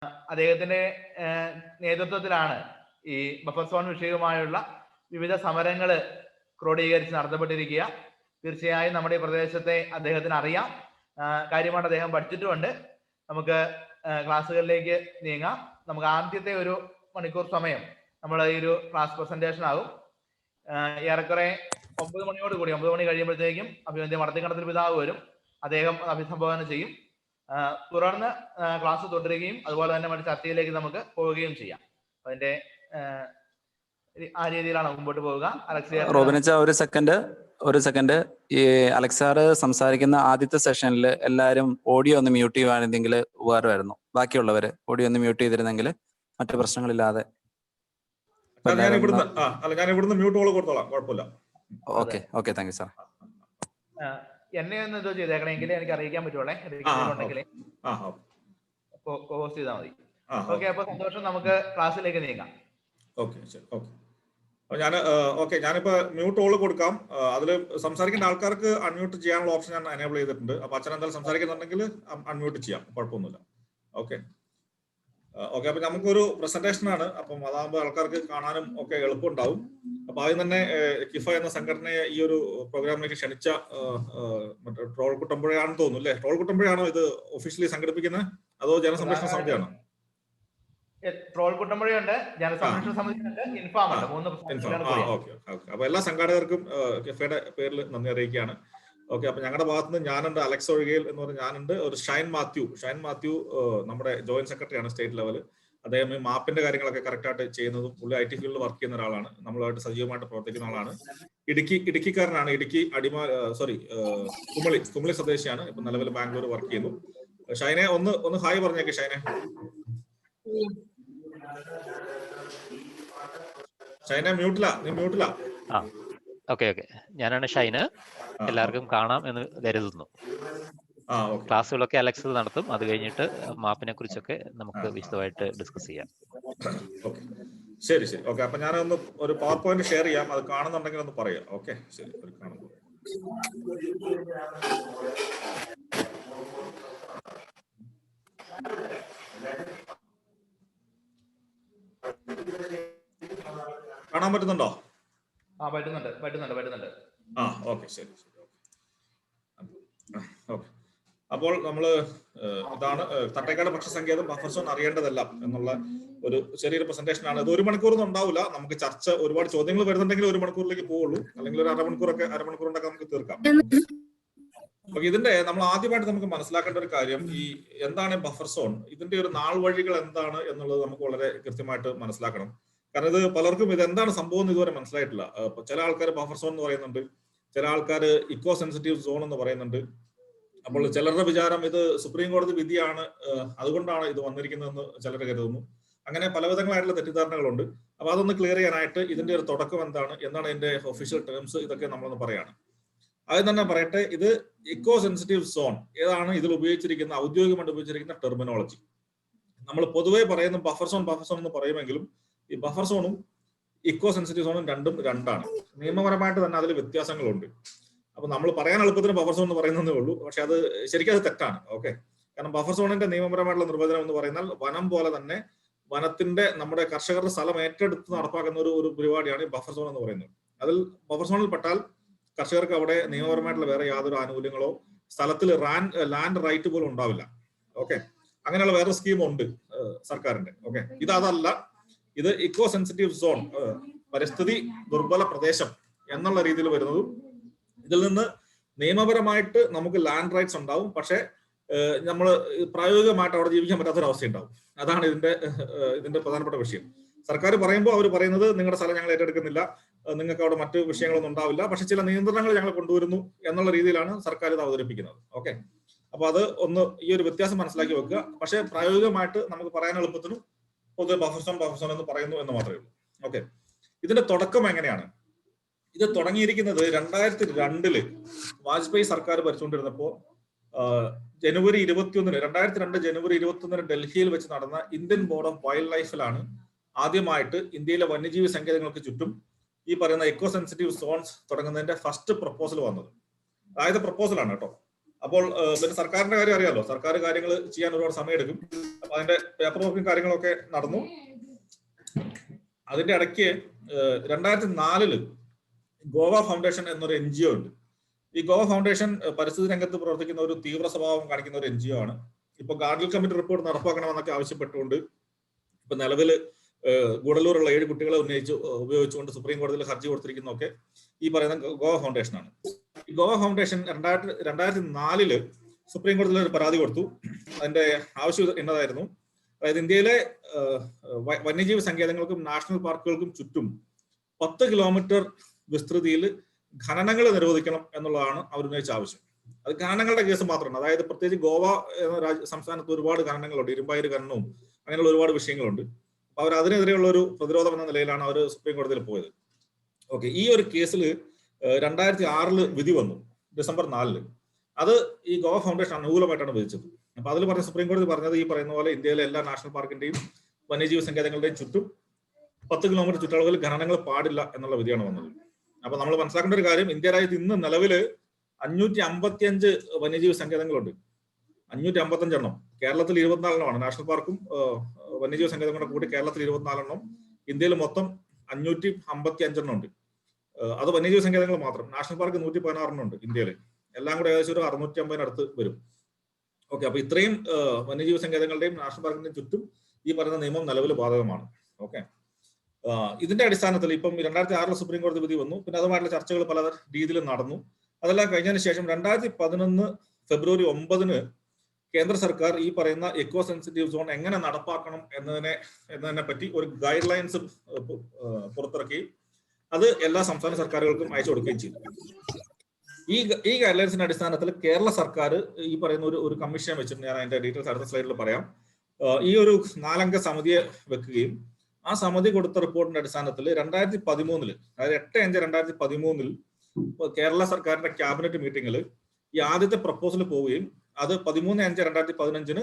അദ്ദേഹത്തിന്റെ നേതൃത്വത്തിലാണ് ഈ ബഫർ സോൺ വിഷയവുമായുള്ള വിവിധ സമരങ്ങൾ ക്രോഡീകരിച്ച് നടത്തപ്പെട്ടിരിക്കുക. തീർച്ചയായും നമ്മുടെ ഈ പ്രദേശത്തെ അദ്ദേഹത്തിന് അറിയാം, കാര്യമായിട്ട് അദ്ദേഹം പഠിച്ചിട്ടുമുണ്ട്. നമുക്ക് ക്ലാസ്സുകളിലേക്ക് നീങ്ങാം. നമുക്ക് ആദ്യത്തെ ഒരു മണിക്കൂർ സമയം നമ്മൾ ഈ ഒരു ക്ലാസ് പ്രസന്റേഷൻ ആകും. ഏറെക്കുറെ 9 മണിയോടുകൂടി 9 മണി കഴിയുമ്പോഴത്തേക്കും അഭിവന്ദ്യ മടത്തിക്കണ്ടത്തിൽ പിതാവ് വരും. അദ്ദേഹം അഭിസംബോധന ചെയ്യും. തുടർന്ന് ക്ലാസ് തുടരുകയും അതുപോലെ തന്നെ മറ്റു ചർച്ചയിലേക്ക് നമുക്ക് പോവുകയും ചെയ്യാം. അതിന്റെ ആ രീതിയിലാണ് മുമ്പോട്ട് പോവുക. റോബിനച്ച ഒരു സെക്കൻഡ് ഈ അലക്സാറ് സംസാരിക്കുന്ന ആദ്യത്തെ സെഷനിൽ എല്ലാവരും ഓഡിയോ ഒന്ന് മ്യൂട്ട് ചെയ്യുവാണെങ്കിൽ ഉപകാരമായിരുന്നു. ബാക്കിയുള്ളവര് ഓഡിയോ ഒന്ന് മ്യൂട്ട് ചെയ്തിരുന്നെങ്കിൽ മറ്റു പ്രശ്നങ്ങളില്ലാതെ. ഞാൻ ഇവിടുന്ന് മ്യൂട്ട് കോൾ കൊടുത്തോളാം, കുഴപ്പമില്ല. Okay thank you sir. എന്നെ ഒന്ന് ഇത് ചെയ്തേക്കണമെങ്കിൽ എനിക്ക് അറിയിക്കാൻ പറ്റുള്ളേ, ഉണ്ടെങ്കിൽ പോസ്റ്റ് ചെയ്താൽ മതി. ഓക്കെ, അപ്പൊ സന്തോഷം. നമുക്ക് ക്ലാസ്സിലേക്ക് നീങ്ങാം. ഓക്കെ ശരി. ഞാനിപ്പോ മ്യൂട്ട് ഓൾ കൊടുക്കാം. അതിൽ സംസാരിക്കേണ്ട ആൾക്കാർക്ക് അൺമ്യൂട്ട് ചെയ്യാനുള്ള ഓപ്ഷൻ ഞാൻ എനേബിൾ ചെയ്തിട്ടുണ്ട്. അപ്പൊ അച്ഛൻ എന്തായാലും സംസാരിക്കുന്നുണ്ടെങ്കിൽ അൺമ്യൂട്ട് ചെയ്യാം, കുഴപ്പമൊന്നുമില്ല. ഓക്കെ, അപ്പൊ നമുക്കൊരു പ്രസന്റേഷൻ ആണ്. അപ്പം അതാകുമ്പോൾ ആൾക്കാർക്ക് കാണാനും ഒക്കെ എളുപ്പമുണ്ടാവും. അപ്പൊ ആദ്യം തന്നെ കിഫ എന്ന സംഘടനയെ ഈ ഒരു പ്രോഗ്രാമിലേക്ക് ക്ഷണിച്ച ട്രോൾ കുട്ടമ്പുഴയാണെന്ന് തോന്നുന്നു അല്ലേ? ട്രോൾ കുട്ടമ്പുഴയാണോ ഇത് ഒഫീഷ്യലി സംഘടിപ്പിക്കുന്നത്, അതോ ജനസംരക്ഷണ സമിതിയാണോ? ട്രോൾ കുട്ടമ്പുഴയുണ്ട്, ജനസംരക്ഷണ സമിതിയുണ്ട്, ഇൻഫാം ഉണ്ട്. 3 അപ്പൊ എല്ലാ സംഘാടകർക്കും കിഫയുടെ പേരിൽ നന്ദി അറിയിക്കുകയാണ്. ഓക്കെ, അപ്പൊ ഞങ്ങളുടെ ഭാഗത്ത് നിന്ന് ഞാനുണ്ട്, അലക്സ് ഒഴികയിൽ എന്ന് പറഞ്ഞ ഞാനുണ്ട്, ഒരു ഷൈൻ മാത്യു നമ്മുടെ ജോയിന്റ് സെക്രട്ടറി ആണ് സ്റ്റേറ്റ് ലെവൽ. അദ്ദേഹം ഈ മാപ്പിന്റെ കാര്യങ്ങളൊക്കെ കറക്റ്റ് ആയിട്ട് ചെയ്യുന്നതും പുള്ളി IT ഫീൽഡിൽ വർക്ക് ചെയ്യുന്ന ഒരാളാണ്, നമ്മളുമായിട്ട് സജീവമായിട്ട് പ്രവർത്തിക്കുന്ന ആളാണ്. ഇടുക്കിക്കാരനാണ്. കുമളി സ്വദേശിയാണ്. ഇപ്പൊ നിലവിൽ ബാംഗ്ലൂർ വർക്ക് ചെയ്യുന്നു. ഷൈനെ ഒന്ന് ഹായ് പറഞ്ഞേക്കെ. ഷൈനെ നീ മ്യൂട്ടിലാ. ഓക്കെ, ഞാനാണ് ഷൈന്. എല്ലാവർക്കും കാണാം എന്ന് കരുതുന്നു. ക്ലാസ്സുകളൊക്കെ അലക്സ് നടത്തും. അത് കഴിഞ്ഞിട്ട് മാപ്പിനെ കുറിച്ചൊക്കെ നമുക്ക് വിശദമായിട്ട് ഡിസ്കസ് ചെയ്യാം. ശരി. ഓക്കെ, അപ്പൊ ഞാനൊന്ന് ഒരു പവർ പോയിന്റ് ഷെയർ ചെയ്യാം. അത് കാണുന്നുണ്ടെങ്കിൽ ഒന്ന് പറയാം. ഓക്കെ ശരി. കാണാൻ പറ്റുന്നുണ്ടോ? പറ്റുന്നുണ്ട്. ഓക്കെ ശരി. ഓക്കെ, അപ്പോൾ നമ്മള് ഇതാണ് തട്ടേക്കാട് പക്ഷസങ്കേതം ബഫർ സോൺ അറിയേണ്ടതെല്ലാം എന്നുള്ള ഒരു ചെറിയൊരു പ്രസന്റേഷൻ ആണ്. ഇത് 1 മണിക്കൂറൊന്നും ഉണ്ടാവില്ല. നമുക്ക് ചർച്ച ഒരുപാട് ചോദ്യങ്ങൾ വരുന്നുണ്ടെങ്കിൽ 1 മണിക്കൂറിലേക്ക് പോവുള്ളൂ, അല്ലെങ്കിൽ ഒരു അരമണിക്കൂറൊക്കെ നമുക്ക് തീർക്കാം. ഇതിന്റെ നമ്മൾ ആദ്യമായിട്ട് നമുക്ക് മനസ്സിലാക്കേണ്ട ഒരു കാര്യം, ഈ എന്താണ് ബഫർ സോൺ, ഇതിന്റെ ഒരു നാൾ വഴികൾ എന്താണ് എന്നുള്ളത് നമുക്ക് വളരെ കൃത്യമായിട്ട് മനസ്സിലാക്കണം. കാരണം ഇത് പലർക്കും ഇത് എന്താണ് സംഭവം എന്ന് ഇതുവരെ മനസ്സിലായിട്ടില്ല. ചില ആൾക്കാർ ബഫർ സോൺ എന്ന് പറയുന്നുണ്ട്, ചില ആൾക്കാർ ഇക്കോ സെൻസിറ്റീവ് സോൺ എന്ന് പറയുന്നുണ്ട്. അപ്പോൾ ചിലരുടെ വിചാരം ഇത് സുപ്രീം കോടതി വിധിയാണ്, അതുകൊണ്ടാണ് ഇത് വന്നിരിക്കുന്നതെന്ന് ചിലർ കരുതുന്നു. അങ്ങനെ പലവിധങ്ങളായിട്ടുള്ള തെറ്റിദ്ധാരണകളുണ്ട്. അപ്പൊ അതൊന്ന് ക്ലിയർ ചെയ്യാനായിട്ട് ഇതിന്റെ ഒരു തുടക്കം എന്താണ് ഇതിന്റെ ഒഫീഷ്യൽ ടേംസ്, ഇതൊക്കെ നമ്മളൊന്ന് പറയാണ്. ആദ്യം തന്നെ പറയട്ടെ, ഇത് ഇക്കോ സെൻസിറ്റീവ് സോൺ ഏതാണ് ഇതിൽ ഉപയോഗിച്ചിരിക്കുന്ന ഔദ്യോഗികമായിട്ട് ഉപയോഗിച്ചിരിക്കുന്ന ടെർമിനോളജി. നമ്മൾ പൊതുവെ പറയുന്ന ബഫർ സോൺ എന്ന് പറയുമെങ്കിലും ഈ ബഫർ സോണും ഇക്കോ സെൻസിറ്റീവ് സോണും രണ്ടാണ്. നിയമപരമായിട്ട് തന്നെ അതിൽ വ്യത്യാസങ്ങളുണ്ട്. അപ്പൊ നമ്മൾ പറയാൻ എളുപ്പത്തിന് ബഫർ സോൺ എന്ന് പറയുന്നതേ ഉള്ളൂ, പക്ഷെ അത് ശരിക്കും അത് തെറ്റാണ്. ഓക്കെ, കാരണം ബഫർ സോണിന്റെ നിയമപരമായിട്ടുള്ള നിർവചനം എന്ന് പറയുന്നത് വനം പോലെ തന്നെ വനത്തിന്റെ നമ്മുടെ കർഷകരുടെ സ്ഥലം ഏറ്റെടുത്ത് നടപ്പാക്കുന്ന ഒരു പരിപാടിയാണ് ഈ ബഫർ സോൺ എന്ന് പറയുന്നത്. അതിൽ ബഫർ സോണിൽ പെട്ടാൽ കർഷകർക്ക് അവിടെ നിയമപരമായിട്ടുള്ള വേറെ യാതൊരു ആനുകൂല്യങ്ങളോ സ്ഥലത്തിൽ ലാൻഡ് റൈറ്റ് പോലും ഉണ്ടാവില്ല. ഓക്കെ, അങ്ങനെയുള്ള വേറെ സ്കീം ഉണ്ട് സർക്കാരിന്റെ. ഓക്കെ, അതല്ല, ഇത് ഇക്കോ സെൻസിറ്റീവ് സോൺ, പരിസ്ഥിതി ദുർബല പ്രദേശം എന്നുള്ള രീതിയിൽ വരുന്നതും ഇതിൽ നിന്ന് നിയമപരമായിട്ട് നമുക്ക് ലാൻഡ് റൈറ്റ്സ് ഉണ്ടാവും, പക്ഷെ നമ്മൾ പ്രായോഗികമായിട്ട് അവിടെ ജീവിക്കാൻ പറ്റാത്തൊരവസ്ഥ ഉണ്ടാവും. അതാണ് ഇതിന്റെ പ്രധാനപ്പെട്ട വിഷയം. സർക്കാർ പറയുമ്പോൾ അവർ പറയുന്നത് നിങ്ങളുടെ സ്ഥലം ഞങ്ങൾ ഏറ്റെടുക്കുന്നില്ല, നിങ്ങൾക്ക് അവിടെ മറ്റു വിഷയങ്ങളൊന്നും ഉണ്ടാവില്ല, പക്ഷെ ചില നിയന്ത്രണങ്ങൾ ഞങ്ങൾ കൊണ്ടുവരുന്നു എന്നുള്ള രീതിയിലാണ് സർക്കാർ ഇത് അവതരിപ്പിക്കുന്നത്. ഓക്കെ, അപ്പൊ അത് ഈ ഒരു വ്യത്യാസം മനസ്സിലാക്കി വെക്കുക. പക്ഷെ പ്രായോഗികമായിട്ട് നമുക്ക് പറയാൻ എളുപ്പത്തിനും പൊതുവെ ബഫർ സോൺ എന്ന് പറയുന്നു എന്ന് മാത്രമേ ഉള്ളൂ. ഓക്കെ, ഇതിന്റെ തുടക്കം എങ്ങനെയാണ്? ഇത് തുടങ്ങിയിരിക്കുന്നത് 2002 വാജ്പേയി സർക്കാർ ഭരിച്ചുകൊണ്ടിരുന്നപ്പോ ജനുവരി 21 ഡൽഹിയിൽ വെച്ച് നടന്ന ഇന്ത്യൻ ബോർഡ് ഓഫ് വൈൽഡ് ലൈഫിലാണ് ആദ്യമായിട്ട് ഇന്ത്യയിലെ വന്യജീവി സങ്കേതങ്ങൾക്ക് ചുറ്റും ഈ പറയുന്ന എക്കോ സെൻസിറ്റീവ് സോൺസ് തുടങ്ങുന്നതിന്റെ ഫസ്റ്റ് പ്രപ്പോസൽ വന്നത്. അതായത് പ്രപ്പോസലാണ് കേട്ടോ, അപ്പോൾ പിന്നെ സർക്കാരിന്റെ കാര്യം അറിയാലോ, സർക്കാർ കാര്യങ്ങൾ ചെയ്യാൻ ഒരുപാട് സമയമെടുക്കും. അപ്പൊ അതിന്റെ പേപ്പർ വർക്കും കാര്യങ്ങളൊക്കെ നടന്നു. അതിന്റെ ഇടയ്ക്ക് 2004 ഗോവ ഫൗണ്ടേഷൻ എന്നൊരു NGO ഉണ്ട്. ഈ ഗോവ ഫൗണ്ടേഷൻ പരിസ്ഥിതി രംഗത്ത് പ്രവർത്തിക്കുന്ന ഒരു തീവ്ര സ്വഭാവം കാണിക്കുന്ന ഒരു NGO ആണ്. ഇപ്പൊ ഗാർഗിൽ കമ്മിറ്റി റിപ്പോർട്ട് നടപ്പാക്കണമെന്നൊക്കെ ആവശ്യപ്പെട്ടുകൊണ്ട് ഇപ്പൊ നിലവിൽ ഗൂഡല്ലൂരുള്ള 7 കുട്ടികളെ ഉപയോഗിച്ചുകൊണ്ട് സുപ്രീം കോടതിയിൽ ഹർജി കൊടുത്തിരിക്കുന്നതൊക്കെ ഈ പറയുന്ന ഗോവ ഫൗണ്ടേഷനാണ്. ഈ ഗോവ ഫൗണ്ടേഷൻ 2004 സുപ്രീം കോടതിയിൽ ഒരു പരാതി കൊടുത്തു. അതിന്റെ ആവശ്യം എന്നതായിരുന്നു, അതായത് ഇന്ത്യയിലെ വന്യജീവി സങ്കേതങ്ങൾക്കും നാഷണൽ പാർക്കുകൾക്കും ചുറ്റും 10 കിലോമീറ്റർ വിസ്തൃതിയിൽ ഖനനങ്ങൾ നിരോധിക്കണം എന്നുള്ളതാണ് അവർ ഉന്നയിച്ച ആവശ്യം. അത് ഖനനങ്ങളുടെ കേസ് മാത്രമാണ്. അതായത് പ്രത്യേകിച്ച് ഗോവ എന്ന സംസ്ഥാനത്ത് ഒരുപാട് ഖനനങ്ങളുണ്ട്, ഇരുമ്പായിര് ഖനനവും അങ്ങനെയുള്ള ഒരുപാട് വിഷയങ്ങളുണ്ട്. അപ്പൊ അവർ അതിനെതിരെയുള്ള ഒരു പ്രതിരോധം എന്ന നിലയിലാണ് അവർ സുപ്രീം കോടതിയിൽ പോയത്. ഓക്കെ, ഈ ഒരു കേസിൽ 2006 വിധി വന്നു, ഡിസംബർ 4. അത് ഈ ഗോവ ഫൗണ്ടേഷൻ അനുകൂലമായിട്ടാണ് വിധിച്ചത്. അപ്പൊ അതിൽ പറഞ്ഞ സുപ്രീം കോടതി പറഞ്ഞത് ഈ പറയുന്ന പോലെ ഇന്ത്യയിലെ എല്ലാ നാഷണൽ പാർക്കിന്റെയും വന്യജീവി സങ്കേതങ്ങളുടെയും ചുറ്റും 10 കിലോമീറ്റർ ചുറ്റളവിൽ ഖനനങ്ങൾ പാടില്ല എന്നുള്ള വിധിയാണ് വന്നത്. അപ്പൊ നമ്മൾ മനസ്സിലാക്കേണ്ട ഒരു കാര്യം, ഇന്ത്യ രാജ്യത്ത് ഇന്ന് നിലവില് 555 വന്യജീവി സങ്കേതങ്ങളുണ്ട്. 555 എണ്ണം. കേരളത്തിൽ 24 എണ്ണമാണ്. നാഷണൽ പാർക്കും വന്യജീവി സങ്കേതങ്ങളുടെ കൂടി കേരളത്തിൽ 24 എണ്ണം. ഇന്ത്യയിൽ മൊത്തം 555 എണ്ണം ഉണ്ട്. അത് വന്യജീവി സങ്കേതങ്ങൾ മാത്രം. നാഷണൽ പാർക്ക് 116 എണ്ണം ഉണ്ട് ഇന്ത്യയിൽ. എല്ലാം കൂടെ ഏകദേശം ഒരു 650 അടുത്ത് വരും. ഓക്കെ, അപ്പൊ ഇത്രയും വന്യജീവി സങ്കേതങ്ങളുടെയും നാഷണൽ പാർക്കിന്റെയും ചുറ്റും ഈ പറയുന്ന നിയമം നിലവിൽ ബാധകമാണ്. ഓക്കെ, ഇതിന്റെ അടിസ്ഥാനത്തിൽ ഇപ്പം 2006 സുപ്രീം കോടതി വിധി വന്നു. പിന്നെ അതുമായിട്ടുള്ള ചർച്ചകൾ പല രീതിയിലും നടന്നു. അതെല്ലാം കഴിഞ്ഞതിന് ശേഷം 2011 ഫെബ്രുവരി 9 കേന്ദ്ര സർക്കാർ ഈ പറയുന്ന എക്കോ സെൻസിറ്റീവ് സോൺ എങ്ങനെ നടപ്പാക്കണം എന്നതിനെ പറ്റി ഒരു ഗൈഡ് ലൈൻസ് പുറത്തിറക്കി അത് എല്ലാ സംസ്ഥാന സർക്കാരുകൾക്കും അയച്ചു കൊടുക്കുകയും ചെയ്തു. ഈ ഗൈഡ് ലൈൻസിന്റെ അടിസ്ഥാനത്തിൽ കേരള സർക്കാർ ഈ പറയുന്ന ഒരു കമ്മീഷൻ വെച്ചിട്ട്, ഞാൻ അതിന്റെ ഡീറ്റെയിൽസ് അടുത്ത സ്ലൈഡിൽ പറയാം, ഈ ഒരു 4 അംഗ സമിതിയെ വെക്കുകയും ആ സമിതി കൊടുത്ത റിപ്പോർട്ടിന്റെ അടിസ്ഥാനത്തിൽ 2013, അതായത് 8/5/2013 കേരള സർക്കാരിന്റെ ക്യാബിനറ്റ് മീറ്റിംഗിൽ ഈ ആദ്യത്തെ പ്രപ്പോസൽ പോവുകയും അത് 13/5/2015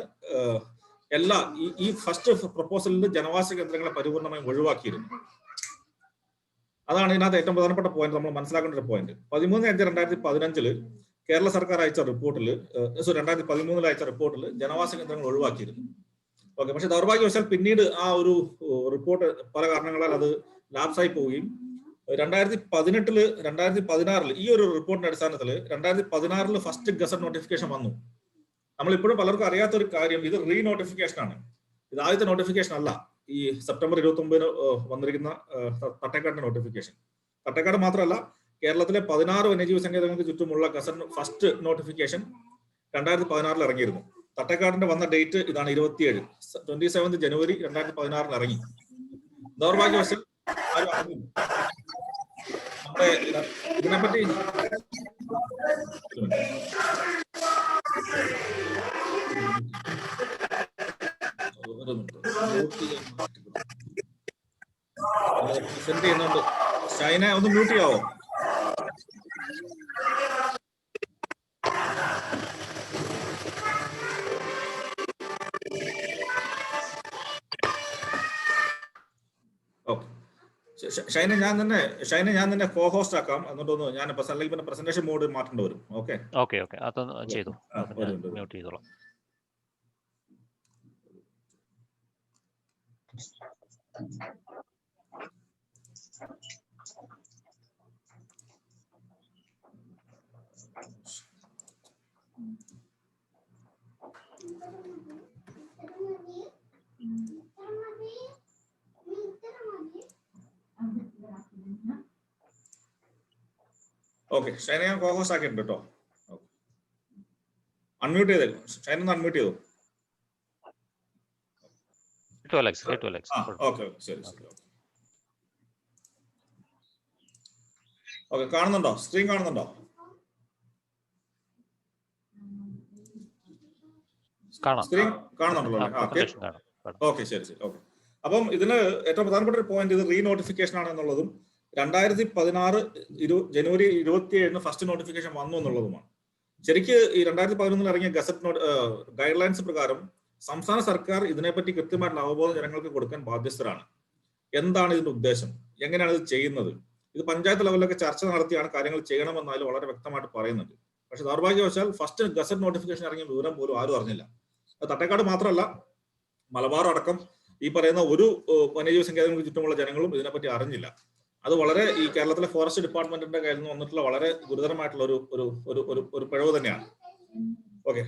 എല്ലാ ഈ ഫസ്റ്റ് പ്രപ്പോസലിൽ ജനവാസ കേന്ദ്രങ്ങളെ പരിപൂർണമായും ഒഴിവാക്കിയിരുന്നു. അതാണ് ഇതിനകത്ത് ഏറ്റവും പ്രധാനപ്പെട്ട പോയിന്റ്, നമ്മൾ മനസ്സിലാക്കേണ്ട ഒരു പോയിന്റ്. 13/5/2015 കേരള സർക്കാർ അയച്ച റിപ്പോർട്ടിൽ 2013 അയച്ച റിപ്പോർട്ടിൽ ജനവാസ കേന്ദ്രങ്ങൾ ഒഴിവാക്കിയിരുന്നു. ഓക്കെ, പക്ഷെ ദൗർഭാഗ്യവശാൽ പിന്നീട് ആ ഒരു റിപ്പോർട്ട് പല കാരണങ്ങളാൽ അത് ലാപ്സായി പോവുകയും 2018 2016 ഈ ഒരു റിപ്പോർട്ടിന്റെ അടിസ്ഥാനത്തിൽ 2016 ഫസ്റ്റ് ഗസറ്റ് നോട്ടിഫിക്കേഷൻ വന്നു. നമ്മളിപ്പോഴും പലർക്കും അറിയാത്ത ഒരു കാര്യം, ഇത് റീ നോട്ടിഫിക്കേഷൻ ആണ്. ഇത് ആദ്യത്തെ നോട്ടിഫിക്കേഷൻ അല്ല. ഈ സെപ്റ്റംബർ 29 വന്നിരിക്കുന്ന തട്ടേക്കാടിന്റെ നോട്ടിഫിക്കേഷൻ. തട്ടേക്കാട് മാത്രമല്ല, കേരളത്തിലെ 16 വന്യജീവി സങ്കേതങ്ങൾക്ക് ചുറ്റുമുള്ള ഗസറ്റ് ഫസ്റ്റ് നോട്ടിഫിക്കേഷൻ 2016 ഇറങ്ങിയിരുന്നു. തട്ടേക്കാടിന്റെ വന്ന ഡേറ്റ് ഇതാണ്, 27 ജനുവരി 2016 ഇറങ്ങി. ദൗർഭാഗ്യവശാൽ ആരും അറിഞ്ഞില്ല. നമ്മുടെ ഇതിനെപ്പറ്റി പ്രസന്റ് ചെയ്യുന്നുണ്ട്. ഷൈന ഒന്ന് മ്യൂട്ട് ചെയ്യാവോ? ഓക്കെ, ഷൈന ഞാൻ തന്നെ കോ ഹോസ്റ്റ് ആക്കാം. എന്നിട്ടൊന്ന് ഞാൻ അല്ലെങ്കിൽ പിന്നെ പ്രസന്റേഷൻ മോഡ് മാറ്റേണ്ടി വരും. ഓക്കെ ഓക്കെ ഓക്കെ, അതൊന്ന് ചെയ്തു. മ്യൂട്ട് ചെയ്തോളാം. ഓക്കെ, ഷൈന ഞാൻ കോ ഹോസ്റ്റ് ആക്കിയിട്ടുണ്ട് കേട്ടോ. അൺമ്യൂട്ട് ചെയ്തേക്കും. ഷൈന ഒന്ന് അൺമ്യൂട്ട് ചെയ്തോ. ഓക്കെ, ശരി. ഓക്കെ, കാണുന്നുണ്ടോ? സ്ക്രീൻ കാണുന്നുണ്ടോ? സ്ക്രീൻ കാണുന്നുണ്ടല്ലോ? ഓക്കെ, ശരി. ഓക്കെ, അപ്പം ഇതിന് ഏറ്റവും പ്രധാനപ്പെട്ട ഒരു പോയിന്റ്, ഇത് റീ നോട്ടിഫിക്കേഷൻ ആണ് എന്നുള്ളതും 2016 ജനുവരി 27 ഫസ്റ്റ് നോട്ടിഫിക്കേഷൻ വന്നു എന്നുള്ളതുമാണ്. ശരിക്ക് ഈ 2011 ഇറങ്ങിയ ഗസറ്റ് ഗൈഡ് ലൈൻസ് പ്രകാരം സംസ്ഥാന സർക്കാർ ഇതിനെപ്പറ്റി കൃത്യമായിട്ടുള്ള അവബോധം ജനങ്ങൾക്ക് കൊടുക്കാൻ ബാധ്യസ്ഥരാണ്. എന്താണ് ഇതിന്റെ ഉദ്ദേശം, എങ്ങനെയാണ് ഇത് ചെയ്യുന്നത്, ഇത് പഞ്ചായത്ത് ലെവലിലൊക്കെ ചർച്ച നടത്തിയാണ് കാര്യങ്ങൾ ചെയ്യണമെന്നാലും വളരെ വ്യക്തമായിട്ട് പറയുന്നുണ്ട്. പക്ഷെ ദൗർഭാഗ്യവശാൽ ഫസ്റ്റ് ഗസറ്റ് നോട്ടിഫിക്കേഷൻ ഇറങ്ങിയ വിവരം പോലും ആരും അറിഞ്ഞില്ല. അത് തട്ടേക്കാട് മാത്രമല്ല, മലബാർ അടക്കം ഈ പറയുന്ന ഒരു വന്യജീവി സങ്കേതങ്ങൾക്ക് ചുറ്റുമുള്ള ജനങ്ങളും ഇതിനെപ്പറ്റി അറിഞ്ഞില്ല. അത് വളരെ ഈ കേരളത്തിലെ ഫോറസ്റ്റ് ഡിപ്പാർട്ട്മെന്റിന്റെ കയ്യിൽ നിന്ന് വന്നിട്ടുള്ള വളരെ ഗുരുതരമായിട്ടുള്ള ഒരു പിഴവ് തന്നെയാണ്. ഓക്കെ,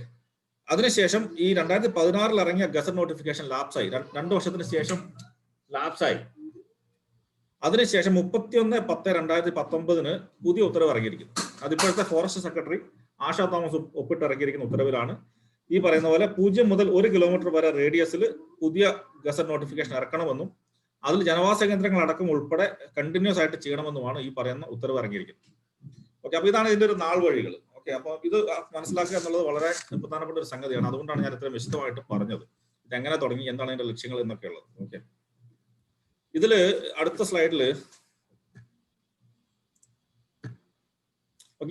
അതിനുശേഷം ഈ 2016 ഇറങ്ങിയ ഗസറ്റ് നോട്ടിഫിക്കേഷൻ ലാപ്സായി. 2 വർഷത്തിന് ശേഷം ലാപ്സായി. അതിനുശേഷം 31/10/2019 പുതിയ ഉത്തരവ് ഇറങ്ങിയിരിക്കുന്നു. അതിപ്പോഴത്തെ ഫോറസ്റ്റ് സെക്രട്ടറി ആശാ തോമസ് ഒപ്പിട്ട് ഇറക്കിയിരിക്കുന്ന ഉത്തരവിലാണ് ഈ പറയുന്ന പോലെ 0 മുതൽ 1 കിലോമീറ്റർ വരെ റേഡിയസിൽ പുതിയ ഗസറ്റ് നോട്ടിഫിക്കേഷൻ ഇറക്കണമെന്നും അതിൽ ജനവാസ കേന്ദ്രങ്ങൾ അടക്കം ഉൾപ്പെടെ കണ്ടിന്യൂസ് ആയിട്ട് ചെയ്യണമെന്നുമാണ് ഈ പറയുന്ന ഉത്തരവ് ഇറങ്ങിയിരിക്കുന്നത്. ഓക്കെ, അപ്പൊ ഇതാണ് ഇതിന്റെ ഒരു നാൾ വഴികൾ. ഓക്കെ, അപ്പൊ ഇത് മനസ്സിലാക്കുക എന്നുള്ളത് വളരെ പ്രധാനപ്പെട്ട ഒരു സംഗതിയാണ്. അതുകൊണ്ടാണ് ഞാൻ ഇത്രയും വിശദമായിട്ട് പറഞ്ഞത് ഇതെങ്ങനെ തുടങ്ങി, എന്താണ് ഇതിന്റെ ലക്ഷ്യങ്ങൾ എന്നൊക്കെ ഉള്ളത്. ഓക്കെ, ഇതില് അടുത്ത സ്ലൈഡില്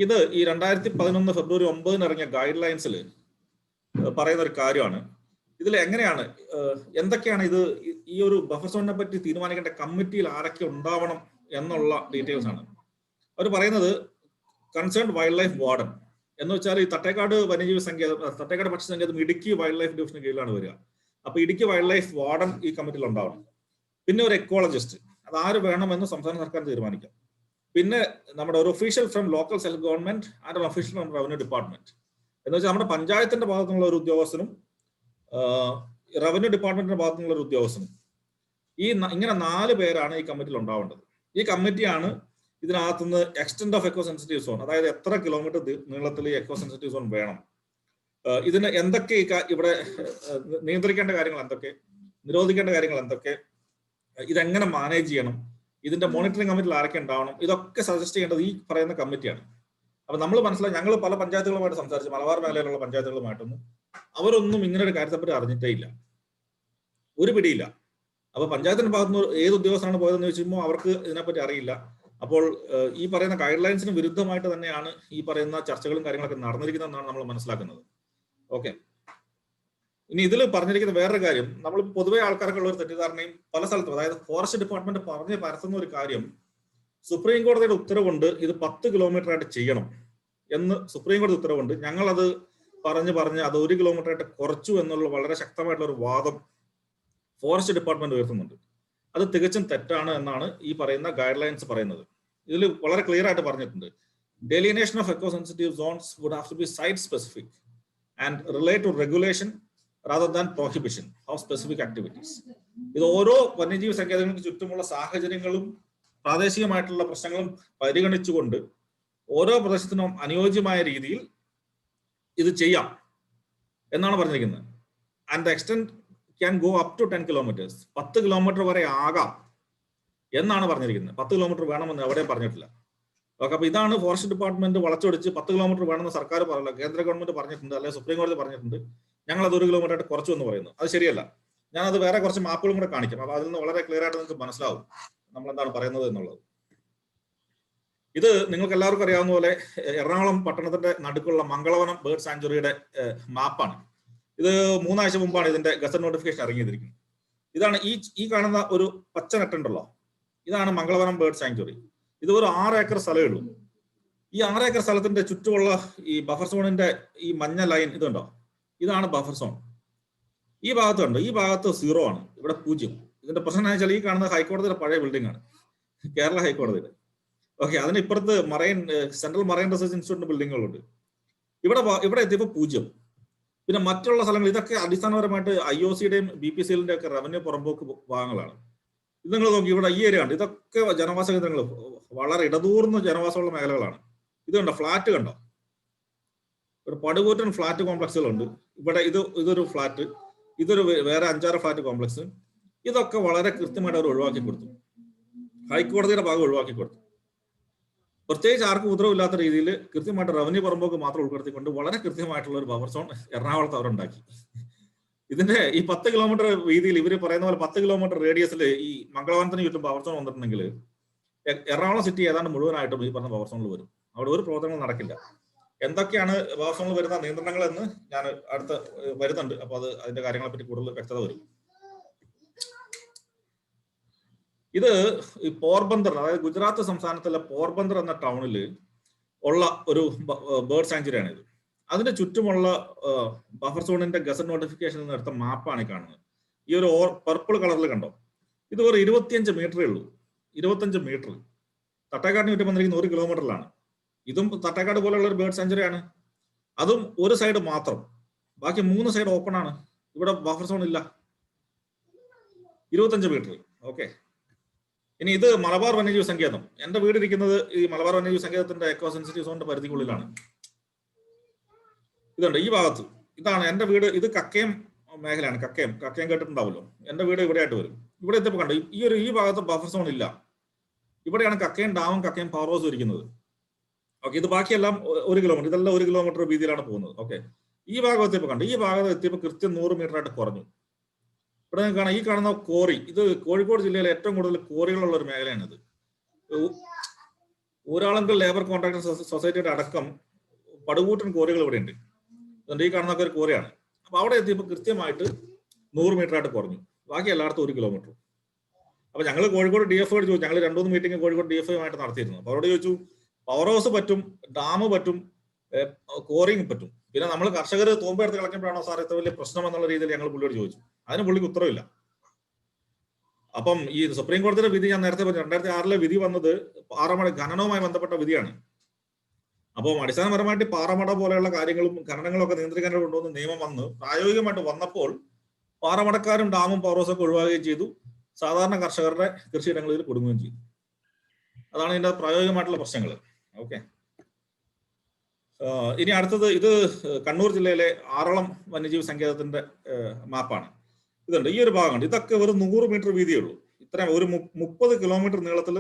ഇത് ഈ 2011 ഫെബ്രുവരി 9 ഇറങ്ങിയ ഗൈഡ് ലൈൻസിൽ പറയുന്ന ഒരു കാര്യമാണ്. ഇതിൽ എങ്ങനെയാണ് എന്തൊക്കെയാണ് ഇത് ഈ ഒരു ബഫർ സോണിനെ പറ്റി തീരുമാനിക്കേണ്ട കമ്മിറ്റിയിൽ ആരൊക്കെ ഉണ്ടാവണം എന്നുള്ള ഡീറ്റെയിൽസ് ആണ് അവർ പറയുന്നത്. കൺസേൺ വൈൽഡ് ലൈഫ് വാർഡൻ എന്ന് വെച്ചാൽ ഈ തട്ടേക്കാട് വന്യജീവി സങ്കേതം, തട്ടേക്കാട് പക്ഷി സങ്കേതം ഇടുക്കി വൈൽഡ് ലൈഫ് ഡിവിഷന് കീഴിലാണ് വരിക. അപ്പൊ ഇടുക്കി വൈൽഡ് ലൈഫ് വാർഡൻ ഈ കമ്മിറ്റിയിൽ ഉണ്ടാവണം. പിന്നെ ഒരു എക്കോളജിസ്റ്റ്, അത് ആര് വേണമെന്ന് സംസ്ഥാന സർക്കാർ തീരുമാനിക്കാം. പിന്നെ നമ്മുടെ ഒരു official from local self government and ഒരു ഒഫീഷ്യൽ ഫ്രം റവന്യൂ ഡിപ്പാർട്ട്മെന്റ് എന്ന് വെച്ചാൽ നമ്മുടെ പഞ്ചായത്തിന്റെ ഭാഗത്തുനിന്നുള്ള ഒരു ഉദ്യോഗസ്ഥനും റവന്യൂ ഡിപ്പാർട്ട്മെന്റിന്റെ ഭാഗത്തുനിന്നുള്ള ഒരു ഉദ്യോഗസ്ഥനും, ഇങ്ങനെ 4 പേരാണ് ഈ കമ്മിറ്റിയിൽ ഉണ്ടാവേണ്ടത്. ഈ കമ്മിറ്റിയാണ് ഇതിനകത്തുനിന്ന് extent of eco sensitive zone, അതായത് എത്ര കിലോമീറ്റർ നീളത്തിൽ എക്കോ സെൻസിറ്റീവ് സോൺ വേണം, ഇതിന് എന്തൊക്കെ ഇവിടെ നിയന്ത്രിക്കേണ്ട കാര്യങ്ങൾ എന്തൊക്കെ, നിരോധിക്കേണ്ട കാര്യങ്ങൾ എന്തൊക്കെ, ഇതെങ്ങനെ മാനേജ് ചെയ്യണം, ഇതിന്റെ മോണിറ്ററിംഗ് കമ്മിറ്റിയിൽ ആരൊക്കെ ഉണ്ടാവണം, ഇതൊക്കെ സജസ്റ്റ് ചെയ്യേണ്ടത് ഈ പറയുന്ന കമ്മിറ്റിയാണ്. അപ്പൊ നമ്മൾ മനസ്സിലായി, ഞങ്ങൾ പല പഞ്ചായത്തുകളുമായിട്ട് സംസാരിച്ചു, മലബാർ മേഖലയിലുള്ള പഞ്ചായത്തുകളുമായിട്ടൊന്നും അവരൊന്നും ഇങ്ങനെ ഒരു കാര്യത്തെപ്പറ്റി അറിഞ്ഞിട്ടേ ഇല്ല, ഒരു പിടിയില്ല. അപ്പൊ പഞ്ചായത്തിന്റെ ഭാഗത്തുനിന്ന് ഏത് ഉദ്യോഗസ്ഥനാണ് പോയതെന്ന് ചോദിച്ചുമ്പോൾ അവർക്ക് ഇതിനെപ്പറ്റി അറിയില്ല. അപ്പോൾ ഈ പറയുന്ന ഗൈഡ് ലൈൻസിന് വിരുദ്ധമായിട്ട് തന്നെയാണ് ഈ പറയുന്ന ചർച്ചകളും കാര്യങ്ങളൊക്കെ നടന്നിരിക്കുന്നതെന്നാണ് നമ്മൾ മനസ്സിലാക്കുന്നത്. ഓക്കെ, ഇനി ഇതിൽ പറഞ്ഞിരിക്കുന്ന വേറൊരു കാര്യം, നമ്മൾ പൊതുവെ ആൾക്കാർക്കുള്ള ഒരു തെറ്റിദ്ധാരണയും പല സ്ഥലത്തും, അതായത് ഫോറസ്റ്റ് ഡിപ്പാർട്ട്മെന്റ് പറഞ്ഞ് പരത്തുന്ന ഒരു കാര്യം, സുപ്രീം കോടതിയുടെ ഉത്തരവുണ്ട് ഇത് 10 കിലോമീറ്റർ ആയിട്ട് ചെയ്യണം എന്ന് സുപ്രീം കോടതി ഉത്തരവുണ്ട്, ഞങ്ങളത് പറഞ്ഞ് അത് 1 കിലോമീറ്റർ ആയിട്ട് കുറച്ചു എന്നുള്ള വളരെ ശക്തമായിട്ടുള്ള ഒരു വാദം ഫോറസ്റ്റ് ഡിപ്പാർട്ട്മെന്റ് ഉയർത്തുന്നുണ്ട്. അത് തികച്ചും തെറ്റാണ് എന്നാണ് ഈ പറയുന്ന ഗൈഡ് ലൈൻസ് പറയുന്നത്. ഇതിൽ വളരെ ക്ലിയർ ആയിട്ട് പറഞ്ഞിട്ടുണ്ട്, delineation of eco sensitive zones would have to be site specific and relate to regulation rather than prohibition of specific activities. ഇത് ഓരോ വന്യജീവി സങ്കേതങ്ങൾക്ക് ചുറ്റുമുള്ള സാഹചര്യങ്ങളും പ്രാദേശികമായിട്ടുള്ള പ്രശ്നങ്ങളും പരിഗണിച്ചുകൊണ്ട് ഓരോ പ്രദേശത്തിനും അനുയോജ്യമായ രീതിയിൽ ഇത് ചെയ്യാം എന്നാണ് പറഞ്ഞിരിക്കുന്നത്. And the extent can go up to 10 kilometres, 10 kilometre വരെ ആകാം എന്നാണ് പറഞ്ഞിരിക്കുന്നത്. 10 കിലോമീറ്റർ വേണമെന്ന് എവിടെയും പറഞ്ഞിട്ടില്ല. ഓക്കെ, അപ്പൊ ഇതാണ് ഫോറസ്റ്റ് ഡിപ്പാർട്ട്മെന്റ് വളച്ചൊടിച്ച് 10 കിലോമീറ്റർ വേണമെന്ന് സർക്കാർ പറയില്ല, കേന്ദ്ര ഗവൺമെന്റ് പറഞ്ഞിട്ടുണ്ട്, അല്ലെങ്കിൽ സുപ്രീം കോടതി പറഞ്ഞിട്ടുണ്ട്, ഞങ്ങൾ അത് 1 കിലോമീറ്റർ ആയിട്ട് കുറച്ചു എന്ന് പറയുന്നു. അത് ശരിയല്ല. ഞാനത് വേറെ കുറച്ച് മാപ്പുകളും കൂടെ കാണിക്കും, അപ്പൊ അതിൽ നിന്ന് വളരെ ക്ലിയർ ആയിട്ട് നിങ്ങൾക്ക് മനസ്സിലാവും നമ്മൾ എന്താണ് പറയുന്നത് എന്നുള്ളത്. ഇത് നിങ്ങൾക്ക് എല്ലാവർക്കും അറിയാവുന്ന പോലെ എറണാകുളം പട്ടണത്തിന്റെ നടുക്കുള്ള മംഗളവനം ബേർഡ് സാങ്ച്വറിയുടെ മാപ്പാണ്. ഇത് 3 ആഴ്ച മുമ്പാണ് ഇതിന്റെ ഗസറ്റ് നോട്ടിഫിക്കേഷൻ ഇറങ്ങിയിരിക്കുന്നത്. ഇതാണ് ഈ കാണുന്ന ഒരു പച്ച നെട്ടുണ്ടല്ലോ, ഇതാണ് മംഗളവനം ബേർഡ് സാങ്ച്വറി. ഇത് ഒരു 6 ഏക്കർ സ്ഥലമേ ഉള്ളൂ. ഈ 6 ഏക്കർ സ്ഥലത്തിന്റെ ചുറ്റുമുള്ള ഈ ബഫർ സോണിന്റെ ഈ മഞ്ഞ ലൈൻ ഇതുണ്ടോ, ഇതാണ് ബഫർ സോൺ. ഈ ഭാഗത്തുണ്ട്, ഈ ഭാഗത്ത് 0 ആണ്, ഇവിടെ 0. ഇതിന്റെ പ്രശ്നം എന്ന് വെച്ചാൽ ഈ കാണുന്ന ഹൈക്കോടതിയുടെ പഴയ ബിൽഡിംഗ് ആണ്, കേരള ഹൈക്കോടതിയുടെ. ഓക്കെ, അതിന് ഇപ്പുറത്ത് സെൻട്രൽ മറൈൻ റിസർച്ച് ഇൻസ്റ്റിറ്റ്യൂട്ടിന്റെ ബിൽഡിങ്ങുകളുണ്ട്. ഇവിടെ എത്തിയപ്പോൾ 0. പിന്നെ മറ്റുള്ള സ്ഥലങ്ങൾ ഇതൊക്കെ അടിസ്ഥാനപരമായിട്ട് IOCയുടെയും BPCLന്റെ ഒക്കെ റവന്യൂ പുറമ്പോക്ക് ഭാഗങ്ങളാണ്. ഇത് നിങ്ങൾ നോക്കി, ഇവിടെ ഈ ഏരിയ ഉണ്ട്, ഇതൊക്കെ ജനവാസ കേന്ദ്രങ്ങൾ, വളരെ ഇടതൂർന്ന ജനവാസമുള്ള മേഖലകളാണ്. ഇത് കണ്ടോ, ഫ്ലാറ്റ് കണ്ടോ, ഇവിടെ പടുകൂറ്റൻ ഫ്ലാറ്റ് കോംപ്ലക്സുകളുണ്ട്. ഇവിടെ ഇതൊരു ഫ്ലാറ്റ്, ഇതൊരു വേറെ 5-6 ഫ്ലാറ്റ് കോംപ്ലക്സ്. ഇതൊക്കെ വളരെ കൃത്യമായിട്ട് അവർ ഒഴിവാക്കി കൊടുത്തു, ഹൈക്കോടതിയുടെ ഭാഗം ഒഴിവാക്കി കൊടുത്തു. പ്രത്യേകിച്ച് ആർക്കും ഉത്തരവില്ലാത്ത രീതിയിൽ കൃത്യമായിട്ട് റവന്യൂ പുറമ്പോക്ക് മാത്രം ഉൾപ്പെടുത്തിക്കൊണ്ട് വളരെ കൃത്യമായിട്ടുള്ള ഒരു ബഫർ സോൺ എറണാകുളത്ത് അവരുണ്ടാക്കി. ഇതിന്റെ ഈ 10 കിലോമീറ്റർ വീതിയിൽ ഇവർ പറയുന്ന പോലെ 10 കിലോമീറ്റർ റേഡിയസിൽ ഈ മംഗളവനത്തിന് ചുറ്റും പവർ സോൺ വന്നിട്ടുണ്ടെങ്കിൽ എറണാകുളം സിറ്റി ഏതാണ്ട് മുഴുവനായിട്ടും ഈ പറഞ്ഞ പവർ സോണിൽ വരും. അവിടെ ഒരു പ്രവർത്തനങ്ങൾ നടക്കില്ല. എന്തൊക്കെയാണ് പവർ സോണിൽ വരുന്ന നിയന്ത്രണങ്ങൾ എന്ന് ഞാൻ അടുത്ത വരുന്നുണ്ട്. അപ്പൊ അതിന്റെ കാര്യങ്ങളെ പറ്റി കൂടുതൽ വ്യക്തത വരും. ഇത് ഈ പോർബന്ദർ, അതായത് ഗുജറാത്ത് സംസ്ഥാനത്തിലെ പോർബന്ദർ എന്ന ടൗണിൽ ഉള്ള ഒരു ബേർഡ് സാങ്ച്വറിയാണ് ഇത്. അതിന്റെ ചുറ്റുമുള്ള ബഫർ സോണിന്റെ ഗസറ്റ് നോട്ടിഫിക്കേഷനിൽ എടുത്ത മാപ്പാണ് ഈ കാണുന്നത്. ഈ ഒരു പർപ്പിൾ കളറിൽ കണ്ടോ, ഇത് ഒരു 25 മീറ്ററേ ഉള്ളൂ. 25 മീറ്റർ. തട്ടേക്കാടിന് ചുറ്റും വന്നിരിക്കുന്ന 1 കിലോമീറ്ററിലാണ്. ഇതും തട്ടേക്കാട് പോലെയുള്ള ഒരു ബേർഡ് സാങ്ച്വറിയാണ്. അതും ഒരു സൈഡ് മാത്രം, ബാക്കി 3 സൈഡ് ഓപ്പൺ ആണ്. ഇവിടെ ബഫർ സോൺ ഇല്ല. 25 മീറ്റർ. ഓക്കെ. ഇനി ഇത് മലബാർ വന്യജീവി സങ്കേതം. എന്റെ വീട് ഇരിക്കുന്നത് ഈ മലബാർ വന്യജീവി സങ്കേതത്തിന്റെ എക്കോ സെൻസിറ്റീവ് സോണിന്റെ പരിധിക്കുള്ളിലാണ്. ഇതുണ്ട് ഈ ഭാഗത്ത്. ഇതാണ് എന്റെ വീട്. ഇത് കക്കയം മേഖലയാണ്. കക്കയം കേട്ടിട്ടുണ്ടാവുമല്ലോ. എന്റെ വീട് ഇവിടെ ആയിട്ട് വരും. ഇവിടെ എത്തിയപ്പോ കണ്ടു ഈ ഭാഗത്ത് ബഫർ സോൺ ഇല്ല. ഇവിടെയാണ് കക്കയം ഡാമും കക്കയം പവർ ഹൗസും ഇരിക്കുന്നത്. ഓക്കെ. ഇത് ബാക്കിയെല്ലാം 1 കിലോമീറ്റർ. ഇതെല്ലാം 1 കിലോമീറ്റർ വീതിയിലാണ് പോകുന്നത്. ഓക്കെ. ഈ ഭാഗം എത്തിയപ്പോ കണ്ടു, ഈ ഭാഗത്ത് എത്തിയപ്പോൾ കൃത്യം 100 മീറ്റർ ആയിട്ട് കുറഞ്ഞു. ഇവിടെ കാണാം, ഈ കാണുന്ന കോറി, ഇത് കോഴിക്കോട് ജില്ലയിലെ ഏറ്റവും കൂടുതൽ കോറികളുള്ള ഒരു മേഖലയാണിത്. ഊരാളുങ്കൽ ലേബർ കോൺട്രാക്ടർ സൊസൈറ്റിയുടെ അടക്കം പടുകൂട്ടൻ കോറികൾ ഇവിടെ ഉണ്ട്. അതുകൊണ്ട് ഈ കാണുന്നൊക്കെ ഒരു കോറിയാണ്. അപ്പൊ അവിടെ എത്തിയപ്പോൾ കൃത്യമായിട്ട് 100 മീറ്റർ ആയിട്ട് കുറഞ്ഞു. ബാക്കി എല്ലായിടത്തും 1 കിലോമീറ്റർ. അപ്പൊ ഞങ്ങൾ കോഴിക്കോട് DFO ചോദിച്ചു. ഞങ്ങൾ 2-3 മീറ്റിംഗ് കോഴിക്കോട് DFOയുമായിട്ട് നടത്തിയിരുന്നു. അപ്പൊ അവിടെ ചോദിച്ചു, പവർ ഹൗസ് പറ്റും, ഡാം പറ്റും, കോറിങ് പറ്റും, പിന്നെ നമ്മൾ കർഷകർ തൂമ്പെടുത്ത് കളക്കുമ്പോഴാണോ സാർ ഇത്ര വലിയ പ്രശ്നം എന്നുള്ള രീതിയിൽ ഞങ്ങൾ പുള്ളിയോട് ചോദിച്ചു. അതിന് പുള്ളിക്ക് ഉത്തരവില്ല. അപ്പം ഈ സുപ്രീം കോടതിയുടെ വിധി ഞാൻ നേരത്തെ പറഞ്ഞു, 2006 വിധി വന്നത് പാറമട ഖനനവുമായി ബന്ധപ്പെട്ട വിധിയാണ്. അപ്പം അടിസ്ഥാനപരമായിട്ട് പാറമട പോലെയുള്ള കാര്യങ്ങളും ഖനനങ്ങളും ഒക്കെ നിയന്ത്രിക്കാൻ കൊണ്ടുവന്ന് നിയമം വന്ന് പ്രായോഗികമായിട്ട് വന്നപ്പോൾ പാറമടക്കാരും ഡാമും പവർ ഹൗസും ഒക്കെ ഒഴിവാക്കുകയും ചെയ്തു. സാധാരണ കർഷകരുടെ കൃഷിയിടങ്ങളിൽ കൊടുങ്ങുകയും ചെയ്തു. അതാണ് ഇതിന്റെ പ്രായോഗികമായിട്ടുള്ള പ്രശ്നങ്ങൾ. ഓക്കെ. ഇനി അടുത്തത്, ഇത് കണ്ണൂർ ജില്ലയിലെ ആറളം വന്യജീവി സങ്കേതത്തിന്റെ മാപ്പാണ്. ഇതുണ്ട് ഈ ഒരു ഭാഗമുണ്ട്. ഇതൊക്കെ ഒരു 100 മീറ്റർ വീതിയേ ഉള്ളൂ. ഇത്രയും ഒരു 30 കിലോമീറ്റർ നീളത്തിൽ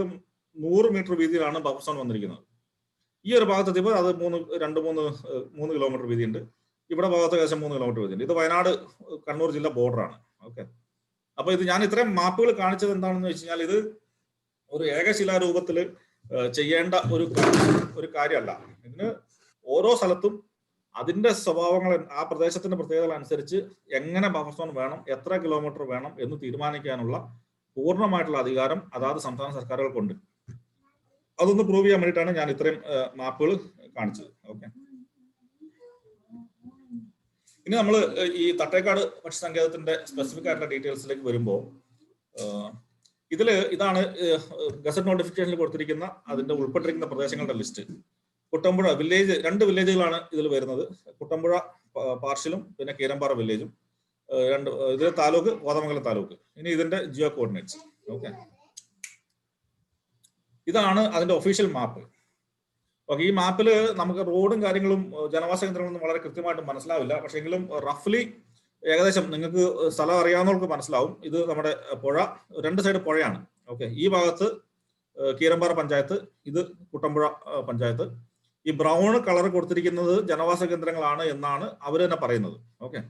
100 മീറ്റർ വീതിയിലാണ് ബഫർ സോൺ വന്നിരിക്കുന്നത്. ഈ ഒരു ഭാഗത്തെത്തിയപ്പോൾ അത് 3 കിലോമീറ്റർ വീതിയുണ്ട്. ഇവിടെ ഭാഗത്ത് ഏകദേശം 3 കിലോമീറ്റർ വീതിയുണ്ട്. ഇത് വയനാട് കണ്ണൂർ ജില്ല ബോർഡറാണ്. ഓക്കെ. അപ്പൊ ഇത് ഞാൻ ഇത്രയും മാപ്പുകൾ കാണിച്ചത് എന്താണെന്ന് വെച്ച് കഴിഞ്ഞാൽ, ഇത് ഒരു ഏകശിലാരൂപത്തിൽ ചെയ്യേണ്ട ഒരു കാര്യമല്ല. ഇതിന് ഓരോ സ്ഥലത്തും അതിന്റെ സ്വഭാവങ്ങൾ, ആ പ്രദേശത്തിന്റെ പ്രത്യേകതകൾ അനുസരിച്ച് എങ്ങനെ ബഫർ സോൺ വേണം, എത്ര കിലോമീറ്റർ വേണം എന്ന് തീരുമാനിക്കാനുള്ള പൂർണ്ണമായിട്ടുള്ള അധികാരം അതാത് സംസ്ഥാന സർക്കാരുകൾക്കുണ്ട്. അതൊന്ന് പ്രൂവ് ചെയ്യാൻ വേണ്ടിയിട്ടാണ് ഞാൻ ഇത്രയും മാപ്പുകൾ കാണിച്ചത്. ഓക്കെ. ഇനി നമ്മൾ ഈ തട്ടേക്കാട് പക്ഷി സങ്കേതത്തിന്റെ സ്പെസിഫിക് ആയിട്ടുള്ള ഡീറ്റെയിൽസിലേക്ക് വരുമ്പോൾ, ഇതാണ് ഗസറ്റ് നോട്ടിഫിക്കേഷനിൽ കൊടുത്തിരിക്കുന്ന അതിന്റെ ഉൾപ്പെട്ടിരിക്കുന്ന പ്രദേശങ്ങളുടെ ലിസ്റ്റ്. കുട്ടമ്പുഴ വില്ലേജ്, 2 വില്ലേജുകളാണ് ഇതിൽ വരുന്നത്. കുട്ടമ്പുഴ പാർഷ്യലും പിന്നെ കീരമ്പാറ വില്ലേജും. ഇത് താലൂക്ക്, കോതമംഗലം താലൂക്ക്. ഇനി ഇതിന്റെ ജിയോ കോർഡിനേറ്റ്സ്. ഓക്കെ. ഇതാണ് അതിന്റെ ഒഫീഷ്യൽ മാപ്പ്. ഓക്കെ. ഈ മാപ്പിൽ നമുക്ക് റോഡും കാര്യങ്ങളും ജനവാസ കേന്ദ്രങ്ങളൊന്നും വളരെ കൃത്യമായിട്ട് മനസ്സിലാവില്ല. പക്ഷെ എങ്കിലും റഫ്ലി ഏകദേശം നിങ്ങൾക്ക് സ്ഥലം അറിയാവുന്നവർക്ക് മനസ്സിലാവും. ഇത് നമ്മുടെ പുഴ, 2 സൈഡ് പുഴയാണ്. ഓക്കെ. ഈ ഭാഗത്ത് കീരമ്പാറ പഞ്ചായത്ത്, ഇത് കുട്ടമ്പുഴ പഞ്ചായത്ത്. ഈ ബ്രൗൺ കളർ കൊടുത്തിരിക്കുന്നത് ജനവാസ കേന്ദ്രങ്ങളാണ് എന്നാണ് അവർ തന്നെ പറയുന്നത്. ഓക്കെ.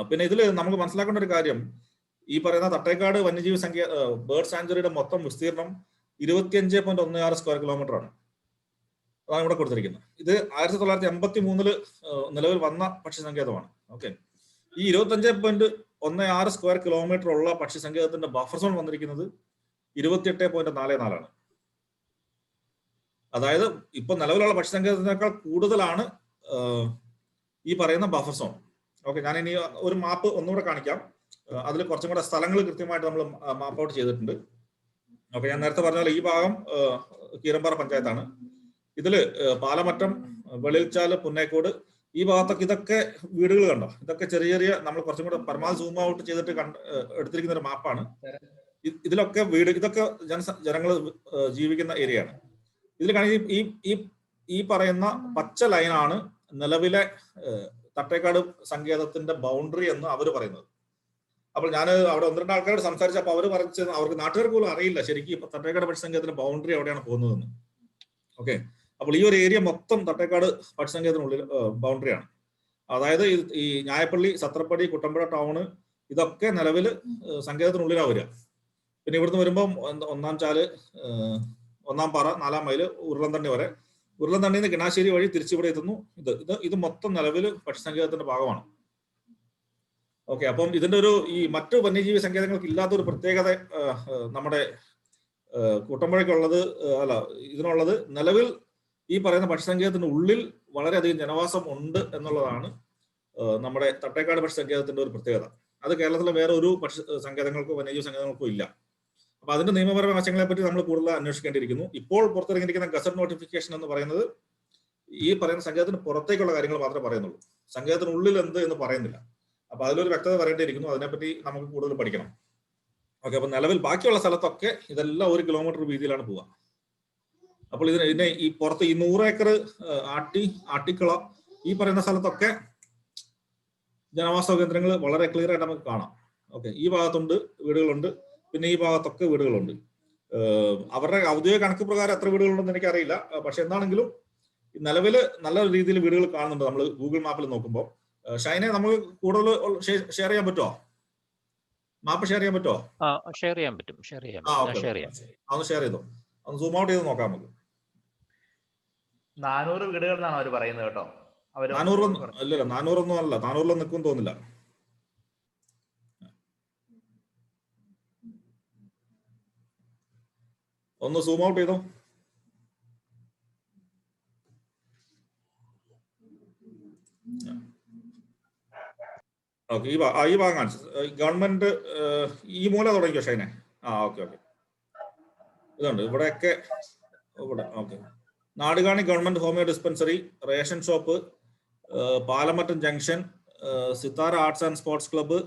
പിന്നെ ഇതിൽ നമുക്ക് മനസ്സിലാക്കേണ്ട ഒരു കാര്യം, ഈ പറയുന്ന തട്ടേക്കാട് വന്യജീവി ബേർഡ് സാങ്ച്വറിയുടെ മൊത്തം വിസ്തീർണം 25.16 സ്ക്വയർ കിലോമീറ്റർ ആണ്. അതാണ് ഇവിടെ കൊടുത്തിരിക്കുന്നത്. ഇത് 1983 നിലവിൽ വന്ന പക്ഷി സങ്കേതമാണ്. ഓക്കെ. ഈ 25.16 സ്ക്വയർ കിലോമീറ്റർ ഉള്ള പക്ഷി സങ്കേതത്തിന്റെ ബഫർ സോൺ വന്നിരിക്കുന്നത് 28.44 ആണ്. അതായത് ഇപ്പൊ നിലവിലുള്ള പക്ഷി സങ്കേതത്തിനേക്കാൾ കൂടുതലാണ് ഈ പറയുന്ന ബഫർ സോൺ. ഓക്കെ. ഞാൻ ഇനി ഒരു മാപ്പ് ഒന്നുകൂടെ കാണിക്കാം. അതിൽ കുറച്ചും കൂടെ സ്ഥലങ്ങൾ കൃത്യമായിട്ട് നമ്മൾ മാപ്പ് ഔട്ട് ചെയ്തിട്ടുണ്ട്. ഓക്കെ. ഞാൻ നേരത്തെ പറഞ്ഞ പോലെ ഈ ഭാഗം കീരമ്പാറ പഞ്ചായത്താണ്. ഇതില് പാലമറ്റം, വെളിൽച്ചാല്, പുന്നേക്കോട്, ഈ ഭാഗത്തൊക്കെ ഇതൊക്കെ വീടുകൾ കണ്ടോ. ഇതൊക്കെ ചെറിയ ചെറിയ, നമ്മൾ കുറച്ചും കൂടെ പരമാവധി സൂം ഔട്ട് ചെയ്തിട്ട് എടുത്തിരിക്കുന്ന ഒരു മാപ്പാണ്. ഇതിലൊക്കെ വീട്, ഇതൊക്കെ ജനങ്ങൾ ജീവിക്കുന്ന ഏരിയയാണ്. ഇതിൽ കാണുന്ന ഈ പറയുന്ന പച്ച ലൈനാണ് നിലവിലെ തട്ടേക്കാട് സങ്കേതത്തിന്റെ ബൗണ്ടറി എന്ന് അവർ പറയുന്നത്. അപ്പോൾ ഞാൻ അവിടെ 1-2 ആൾക്കാരോട് സംസാരിച്ചപ്പോൾ അവർ പറഞ്ഞത് അവർക്ക് നാട്ടുകാർക്ക് പോലും അറിയില്ല ശരിക്കും തട്ടേക്കാട് പക്ഷി സങ്കേതത്തിന്റെ ബൗണ്ടറി എവിടെയാണ് പോകുന്നതെന്ന്. ഓക്കെ. അപ്പോൾ ഈ ഒരു ഏരിയ മൊത്തം തട്ടേക്കാട് പക്ഷി സങ്കേതത്തിനുള്ളിൽ ബൗണ്ടറിയാണ്. അതായത് ഈ ഞായപ്പള്ളി, സത്രപ്പടി, കുട്ടമ്പുഴ ടൗണ് ഇതൊക്കെ നിലവിൽ സങ്കേതത്തിനുള്ളിലാണ് വരിക. പിന്നെ ഇവിടുന്ന് വരുമ്പോൾ 1-ാം ചാല്, 1-ാം പാറ, 4-ാം മൈല്, ഉരുളന്തണ്ണി വരെ, ഉരുളന്തണ്ണിന്ന് കിണാശ്ശേരി വഴി തിരിച്ചിവിടെ എത്തുന്നു. ഇത് മൊത്തം നിലവിൽ പക്ഷി സങ്കേതത്തിന്റെ ഭാഗമാണ്. ഓക്കെ. അപ്പം ഇതിന്റെ ഈ മറ്റു വന്യജീവി സങ്കേതങ്ങൾക്ക് ഇല്ലാത്തൊരു പ്രത്യേകത നമ്മുടെ കുട്ടമ്പുഴയ്ക്കുള്ളത്, ഇതിനുള്ളത്, നിലവിൽ ഈ പറയുന്ന പക്ഷിസങ്കേതത്തിന്റെ ഉള്ളിൽ വളരെയധികം ജനവാസം ഉണ്ട് എന്നുള്ളതാണ് നമ്മുടെ തട്ടേക്കാട് പക്ഷിസങ്കേതത്തിന്റെ ഒരു പ്രത്യേകത. അത് കേരളത്തിലെ വേറെ ഒരു പക്ഷി സങ്കേതങ്ങൾക്കോ വന്യജീവി സങ്കേതങ്ങൾക്കോ ഇല്ല. അപ്പൊ അതിന്റെ നിയമപരമായ വശങ്ങളെ പറ്റി നമ്മൾ കൂടുതൽ അന്വേഷിക്കേണ്ടിയിരിക്കുന്നു. ഇപ്പോൾ പുറത്തിറങ്ങിയിരിക്കുന്ന ഗസറ്റ് നോട്ടിഫിക്കേഷൻ എന്ന് പറയുന്നത് ഈ പറയുന്ന സങ്കേതത്തിന് പുറത്തേക്കുള്ള കാര്യങ്ങൾ മാത്രമേ പറയുന്നുള്ളൂ. സങ്കേതത്തിനുള്ളിൽ എന്ത് എന്ന് പറയുന്നില്ല. അപ്പൊ അതിലൊരു വ്യക്തത വരേണ്ടിയിരിക്കുന്നു. അതിനെപ്പറ്റി നമുക്ക് കൂടുതൽ പഠിക്കണം. ഓക്കെ, അപ്പൊ നിലവിൽ ബാക്കിയുള്ള സ്ഥലത്തൊക്കെ ഇതെല്ലാം 1 കിലോമീറ്റർ വീതിയിലാണ് പോവുക. അപ്പോൾ ഇതിനെ ഈ പുറത്ത് ഈ 100 ഏക്കർ ആട്ടിക്കള ഈ പറയുന്ന സ്ഥലത്തൊക്കെ ജനവാസ കേന്ദ്രങ്ങൾ വളരെ ക്ലിയർ ആയിട്ട് നമുക്ക് കാണാം. ഓക്കെ, ഈ ഭാഗത്തുണ്ട് വീടുകളുണ്ട്, പിന്നെ ഈ ഭാഗത്തൊക്കെ വീടുകളുണ്ട്. അവരുടെ ഔദ്യോഗിക കണക്ക് പ്രകാരം എത്ര വീടുകളുണ്ടെന്ന് എനിക്കറിയില്ല. പക്ഷെ എന്താണെങ്കിലും നിലവിൽ നല്ല രീതിയിൽ വീടുകൾ കാണുന്നുണ്ട് നമ്മൾ ഗൂഗിൾ മാപ്പിൽ നോക്കുമ്പോൾ. ഷൈനെ നമുക്ക് കൂടുതൽ ഷെയർ ചെയ്യാൻ പറ്റുമോ? മാപ്പ് ഷെയർ ചെയ്യാൻ പറ്റുമോ? ഷെയർ ചെയ്യാൻ പറ്റും. ഒന്ന് ഷെയർ ചെയ്തോ, ഒന്ന് സൂം ഔട്ട് ചെയ്ത് നോക്കാം നമുക്ക്. 400 വീടുകൾ എന്നാണ് അവർ പറയുന്നത് കേട്ടോ. 400 അല്ലല്ലോ, 400 അല്ല, 400 നിൽക്കും തോന്നില്ല. ഒന്ന് സൂം ഔട്ട് ചെയ്തോ. ഓക്കെ, ഈ ഭാഗം കാണിച്ചു. ഗവൺമെന്റ് ഈ മൂല തുടങ്ങിയോ ഷൈനെ? ഓക്കെ. ഇതുണ്ട് ഇവിടെയൊക്കെ. ഇവിടെ okay, Nadukani government homeo dispensary, ration shop, Palamattam junction, Sithara arts and sports club.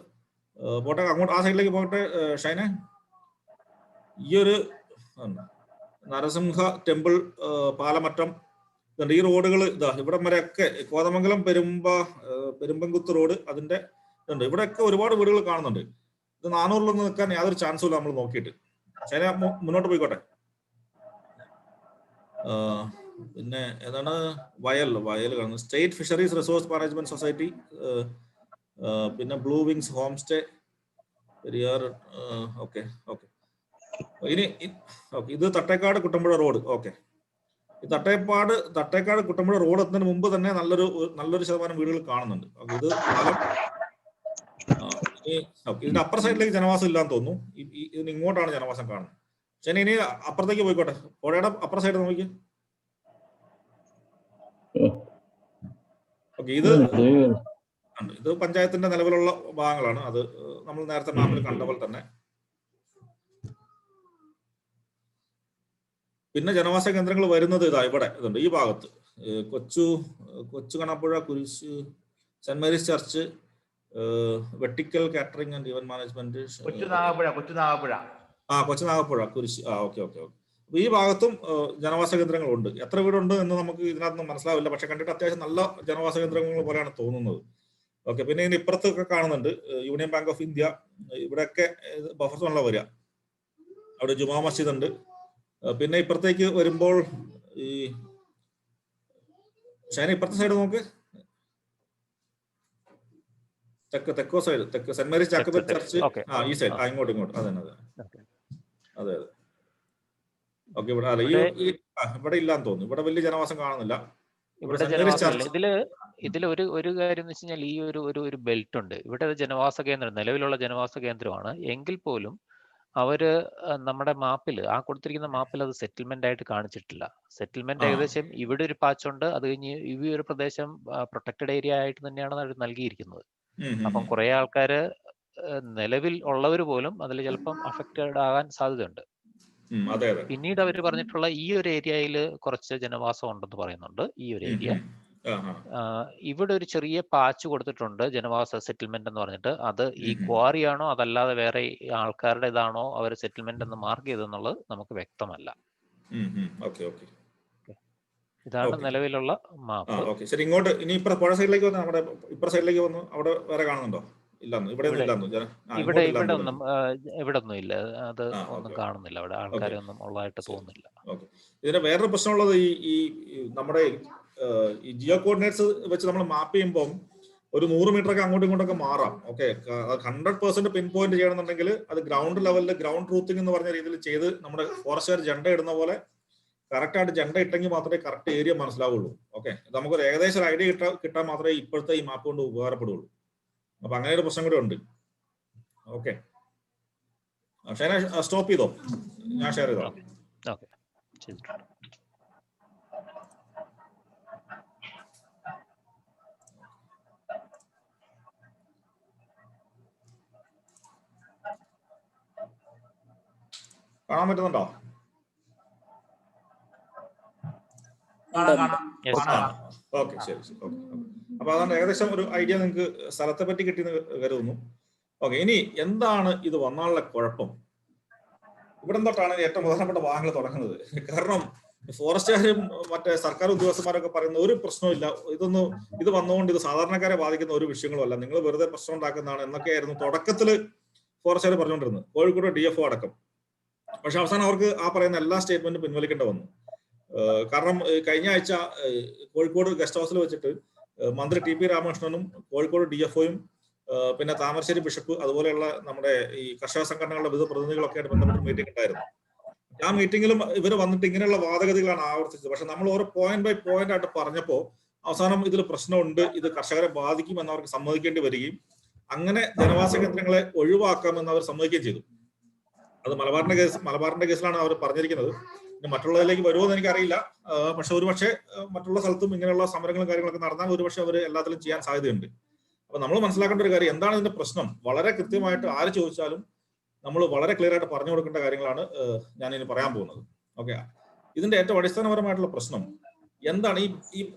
പോട്ടെ, അങ്ങോട്ട് ആ സൈഡിലേക്ക് പോകട്ടെ ഷൈനെ. ഈ ഒരു നരസിംഹ ടെമ്പിൾ, പാലമറ്റം, ഈ റോഡുകൾ ഇതാ ഇവിടം വരെയൊക്കെ. കോതമംഗലം പെരുമ്പൻകുത്ത് റോഡ്, അതിന്റെ ഇതുണ്ട്. ഇവിടെയൊക്കെ ഒരുപാട് വീടുകൾ കാണുന്നുണ്ട്. ഇത് 400 നിൽക്കാൻ യാതൊരു ചാൻസും ഇല്ല നമ്മൾ നോക്കിയിട്ട്. ശരി, മുന്നോട്ട് പോയിക്കോട്ടെ. പിന്നെ ഏതാണ് വയൽ കാണുന്നത്, state fisheries resource management society, പിന്നെ blue wings home stay, Periyar. Okay. ഇനി ഇത് തട്ടേക്കാട് കുട്ടമ്പുഴ റോഡ്. ഓക്കെ, ഈ തട്ടേക്കാട് കുട്ടമ്പുഴ റോഡ് എത്തുന്നതിന് മുമ്പ് തന്നെ നല്ലൊരു ശതമാനം വീടുകൾ കാണുന്നുണ്ട്. ഇത് ഇതിന്റെ അപ്പുറ സൈഡിലേക്ക് ജനവാസം ഇല്ലാന്ന് തോന്നുന്നു. ഇതിന് ഇങ്ങോട്ടാണ് ജനവാസം കാണുന്നത്. ശരി, ഇനി അപ്പുറത്തേക്ക് പോയിക്കോട്ടെ. പുഴയുടെ അപ്പുറ സൈഡ് നോക്കി. ഓക്കെ, ഇത് പഞ്ചായത്തിന്റെ നിലവിലുള്ള ഭാഗങ്ങളാണ്. അത് നമ്മൾ നേരത്തെ മാപ്പിൽ കണ്ട പോലെ തന്നെ. പിന്നെ ജനവാസ കേന്ദ്രങ്ങൾ വരുന്നത് ഇവിടെ ഇതുണ്ട്, ഈ ഭാഗത്ത്. കൊച്ചു കണപ്പുഴ, കുരിശ്, saint Mary's church, vertical catering and event management, കൊച്ചു നാഗപ്പുഴ, കുരിശ്. ഓക്കെ. അപ്പൊ ഈ ഭാഗത്തും ജനവാസ കേന്ദ്രങ്ങളുണ്ട്. എത്ര വീടുണ്ട് എന്ന് നമുക്ക് ഇതിനകത്ത് മനസ്സിലാവില്ല. പക്ഷെ കണ്ടിട്ട് അത്യാവശ്യം നല്ല ജനവാസ കേന്ദ്രങ്ങൾ പോലെയാണ് തോന്നുന്നത്. ഓക്കെ, പിന്നെ ഇതിന് ഇപ്പുറത്തൊക്കെ കാണുന്നുണ്ട് യൂണിയൻ ബാങ്ക് ഓഫ് ഇന്ത്യ. ഇവിടെയൊക്കെ ബഫർ സോണിലാണ് വരിക. അവിടെ ജുമാ മസ്ജിദ് ഉണ്ട്. പിന്നെ ഇപ്പുറത്തേക്ക് വരുമ്പോൾ ഈ ഷൈന ഇപ്പുറത്തെ സൈഡ് നോക്ക്. തെക്കോ സൈഡ്, സെന്റ് മേരീസ് ജാക്കബറ്റ് ചർച്ച്. ഈ സൈഡ്, ഇങ്ങോട്ട്. അതെ. ഓക്കെ, ഇവിടെ ഇല്ലാന്ന് തോന്നുന്നു. ഇവിടെ വലിയ ജനവാസം കാണുന്നില്ല. ഇതിൽ ഒരു കാര്യം എന്ന് വെച്ച് കഴിഞ്ഞാൽ ഈ ഒരു ബെൽറ്റ് ഉണ്ട്. ഇവിടെ ജനവാസ കേന്ദ്രം, നിലവിലുള്ള ജനവാസ കേന്ദ്രമാണ്. എങ്കിൽ പോലും അവര് നമ്മുടെ മാപ്പിൽ, കൊടുത്തിരിക്കുന്ന മാപ്പിൽ അത് സെറ്റിൽമെന്റ് ആയിട്ട് കാണിച്ചിട്ടില്ല. സെറ്റിൽമെന്റ് ഏകദേശം ഇവിടെ ഒരു പാച്ചുണ്ട്. അത് കഴിഞ്ഞ് ഈ ഒരു പ്രദേശം പ്രൊട്ടക്റ്റഡ് ഏരിയ ആയിട്ട് തന്നെയാണ് അവർ നൽകിയിരിക്കുന്നത്. അപ്പം കുറെ ആൾക്കാര് നിലവിൽ ഉള്ളവർ പോലും അതിൽ ചിലപ്പം അഫക്റ്റഡ് ആകാൻ സാധ്യതയുണ്ട്. പിന്നീട് അവർ പറഞ്ഞിട്ടുള്ള ഈ ഒരു ഏരിയയിൽ കുറച്ച് ജനവാസം ഉണ്ടെന്ന് പറയുന്നുണ്ട്. ഈ ഒരു ഏരിയ ഇവിടെ ഒരു ചെറിയ പാച്ച് കൊടുത്തിട്ടുണ്ട്, ജനവാസ സെറ്റിൽമെന്റ് എന്ന് പറഞ്ഞിട്ട്. അത് ഈ ക്വാറി ആണോ അതല്ലാതെ വേറെ ആൾക്കാരുടെ ഇതാണോ അവർ സെറ്റിൽമെന്റ് എന്ന് മാർക്ക് ചെയ്തെന്നുള്ളത് നമുക്ക് വ്യക്തമല്ല. ഇതാണ് നിലവിലുള്ള മാപ്പ്. ഇങ്ങോട്ട് ഇനി പുഴ സൈഡിലേക്ക് വന്ന് നമ്മുടെ ഇപ്പുറ സൈഡിലേക്ക് വന്നു. അവിടെ വേറെ കാണുന്നുണ്ടോ? ഇവിടെ ഒന്നും ഇല്ല. അത് ഒന്നും കാണുന്നില്ല. അവിടെ ആൾക്കാരൊന്നും ഉള്ളതായിട്ട് തോന്നുന്നില്ല. ഇതിന്റെ വേറൊരു പ്രശ്നമുള്ളത് ഈ നമ്മുടെ ഈ ജിയോ കോർഡിനേറ്റ്സ് വെച്ച് നമ്മൾ മാപ്പ് ചെയ്യുമ്പോൾ ഒരു 100 മീറ്റർ ഒക്കെ അങ്ങോട്ടും ഇങ്ങോട്ടൊക്കെ മാറാം. ഓക്കെ, 100% പിൻ പോയിന്റ് ചെയ്യണമെന്നുണ്ടെങ്കിൽ അത് ഗ്രൗണ്ട് ലെവലിൽ ഗ്രൗണ്ട് റൂത്തിങ് എന്ന് പറഞ്ഞ രീതിയിൽ ചെയ്ത് നമ്മുടെ ഫോറസ്റ്റുകാർ ജെണ്ട ഇടുന്ന പോലെ കറക്റ്റ് ആയിട്ട് ജെണ്ട ഇട്ടെങ്കിൽ മാത്രമേ കറക്റ്റ് ഏരിയ മനസ്സിലാവുള്ളൂ. ഓക്കെ, നമുക്കൊരു ഏകദേശം ഒരു ഐഡിയ കിട്ടാൻ മാത്രമേ ഇപ്പോഴത്തെ ഈ മാപ്പ് കൊണ്ട് ഉപകാരപ്പെടുള്ളൂ. അപ്പൊ അങ്ങനെ ഒരു പ്രശ്നം കൂടെ ഉണ്ട്. ഓക്കെ, ഷൈന സ്റ്റോപ്പ് ചെയ്തോ, ഞാൻ ഷെയർ ചെയ്തോ. കാണാൻ പറ്റുന്നുണ്ടോ? ഓക്കെ, ശരി ശരി. ഓക്കെ, അപ്പൊ അതുകൊണ്ട് ഏകദേശം ഒരു ഐഡിയ നിങ്ങൾക്ക് സ്ഥലത്തെ പറ്റി കിട്ടിയെന്ന് കരുതുന്നു. ഓക്കെ, ഇനി എന്താണ് ഇത് വന്നാലുള്ള കുഴപ്പം? ഇവിടെ തൊട്ടാണ് ഏറ്റവും പ്രധാനപ്പെട്ട വാഹനങ്ങൾ തുടങ്ങുന്നത്. കാരണം ഫോറസ്റ്റുകാരും മറ്റേ സർക്കാർ ഉദ്യോഗസ്ഥന്മാരൊക്കെ പറയുന്ന ഒരു പ്രശ്നമില്ല, ഇത് വന്നുകൊണ്ട് ഇത് സാധാരണക്കാരെ ബാധിക്കുന്ന ഒരു വിഷയങ്ങളുമല്ല, നിങ്ങൾ വെറുതെ പ്രശ്നം ഉണ്ടാക്കുന്നതാണ് എന്നൊക്കെയായിരുന്നു തുടക്കത്തില് ഫോറസ്റ്റുകാർ പറഞ്ഞുകൊണ്ടിരുന്നത്, കോഴിക്കോട് DFO അടക്കം. പക്ഷെ അവസാനം അവർക്ക് ആ പറയുന്ന എല്ലാ സ്റ്റേറ്റ്മെന്റും പിൻവലിക്കേണ്ടി വന്നു. കാരണം കഴിഞ്ഞ ആഴ്ച കോഴിക്കോട് ഗസ്റ്റ് ഹൗസിൽ വെച്ചിട്ട് മന്ത്രി TP രാമകൃഷ്ണനും കോഴിക്കോട് DFOയും പിന്നെ താമരശ്ശേരി ബിഷപ്പ് അതുപോലെയുള്ള നമ്മുടെ ഈ കർഷക സംഘടനകളുടെ വിവിധ പ്രതിനിധികളൊക്കെ ആയിട്ട് ബന്ധപ്പെട്ട മീറ്റിംഗ് ഉണ്ടായിരുന്നു. ആ മീറ്റിംഗിലും ഇവർ വന്നിട്ട് ഇങ്ങനെയുള്ള വാദഗതികളാണ് ആവർത്തിച്ചത്. പക്ഷെ നമ്മൾ ഓരോ പോയിന്റ് ബൈ പോയിന്റ് ആയിട്ട് പറഞ്ഞപ്പോൾ അവസാനം ഇതിൽ പ്രശ്നമുണ്ട്, ഇത് കർഷകരെ ബാധിക്കുമെന്ന് അവർക്ക് സമ്മതിക്കേണ്ടി വരികയും അങ്ങനെ ജനവാസ കേന്ദ്രങ്ങളെ ഒഴിവാക്കാമെന്ന് അവർ സമ്മതിക്കുകയും ചെയ്തു. അത് മലബാറിന്റെ കേസിലാണ് അവർ പറഞ്ഞിരിക്കുന്നത്. മറ്റുള്ളതിലേക്ക് വരുമോ എന്ന് എനിക്കറിയില്ല. പക്ഷെ ഒരുപക്ഷെ മറ്റുള്ള സ്ഥലത്തും ഇങ്ങനെയുള്ള സമരങ്ങളും കാര്യങ്ങളൊക്കെ നടന്നാൽ ഒരുപക്ഷെ അവർ എല്ലാത്തിലും ചെയ്യാൻ സാധ്യതയുണ്ട്. അപ്പൊ നമ്മൾ മനസ്സിലാക്കേണ്ട ഒരു കാര്യം, എന്താണ് ഇതിന്റെ പ്രശ്നം, വളരെ കൃത്യമായിട്ട് ആര് ചോദിച്ചാലും നമ്മൾ വളരെ ക്ലിയർ ആയിട്ട് പറഞ്ഞു കൊടുക്കേണ്ട കാര്യങ്ങളാണ് ഞാൻ ഇനി പറയാൻ പോകുന്നത്. ഓക്കെ, ഇതിന്റെ ഏറ്റവും അടിസ്ഥാനപരമായിട്ടുള്ള പ്രശ്നം എന്താണ്?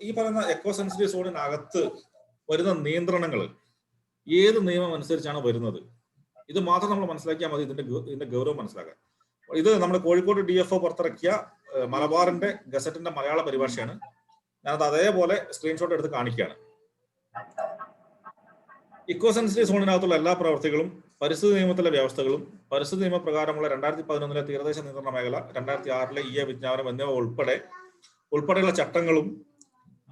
ഈ പറയുന്ന എക്കോ സെൻസിറ്റീവ് സോണിനകത്ത് വരുന്ന നിയന്ത്രണങ്ങൾ ഏത് നിയമം അനുസരിച്ചാണ് വരുന്നത്? ഇത് മാത്രം നമ്മൾ മനസ്സിലാക്കിയാൽ മതി ഇതിന്റെ ഗൗരവം മനസ്സിലാക്കാൻ. ഇത് നമ്മുടെ കോഴിക്കോട് DFO പുറത്തിറക്കിയ മലബാറിന്റെ ഗസറ്റിന്റെ മലയാള പരിഭാഷയാണ്. ഞാനത് അതേപോലെ സ്ക്രീൻഷോട്ട് എടുത്ത് കാണിക്കുകയാണ്. ഇക്കോ സെൻസിറ്റീവ് സോണിനകത്തുള്ള എല്ലാ പ്രവർത്തികളും പരിസ്ഥിതി നിയമത്തിലെ വ്യവസ്ഥകളും പരിസ്ഥിതി നിയമപ്രകാരമുള്ള 2011 തീരദേശ നിയന്ത്രണ മേഖല, 2006 EA വിജ്ഞാപനം എന്നിവ ഉൾപ്പെടെയുള്ള ചട്ടങ്ങളും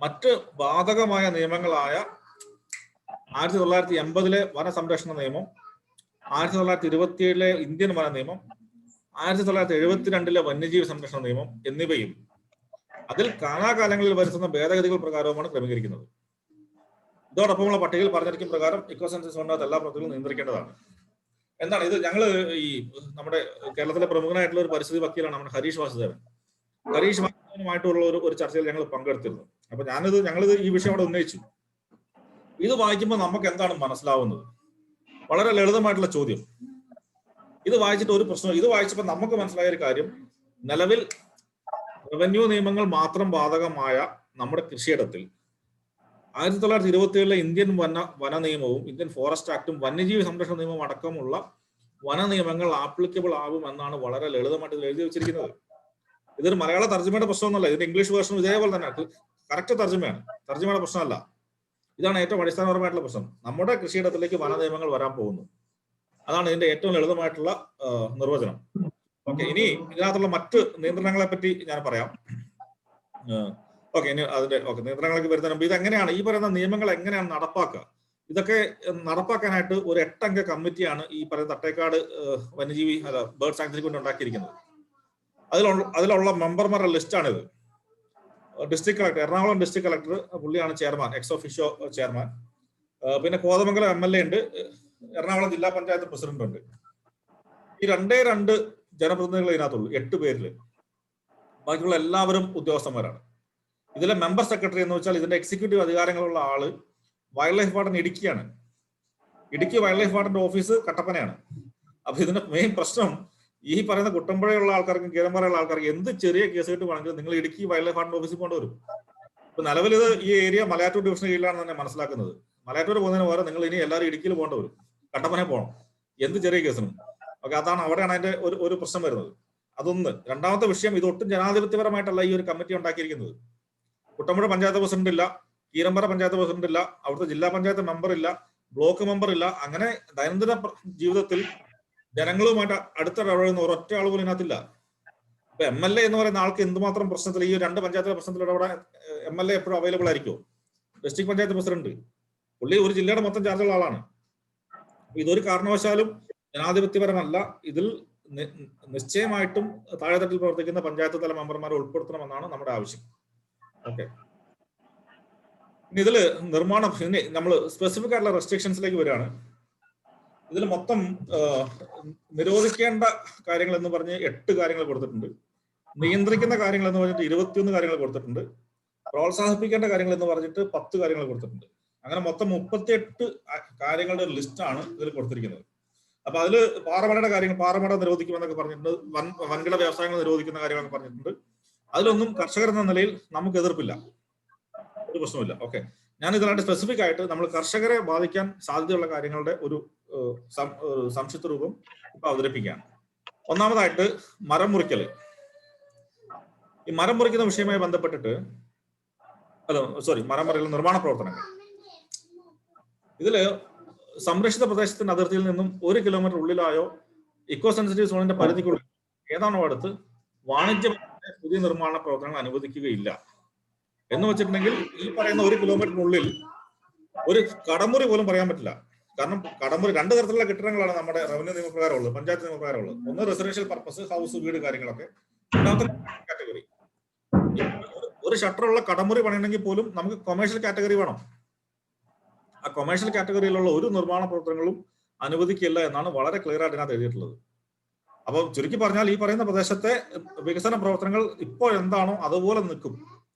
മറ്റ് ബാധകമായ നിയമങ്ങളായ 1980 വനസംരക്ഷണ നിയമം, 1927 ഇന്ത്യൻ വന നിയമം, 1972 വന്യജീവി സംരക്ഷണ നിയമം എന്നിവയും അതിൽ കാലാകാലങ്ങളിൽ വരുത്തുന്ന ഭേദഗതികൾ പ്രകാരവുമാണ് ക്രമീകരിക്കുന്നത്. ഇതോടൊപ്പമുള്ള പട്ടികയിൽ പറഞ്ഞിരിക്കുന്ന പ്രകാരം ഇക്കോ സെൻസിറ്റീവ് സോണിനകത്ത് എല്ലാ പ്രവർത്തികളും നിയന്ത്രിക്കേണ്ടതാണ്. എന്താണ് ഇത്? ഞങ്ങള് ഈ നമ്മുടെ കേരളത്തിലെ പ്രമുഖനായിട്ടുള്ള ഒരു പരിസ്ഥിതി വക്കീലാണ് നമ്മുടെ ഹരീഷ് വാസുദേവനുമായിട്ടുള്ള ഒരു ചർച്ചയിൽ ഞങ്ങൾ പങ്കെടുത്തിരുന്നു. അപ്പൊ ഞങ്ങളിത് ഈ വിഷയം അവിടെ ഉന്നയിച്ചു. ഇത് വായിക്കുമ്പോൾ നമുക്ക് എന്താണ് മനസ്സിലാവുന്നത്? വളരെ ലളിതമായിട്ടുള്ള ചോദ്യം. ഇത് വായിച്ചിട്ട് ഒരു പ്രശ്നം, ഇത് വായിച്ചപ്പോൾ നമുക്ക് മനസ്സിലായ ഒരു കാര്യം, നിലവിൽ റവന്യൂ നിയമങ്ങൾ മാത്രം ബാധകമായ നമ്മുടെ കൃഷിയിടത്തിൽ 1927 ഇന്ത്യൻ വന നിയമവും ഇന്ത്യൻ ഫോറസ്റ്റ് ആക്ടും വന്യജീവി സംരക്ഷണ നിയമവും അടക്കമുള്ള വന നിയമങ്ങൾ ആപ്ലിക്കബിൾ ആകും എന്നാണ് വളരെ ലളിതമായിട്ട് എഴുതി വെച്ചിരിക്കുന്നത്. ഇതൊരു മലയാള തർജ്ജമയുടെ പ്രശ്നമൊന്നുമല്ല, ഇതിന്റെ ഇംഗ്ലീഷ് വേർഷൻ ഇതേപോലെ തന്നെ കറക്റ്റ് തർജ്ജമയുടെ പ്രശ്നമല്ല. ഇതാണ് ഏറ്റവും അടിസ്ഥാനപരമായിട്ടുള്ള പ്രശ്നം. നമ്മുടെ കൃഷിയിടത്തിലേക്ക് വന നിയമങ്ങൾ വരാൻ പോകുന്നു. അതാണ് ഇതിന്റെ ഏറ്റവും ലളിതമായിട്ടുള്ള നിർവചനം. ഓക്കെ, ഇനി ഇതിനകത്തുള്ള മറ്റ് നിയന്ത്രണങ്ങളെ പറ്റി ഞാൻ പറയാം. ഓക്കെ, ഇനി അതിന്റെ നിയന്ത്രണങ്ങൾക്ക് വരുന്നതിന് മുമ്പ് ഇതെങ്ങനെയാണ് ഈ പറയുന്ന നിയമങ്ങൾ എങ്ങനെയാണ് നടപ്പാക്കുക? ഇതൊക്കെ നടപ്പാക്കാനായിട്ട് ഒരു 8 അംഗ കമ്മിറ്റിയാണ് ഈ പറയുന്ന തട്ടേക്കാട് വന്യജീവി ബേർഡ് സാങ്ച്വറിക്ക് വേണ്ടി ഉണ്ടാക്കിയിരിക്കുന്നത്. അതിലുള്ള മെമ്പർമാരുടെ ലിസ്റ്റാണിത്. District collector, Ernakulam district collector പുള്ളിയാണ് ചെയർമാൻ, എക്സ് ഒഫീഷ്യോ ചെയർമാൻ. പിന്നെ കോതമംഗലം MLA ഉണ്ട്, എറണാകുളം ജില്ലാ പഞ്ചായത്ത് പ്രസിഡന്റ് ഉണ്ട്. ഈ 2 ജനപ്രതിനിധികൾ ഇതിനകത്തുള്ളൂ 8 പേരില്. ബാക്കിയുള്ള എല്ലാവരും ഉദ്യോഗസ്ഥന്മാരാണ്. ഇതിലെ മെമ്പർ സെക്രട്ടറി എന്ന് വെച്ചാൽ ഇതിന്റെ എക്സിക്യൂട്ടീവ് അധികാരങ്ങളുള്ള ആള് വൈൽഡ് ലൈഫ് വാർഡൻ ഇടുക്കിയാണ്. ഇടുക്കി വൈൽഡ് ലൈഫ് വാർഡന്റെ ഓഫീസ് കട്ടപ്പനയാണ്. അപ്പൊ ഇതിന്റെ മെയിൻ പ്രശ്നം, ഈ പറയുന്ന കുട്ടമ്പുഴയുള്ള ആൾക്കാർക്കും കീരമ്പാറയുള്ള ആൾക്കാർക്ക് എന്ത് ചെറിയ കേസ് കിട്ട് വേണമെങ്കിലും നിങ്ങൾ ഇടുക്കി വൈൽഡ് ലൈഫ് വാർഡന്റെ ഓഫീസിൽ കൊണ്ടുവരും. ഇപ്പൊ നിലവിൽ ഇത് ഈ ഏരിയ മലയാറ്റൂർ ഡിവിഷൻ കീഴിലാണെന്ന് തന്നെ മനസ്സിലാക്കുന്നത്. മലയാറ്റൂർ പോകുന്നതിന് പകരം നിങ്ങൾ ഇനി എല്ലാവരും ഇടുക്കിയിൽ പോകേണ്ടി വരും, കട്ടപ്പനയിൽ പോകണം എന്ത് ചെറിയ കേസിനും. ഓക്കെ, അതാണ് അവിടെയാണ് അതിന്റെ ഒരു പ്രശ്നം വരുന്നത്. അതൊന്ന്. രണ്ടാമത്തെ വിഷയം, ഇത് ഒട്ടും ജനാധിപത്യപരമായിട്ടല്ല ഈ ഒരു കമ്മിറ്റി ഉണ്ടാക്കിയിരിക്കുന്നത്. കുട്ടമ്പുഴ പഞ്ചായത്ത് പ്രസിഡന്റ് ഇല്ല, കീരമ്പാറ പഞ്ചായത്ത് പ്രസിഡന്റ് ഇല്ല, അവിടുത്തെ ജില്ലാ പഞ്ചായത്ത് മെമ്പർ ഇല്ല, ബ്ലോക്ക് മെമ്പർ ഇല്ല. അങ്ങനെ ദൈനംദിന ജീവിതത്തിൽ ജനങ്ങളുമായിട്ട് അടുത്തിടപഴകുന്ന ഒരൊറ്റ ആൾ പോലും ഇതിനകത്തില്ല. ഇപ്പൊ MLA എന്ന് പറയുന്ന ആൾക്ക് എന്തുമാത്രം പ്രശ്നത്തിൽ, ഈ 2 പഞ്ചായത്തിലെ പ്രശ്നത്തിൽ ഇടപെടാൻ MLA എപ്പോഴും അവൈലബിൾ ആയിരിക്കും. ഡിസ്ട്രിക്ട് പഞ്ചായത്ത് പ്രസിഡന്റ് പുള്ളി ഒരു ജില്ലയുടെ മൊത്തം ചാർജുള്ള ആളാണ്. ഇതൊരു കാരണവശാലും ജനാധിപത്യപരമല്ല. ഇതിൽ നിശ്ചയമായിട്ടും താഴെത്തട്ടിൽ പ്രവർത്തിക്കുന്ന പഞ്ചായത്ത് തല മെമ്പർമാരെ ഉൾപ്പെടുത്തണമെന്നാണ് നമ്മുടെ ആവശ്യം. ഓക്കെ, ഇതില് നിർമ്മാണം, നമ്മൾ സ്പെസിഫിക് ആയിട്ടുള്ള റെസ്ട്രിക്ഷൻസിലേക്ക് വരികയാണ്. ഇതിൽ മൊത്തം നിരോധിക്കേണ്ട കാര്യങ്ങൾ എന്ന് പറഞ്ഞ് 8 കാര്യങ്ങൾ കൊടുത്തിട്ടുണ്ട്. നിയന്ത്രിക്കുന്ന കാര്യങ്ങൾ എന്ന് പറഞ്ഞിട്ട് 21 കാര്യങ്ങൾ കൊടുത്തിട്ടുണ്ട്. പ്രോത്സാഹിപ്പിക്കേണ്ട കാര്യങ്ങൾ എന്ന് പറഞ്ഞിട്ട് 10 കാര്യങ്ങൾ കൊടുത്തിട്ടുണ്ട്. അങ്ങനെ മൊത്തം 38 കാര്യങ്ങളുടെ ഒരു ലിസ്റ്റാണ് ഇതിൽ കൊടുത്തിരിക്കുന്നത്. അപ്പൊ അതില് പാറമടയുടെ കാര്യങ്ങൾ, പാറമട നിരോധിക്കുമെന്നൊക്കെ പറഞ്ഞിട്ടുണ്ട്, വൻകിട വ്യവസായങ്ങൾ നിരോധിക്കുന്ന കാര്യങ്ങളൊക്കെ പറഞ്ഞിട്ടുണ്ട്. അതിലൊന്നും കർഷകർ എന്ന നിലയിൽ നമുക്ക് എതിർപ്പില്ല, ഒരു പ്രശ്നമില്ല. ഓക്കെ, ഞാൻ ഇതിനായിട്ട് സ്പെസിഫിക് ആയിട്ട് നമ്മൾ കർഷകരെ ബാധിക്കാൻ സാധ്യതയുള്ള കാര്യങ്ങളുടെ ഒരു സംക്ഷിപ്ത രൂപം ഇപ്പൊ അവതരിപ്പിക്കുകയാണ്. ഒന്നാമതായിട്ട് മരം മുറിക്കല്. ഈ മരം മുറിക്കുന്ന വിഷയവുമായി ബന്ധപ്പെട്ടിട്ട് മരം മുറിക്കൽ നിർമ്മാണ പ്രവർത്തനങ്ങൾ, ഇതില് സംരക്ഷിത പ്രദേശത്തിന്റെ അതിർത്തിയിൽ നിന്നും 1 കിലോമീറ്റർ ഉള്ളിലായോ ഇക്കോ സെൻസിറ്റീവ് സോണിന്റെ പരിധിക്കുള്ളിൽ ഏതാണോ അടുത്ത് വാണിജ്യപരമായ പുതിയ നിർമ്മാണ പ്രവർത്തനങ്ങൾ അനുവദിക്കുകയില്ല. എന്ന് വെച്ചിട്ടുണ്ടെങ്കിൽ ഈ പറയുന്ന 1 കിലോമീറ്ററിനുള്ളിൽ ഒരു കടമുറി പോലും പറയാൻ പറ്റില്ല. കാരണം കടമുറി 2 തരത്തിലുള്ള കെട്ടിടങ്ങളാണ് നമ്മുടെ റവന്യൂ നിയമപ്രകാരം ഉള്ളത്, പഞ്ചായത്ത് നിയമപ്രകാരം ഉള്ളത്. ഒന്ന് റെസിഡൻഷ്യൽ പർപ്പസ്, ഹൗസ്, വീട്, കാര്യങ്ങളൊക്കെ. രണ്ടാമത്തെ കാറ്റഗറി, ഒരു ഷട്ടറുള്ള കടമുറി പണിയണമെങ്കിൽ പോലും നമുക്ക് കൊമേഴ്ഷ്യൽ കാറ്റഗറി വേണം. ആ കൊമേഴ്ഷ്യൽ കാറ്റഗറിയിലുള്ള ഒരു നിർമ്മാണ പ്രവർത്തനങ്ങളും അനുവദിക്കില്ല എന്നാണ് വളരെ ക്ലിയർ ആയിട്ട് ഇതിനകത്ത് എഴുതിയിട്ടുള്ളത്. അപ്പൊ ചുരുക്കി പറഞ്ഞാൽ ഈ പറയുന്ന പ്രദേശത്തെ വികസന പ്രവർത്തനങ്ങൾ ഇപ്പോൾ എന്താണോ അതുപോലെ നിൽക്കും.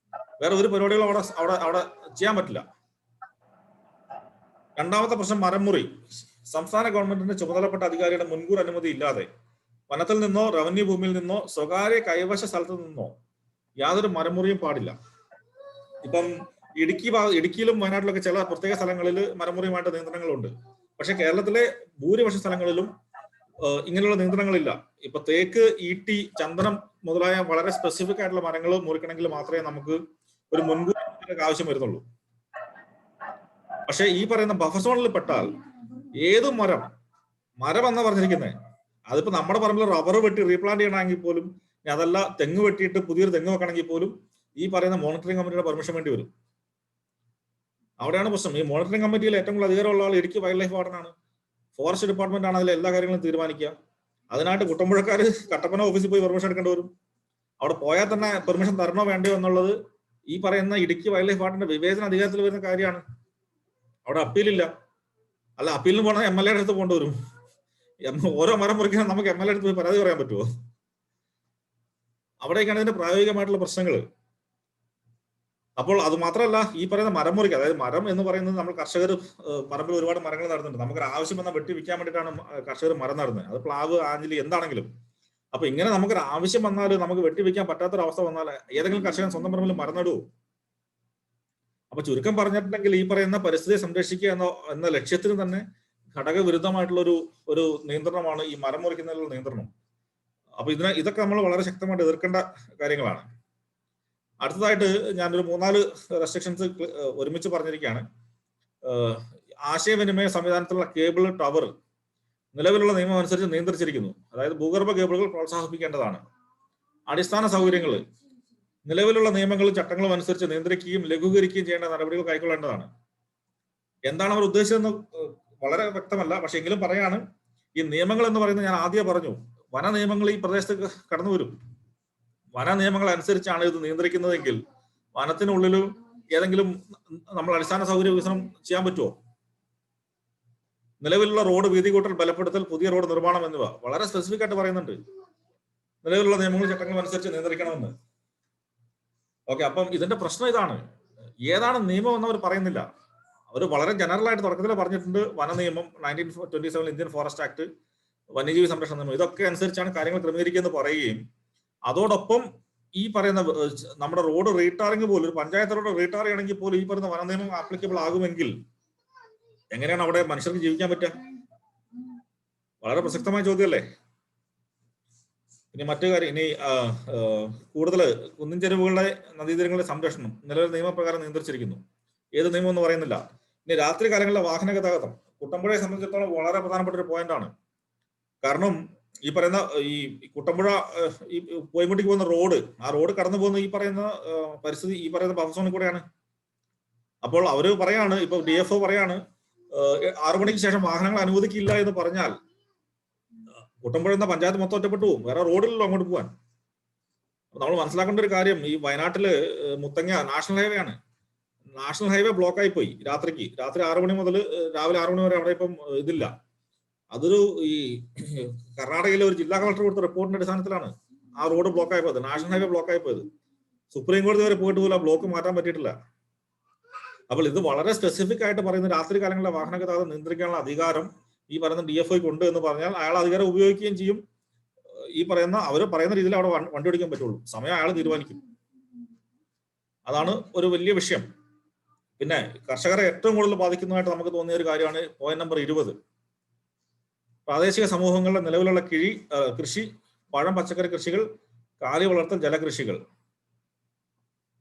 വേറെ ഒരു പരിപാടികളും അവിടെ ചെയ്യാൻ പറ്റില്ല. രണ്ടാമത്തെ പ്രശ്നം മരം മുറി. സംസ്ഥാന ഗവൺമെന്റിന്റെ ചുമതലപ്പെട്ട അധികാരിയുടെ മുൻകൂർ അനുമതി ഇല്ലാതെ വനത്തിൽ നിന്നോ റവന്യൂ ഭൂമിയിൽ നിന്നോ സ്വകാര്യ കൈവശ സ്ഥലത്ത് നിന്നോ യാതൊരു മരമുറിയും പാടില്ല. ഇപ്പം ഇടുക്കിയിലും വയനാട്ടിലൊക്കെ ചില പ്രത്യേക സ്ഥലങ്ങളിൽ മരമുറിയുമായിട്ട് നിയന്ത്രണങ്ങളുണ്ട്. പക്ഷെ കേരളത്തിലെ ഭൂരിപക്ഷ സ്ഥലങ്ങളിലും ഇങ്ങനെയുള്ള നിയന്ത്രണങ്ങളില്ല. ഇപ്പൊ തേക്ക്, ഈട്ടി, ചന്ദനം മുതലായ വളരെ സ്പെസിഫിക് ആയിട്ടുള്ള മരങ്ങൾ മുറിക്കണമെങ്കിൽ മാത്രമേ നമുക്ക് ഒരു മുൻകൂർ ആവശ്യം വരുന്നുള്ളൂ. പക്ഷെ ഈ പറയുന്ന ബഫർ സോണിൽ പെട്ടാൽ ഏത് മരം എന്ന് പറഞ്ഞിരിക്കുന്നത്, അതിപ്പോ നമ്മുടെ പറമ്പിൽ റബ്ബർ വെട്ടി റീപ്ലാന്റ് ചെയ്യണമെങ്കിൽ പോലും, അതല്ല തെങ്ങ് വെട്ടിയിട്ട് പുതിയൊരു തെങ്ങ് വെക്കണമെങ്കിൽ പോലും ഈ പറയുന്ന മോണിറ്ററിംഗ് കമ്മിറ്റിയുടെ പെർമിഷൻ വേണ്ടി വരും. അവിടെയാണ് പ്രശ്നം. ഈ മോണിറ്ററിംഗ് കമ്മിറ്റിയിൽ ഏറ്റവും കൂടുതൽ അധികാരമുള്ള ആൾ ഇടുക്കി വൈൽഡ് ലൈഫ് വാർഡനാണ്. ഫോറസ്റ്റ് ഡിപ്പാർട്ട്മെന്റ് ആണ് അതിൽ എല്ലാ കാര്യങ്ങളും തീരുമാനിക്കുക. അതിനായിട്ട് കുട്ടമ്പുഴക്കാർ കട്ടപ്പന ഓഫീസിൽ പോയി പെർമിഷൻ എടുക്കേണ്ടി വരും. അവിടെ പോയാൽ തന്നെ പെർമിഷൻ തരണോ വേണ്ടയോ എന്നുള്ളത് ഈ പറയുന്ന ഇടുക്കി വൈൽഡ് ലൈഫ് വാർഡിന്റെ വിവേചന അധികാരത്തിൽ വരുന്ന കാര്യമാണ്. അവിടെ അപ്പീലില്ല. അല്ല, അപ്പീലിന് പോകണമെങ്കിൽ MLA അടുത്ത് പോകേണ്ടി വരും. ഓരോ മരം മുറിക്കാൻ നമുക്ക് MLA അടുത്ത് പോയി പരാതി പറയാൻ പറ്റുമോ? അവിടേക്കാണ് ഇതിന്റെ പ്രായോഗികമായിട്ടുള്ള പ്രശ്നങ്ങൾ. അപ്പോൾ അത് മാത്രമല്ല, ഈ പറയുന്ന മരം മുറിക്കുക, അതായത് മരം എന്ന് പറയുന്നത് നമ്മൾ കർഷകർ പറമ്പിൽ ഒരുപാട് മരങ്ങൾ നടുന്നുണ്ട്. നമുക്കൊരു ആവശ്യം വന്നാൽ വെട്ടി വിൽക്കാൻ വേണ്ടിയിട്ടാണ് കർഷകർ മരം നടുന്നത്. അത് പ്ലാവ്, ആഞ്ഞിലി, എന്താണെങ്കിലും. അപ്പൊ ഇങ്ങനെ നമുക്കൊരു ആവശ്യം വന്നാൽ, നമുക്ക് വെട്ടി വിൽക്കാൻ പറ്റാത്തൊരവസ്ഥ വന്നാൽ ഏതെങ്കിലും കർഷകൻ സ്വന്തം പറമ്പിൽ മരം നടുവോ? അപ്പൊ ചുരുക്കം പറഞ്ഞിട്ടുണ്ടെങ്കിൽ ഈ പറയുന്ന പരിസ്ഥിതിയെ സംരക്ഷിക്കുക എന്ന ലക്ഷ്യത്തിന് തന്നെ ഘടകവിരുദ്ധമായിട്ടുള്ള ഒരു നിയന്ത്രണമാണ് ഈ മരം മുറിക്കുന്നതിലുള്ള നിയന്ത്രണം. അപ്പൊ ഇതൊക്കെ നമ്മൾ വളരെ ശക്തമായിട്ട് എതിർക്കേണ്ട കാര്യങ്ങളാണ്. അടുത്തതായിട്ട് ഞാനൊരു 3-4 റെസ്ട്രിക്ഷൻസ് ഒരുമിച്ച് പറഞ്ഞിരിക്കുകയാണ്. ആശയവിനിമയ സംവിധാനത്തിലുള്ള കേബിൾ ടവർ നിലവിലുള്ള നിയമം അനുസരിച്ച് നിയന്ത്രിച്ചിരിക്കുന്നു. അതായത് ഭൂഗർഭ കേബിളുകൾ പ്രോത്സാഹിപ്പിക്കേണ്ടതാണ്. അടിസ്ഥാന സൗകര്യങ്ങൾ നിലവിലുള്ള നിയമങ്ങളും ചട്ടങ്ങളും അനുസരിച്ച് നിയന്ത്രിക്കുകയും ലഘൂകരിക്കുകയും ചെയ്യേണ്ട നടപടികൾ കൈക്കൊള്ളേണ്ടതാണ്. എന്താണ് അവർ ഉദ്ദേശിച്ചതെന്ന് വളരെ വ്യക്തമല്ല. പക്ഷെ എങ്കിലും പറയാണ്, ഈ നിയമങ്ങൾ എന്ന് പറയുന്നത് ഞാൻ ആദ്യം പറഞ്ഞു, വന നിയമങ്ങൾ ഈ പ്രദേശത്ത് കടന്നു വരും. വന നിയമങ്ങൾ അനുസരിച്ചാണ് ഇത് നിയന്ത്രിക്കുന്നതെങ്കിൽ വനത്തിനുള്ളിലും ഏതെങ്കിലും നമ്മൾ അടിസ്ഥാന സൗകര്യ വികസനം ചെയ്യാൻ പറ്റുമോ? നിലവിലുള്ള റോഡ് വീതി കൂട്ടൽ, ബലപ്പെടുത്തൽ, പുതിയ റോഡ് നിർമ്മാണം എന്നിവ വളരെ സ്പെസിഫിക് ആയിട്ട് പറയുന്നുണ്ട്. നിലവിലുള്ള നിയമങ്ങളും ചട്ടങ്ങളും അനുസരിച്ച് നിയന്ത്രിക്കണമെന്ന്. ഓക്കെ, അപ്പം ഇതിന്റെ പ്രശ്നം ഇതാണ്, ഏതാണ് നിയമം എന്നവർ പറയുന്നില്ല. അവർ വളരെ ജനറൽ ആയിട്ട് തുടക്കത്തിൽ പറഞ്ഞിട്ടുണ്ട്, വന നിയമം 1927 ഇന്ത്യൻ ഫോറസ്റ്റ് ആക്ട്, വന്യജീവി സംരക്ഷണ നിയമം, ഇതൊക്കെ അനുസരിച്ചാണ് കാര്യങ്ങൾ ക്രമീകരിക്കുക എന്ന് പറയുകയും അതോടൊപ്പം ഈ പറയുന്ന നമ്മുടെ റോഡ് റീടാറിംഗ് പോലും, ഒരു പഞ്ചായത്ത് റോഡ് റീടാർ ചെയ്യണമെങ്കിൽ പോലും ഈ പറയുന്ന വന നിയമം ആപ്ലിക്കബിൾ ആകുമെങ്കിൽ എങ്ങനെയാണ് അവിടെ മനുഷ്യർക്ക് ജീവിക്കാൻ പറ്റുക? വളരെ പ്രസക്തമായ ചോദ്യമല്ലേ. ഇനി മറ്റു കാര്യം, ഇനി കൂടുതൽ കുന്നിൻ ചെരുവുകളുടെ നദീതീരങ്ങളുടെ സംരക്ഷണം നിലവിൽ നിയമപ്രകാരം നിയന്ത്രിച്ചിരിക്കുന്നു. ഏത് നിയമം എന്ന് പറയുന്നില്ല. ഇനി രാത്രി കാലങ്ങളിലെ വാഹന ഗതാഗതം കുട്ടമ്പുഴയെ സംബന്ധിച്ചിടത്തോളം വളരെ പ്രധാനപ്പെട്ട ഒരു പോയിന്റാണ്. കാരണം ഈ പറയുന്ന ഈ കുട്ടമ്പുഴ ഈ പോയിമുട്ടിക്ക് പോകുന്ന റോഡ്, ആ റോഡ് കടന്നു പോകുന്ന ഈ പറയുന്ന പരിസ്ഥിതി ഈ പറയുന്ന ബഫർ സോണിൽ കൂടെയാണ്. അപ്പോൾ അവര് പറയാണ്, ഇപ്പൊ DFO പറയാണ് 6 മണിക്ക് ശേഷം വാഹനങ്ങൾ അനുവദിക്കില്ല എന്ന് പറഞ്ഞാൽ കുട്ടമ്പുഴ എന്ന പഞ്ചായത്ത് മൊത്തം ഒറ്റപ്പെട്ടു പോകും. വേറെ റോഡിലല്ലോ അങ്ങോട്ട് പോകാൻ. നമ്മൾ മനസ്സിലാക്കേണ്ട ഒരു കാര്യം, ഈ വയനാട്ടില് മുത്തങ്ങ നാഷണൽ ഹൈവേ ആണ്. നാഷണൽ ഹൈവേ ബ്ലോക്ക് ആയി പോയി. രാത്രി 6 മണി മുതൽ രാവിലെ 6 മണി വരെ അവിടെ ഇപ്പം ഇതില്ല. അതൊരു ഈ കർണാടകയിലെ ഒരു ജില്ലാ കളക്ടർ കൊടുത്ത റിപ്പോർട്ടിന്റെ അടിസ്ഥാനത്തിലാണ് ആ റോഡ് ബ്ലോക്ക് ആയി പോയത്, നാഷണൽ ഹൈവേ ബ്ലോക്ക് ആയി പോയത്. സുപ്രീം കോടതി വരെ പോയിട്ട് പോലും ആ ബ്ലോക്ക് മാറ്റാൻ പറ്റിയിട്ടില്ല. അപ്പോൾ ഇത് വളരെ സ്പെസിഫിക് ആയിട്ട് പറയുന്ന രാത്രി കാലങ്ങളിലെ വാഹന ഗതാഗതം നിയന്ത്രിക്കാനുള്ള അധികാരം ഈ പറയുന്ന DFOയ്ക്ക് ഉണ്ട് എന്ന് പറഞ്ഞാൽ അയാൾ അധികാരം ഉപയോഗിക്കുകയും ചെയ്യും. ഈ പറയുന്ന അവർ പറയുന്ന രീതിയിൽ അവിടെ വണ്ടി ഓടിക്കാൻ പറ്റുള്ളൂ. സമയം അയാൾ തീരുമാനിക്കും. അതാണ് ഒരു വലിയ വിഷയം. പിന്നെ കർഷകരെ ഏറ്റവും കൂടുതൽ ബാധിക്കുന്നതായിട്ട് നമുക്ക് തോന്നിയ ഒരു കാര്യമാണ് പോയിന്റ് നമ്പർ 20. പ്രാദേശിക സമൂഹങ്ങളുടെ നിലവിലുള്ള കൃഷി, പഴം പച്ചക്കറി കൃഷികൾ, കാലി വളർത്തൽ, ജലകൃഷികൾ